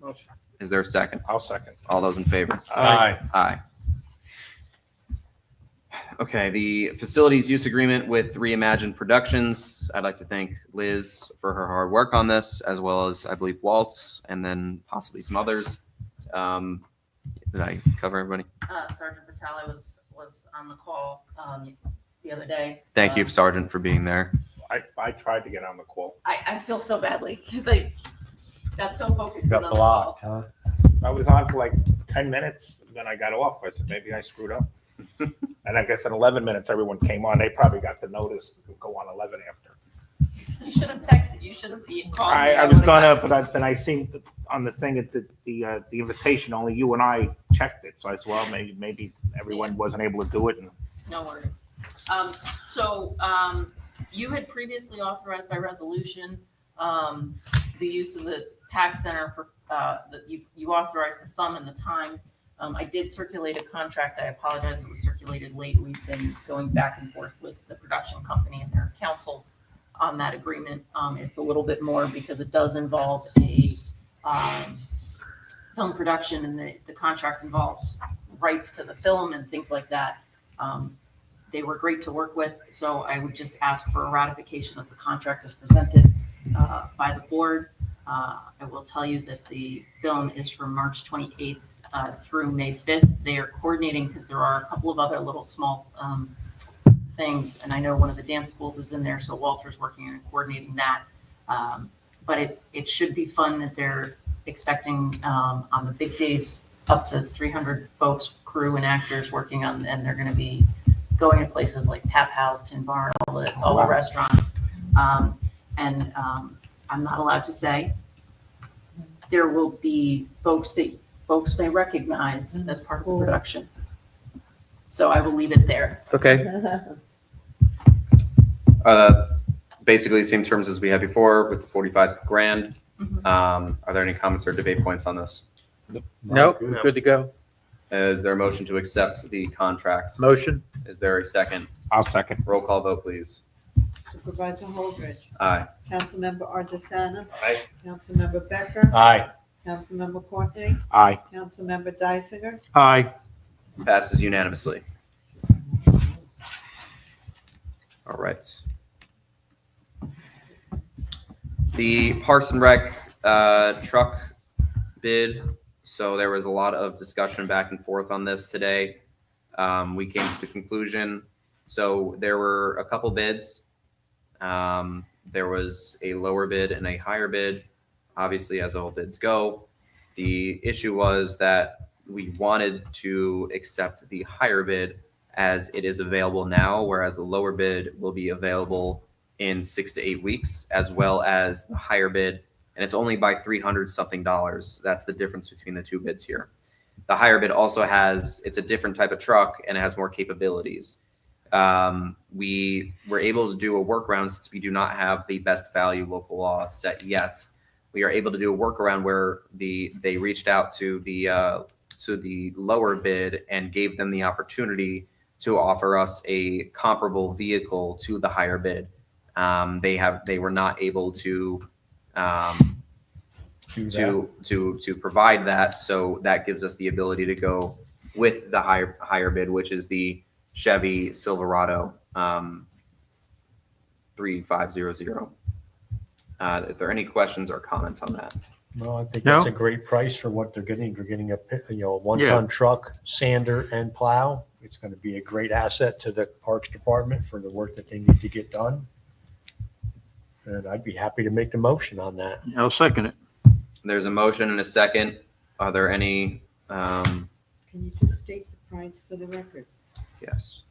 Motion. Is there a second? I'll second. All those in favor? Aye. Aye. Okay, the facilities use agreement with Reimagined Productions. I'd like to thank Liz for her hard work on this, as well as I believe Waltz, and then possibly some others. Did I cover everybody? Sergeant Vitale was on the call the other day. Thank you, Sergeant, for being there. I tried to get on the call. I feel so badly because they got so focused You on got the call. blocked, huh? I was on for like 10 minutes, then I got off. I said, maybe I screwed up. And I guess in 11 minutes, everyone came on. They probably got the notice to go on 11 after. You should have texted. You should have called me. I was would've gonna, got- then I seen on the thing at the invitation, only you and I checked it. So I said, well, maybe everyone wasn't able to do it. And No worries. You had previously authorized by resolution the use of the PAC Center for, you authorized the sum and the time. I did circulate a contract. I apologize, it was circulated late. We've been going back and forth with the production company and their counsel on that agreement. It's a little bit more because it does involve a film production, and the contract involves rights to the film and things like that. They were great to work with, so I would just ask for a ratification of the contract as presented by the board. I will tell you that the film is from March 28th through May 5th. They are coordinating because there are a couple of other little small things, and I know one of the dance schools is in there, so Walter's working on coordinating that. But it should be fun that they're expecting on the big days up to 300 folks, crew and actors working on, and they're going to be going to places like Tap House, Tin Barn, all the restaurants. I'm not allowed to say. There will be folks that folks may recognize as part of the production. So I will leave it there. Okay. Basically, same terms as we had before with the 45 grand. Mhm. Are there any comments or debate points on this? Nope, we're good to go. Is there a motion to accept the contract? Motion? Is there a second? I'll second. Roll call vote, please. Supervisor Holdridge. Aye. Councilmember Ardisana. Aye. Councilmember Becker. Aye. Councilmember Courtney. Aye. Councilmember Dysinger. Aye. Passes unanimously. All right. The Parks and Rec truck bid. So there was a lot of discussion back and forth on this today. We came to the conclusion. So there were a couple bids. There was a lower bid and a higher bid. Obviously, as all bids go, the issue was that we wanted to accept the higher bid as it is available now, whereas the lower bid will be available in 6 to 8 weeks, as well as the higher bid. And it's only by $300 something. That's the difference between the two bids here. The higher bid also it's a different type of truck and it has more capabilities. We were able to do a workaround since we do not have the best value local law set yet. We are able to do a workaround where they reached out to the lower bid and gave them the opportunity to offer us a comparable vehicle to the higher bid. They were not able to provide that, so that gives us the ability to go with the higher bid, which is the Chevy Silverado 3500. If there are any questions or comments on that? No, I think No? that's a great price for what they're getting. They're getting a 1-ton truck, sander and plow. It's going to be a great asset to the Parks Department for the work that they need to get done. And I'd be happy to make the motion on that. I'll second it. There's a motion and a second. Are there any? Can you just state the price for the record? Yes.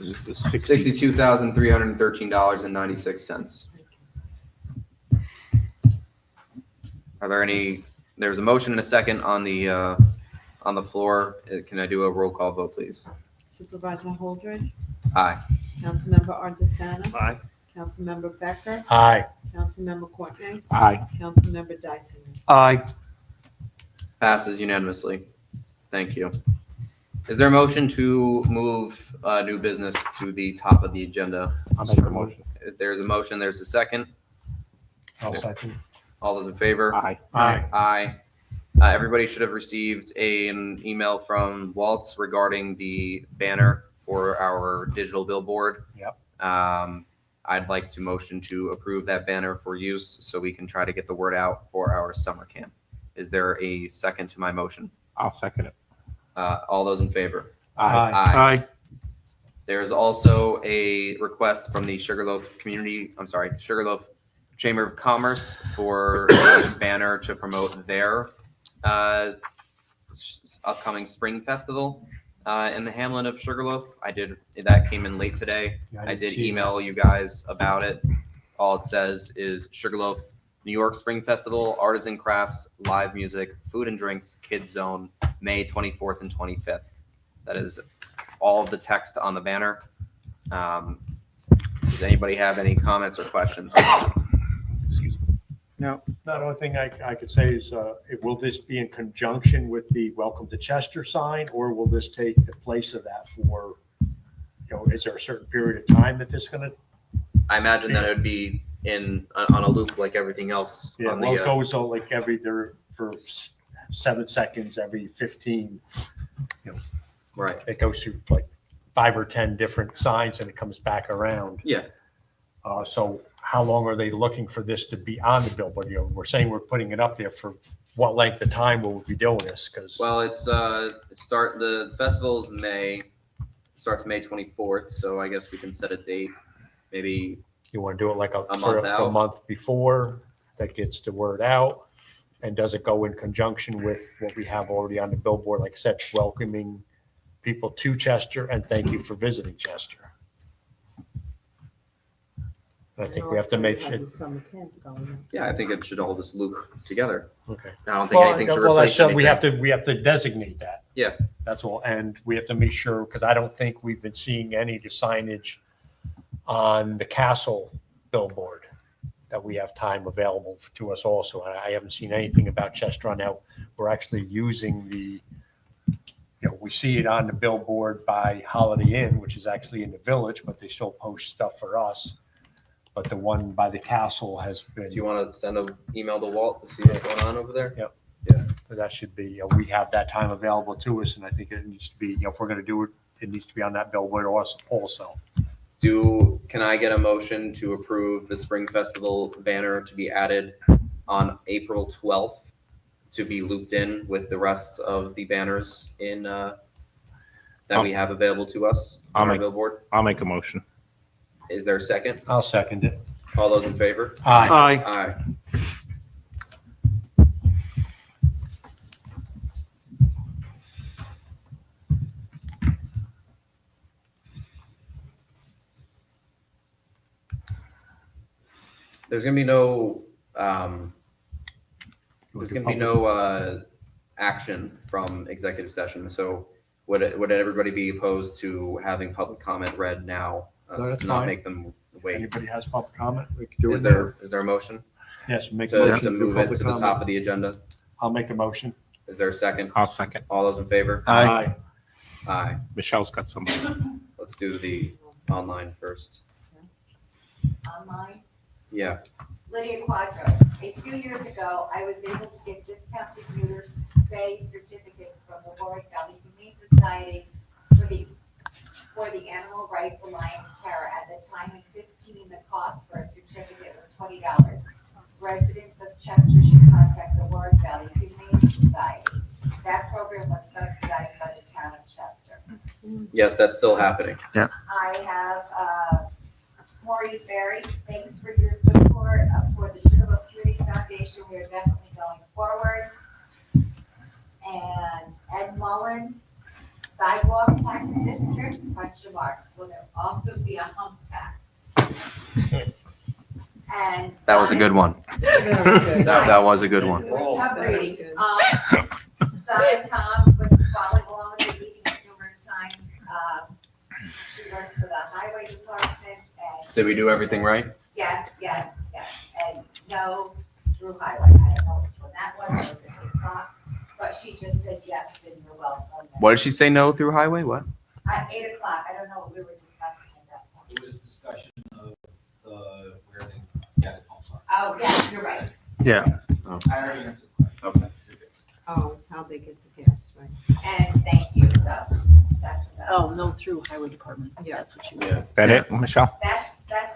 Is it the 60? $62,313.96. Are there any? There's a motion and a second on the floor. Can I do a roll call vote, please? Supervisor Holdridge. Aye. Councilmember Ardisana. Aye. Councilmember Becker. Aye. Councilmember Courtney. Aye. Councilmember Dysinger. Aye. Passes unanimously. Thank you. Is there a motion to move new business to the top of the agenda? I'll make the motion. There's a motion. There's a second. I'll second. All those in favor? Aye. Aye. Aye. Everybody should have received an email from Waltz regarding the banner for our digital billboard. Yep. I'd like to motion to approve that banner for use so we can try to get the word out for our summer camp. Is there a second to my motion? I'll second it. All those in favor? Aye. Aye. There's also a request from the Sugarloaf Chamber of Commerce for a banner to promote their upcoming spring festival in the hamlet of Sugarloaf. That came in late today. Yeah, I didn't did see email you guys about it. All it says is Sugarloaf New York Spring Festival, artisan crafts, live music, food and drinks, kids zone, May 24th and 25th. That is all of the text on the banner. Does anybody have any comments or questions? No. The only thing I could say is, will this be in conjunction with the Welcome to Chester sign, or will this take the place of that for, is there a certain period of time that this is going to? I imagine that it would be on a loop like everything else. Yeah, on well, the, it goes like for 7 seconds, every 15. right. It goes through like 5 or 10 different signs and it comes back around. Yeah. So how long are they looking for this to be on the billboard? We're saying we're putting it up there for what length of time will we be doing this? Because Well, the festival's starts May 24th, so I guess we can set a date, maybe. you want to do it like A month out. a month before that gets the word out. And does it go in conjunction with what we have already on the billboard? Like I said, welcoming people to Chester and thank you for visiting Chester. I think we have to make sure. Summer camp going on. Yeah, I think it should all just loop together. Okay. I don't think anything should replace anything. We have to designate that. Yeah. That's all. And we have to make sure, because I don't think we've been seeing any of the signage on the castle billboard that we have time available to us also. I haven't seen anything about Chester on that. we're actually using we see it on the billboard by Holiday Inn, which is actually in the village, but they still post stuff for us. But the one by the castle has been. Do you want to send an email to Walt to see what's going on over there? Yep. That should be, we have that time available to us, and I think it needs to be, if we're going to do it, it needs to be on that billboard also. Can I get a motion to approve the Spring Festival banner to be added on April 12th to be looped in with the rest of the banners in, that we have available to us on our billboard? I'll make a motion. Is there a second? I'll second it. All those in favor? Aye. Aye. There's gonna be no, action from executive session, so would everybody be opposed to having public comment read now? No, that's Not fine. make them If wait. anybody has public comment, we can do it Is now. there a motion Yes, make a to motion. do move it public to the top comment. of the agenda? I'll make the motion. Is there a second? I'll second. All those in favor? Aye. Aye. Michelle's got something. Let's do the online first. Online. Yeah. Lydia Quadro. A few years ago, I was able to get discounted commuter pay certificates from the Warwick Valley Humane Society for the Animal Rights Alliance Terra. At the time in 2015, the cost for a certificate was $20. Residents of Chester should contact the Warwick Valley Humane Society. That program was subsidized by the town of Chester. Yes, that's still happening. I have Maureen Berry, thanks for your support for the Sugarloaf Community Foundation. We are definitely going forward. And Ed Mullins, sidewalk tax district, question mark. Will there also be a hump tax? And That was a good one. That was a good one. Tough reading. Donna Tom was following along with the meeting numerous times. She works for the highway department and. Did we do everything right? Yes. And no through highway. I don't know which one that was it 8 o'clock? But she just said yes and you're welcome. What did she say? No through highway? What? At 8 o'clock, I don't know what we were discussing at that point. It was discussion of where the gas pumps are. Oh, yes, you're right. Yeah. I already answered. Okay. Oh, how they get the gas, right? And thank you, so that's what that Oh, was. no, through highway department. Yeah. That's what she was. Yeah. That it, Michelle? That's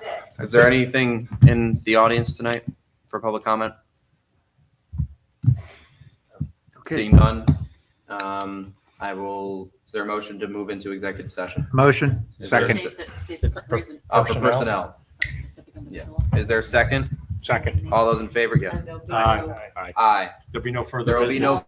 it. Is there anything in the audience tonight for public comment? Seeing none, is there a motion to move into executive session? Motion. Is there a Second. State the reason. For personnel. Yes. Is there a second? Second. All those in favor? Yes. And there'll be Aye. no- Aye. Aye. There'll be no further There will be business. no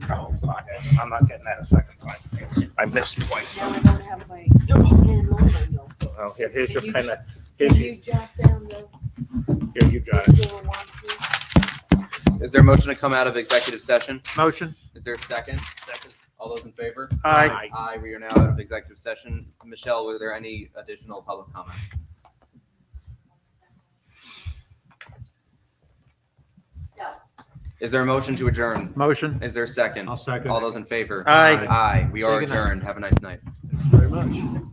Oh, God, I'm not getting that a second time. I missed twice. Now I don't have my pen on my notebook. Well, here's your Can you- pen. Can Here's you jot down the? Here, you got it. your one, please? Is there a motion to come out of executive session? Motion? Is there a second? Second. All those in favor? Aye. Aye, we are now out of executive session. Michelle, were there any additional public comments? No. Is there a motion to adjourn? Motion? Is there a second? I'll second. All those in favor? Aye. Aye, we are Say goodnight. adjourned. Have a nice night. Thank you very much.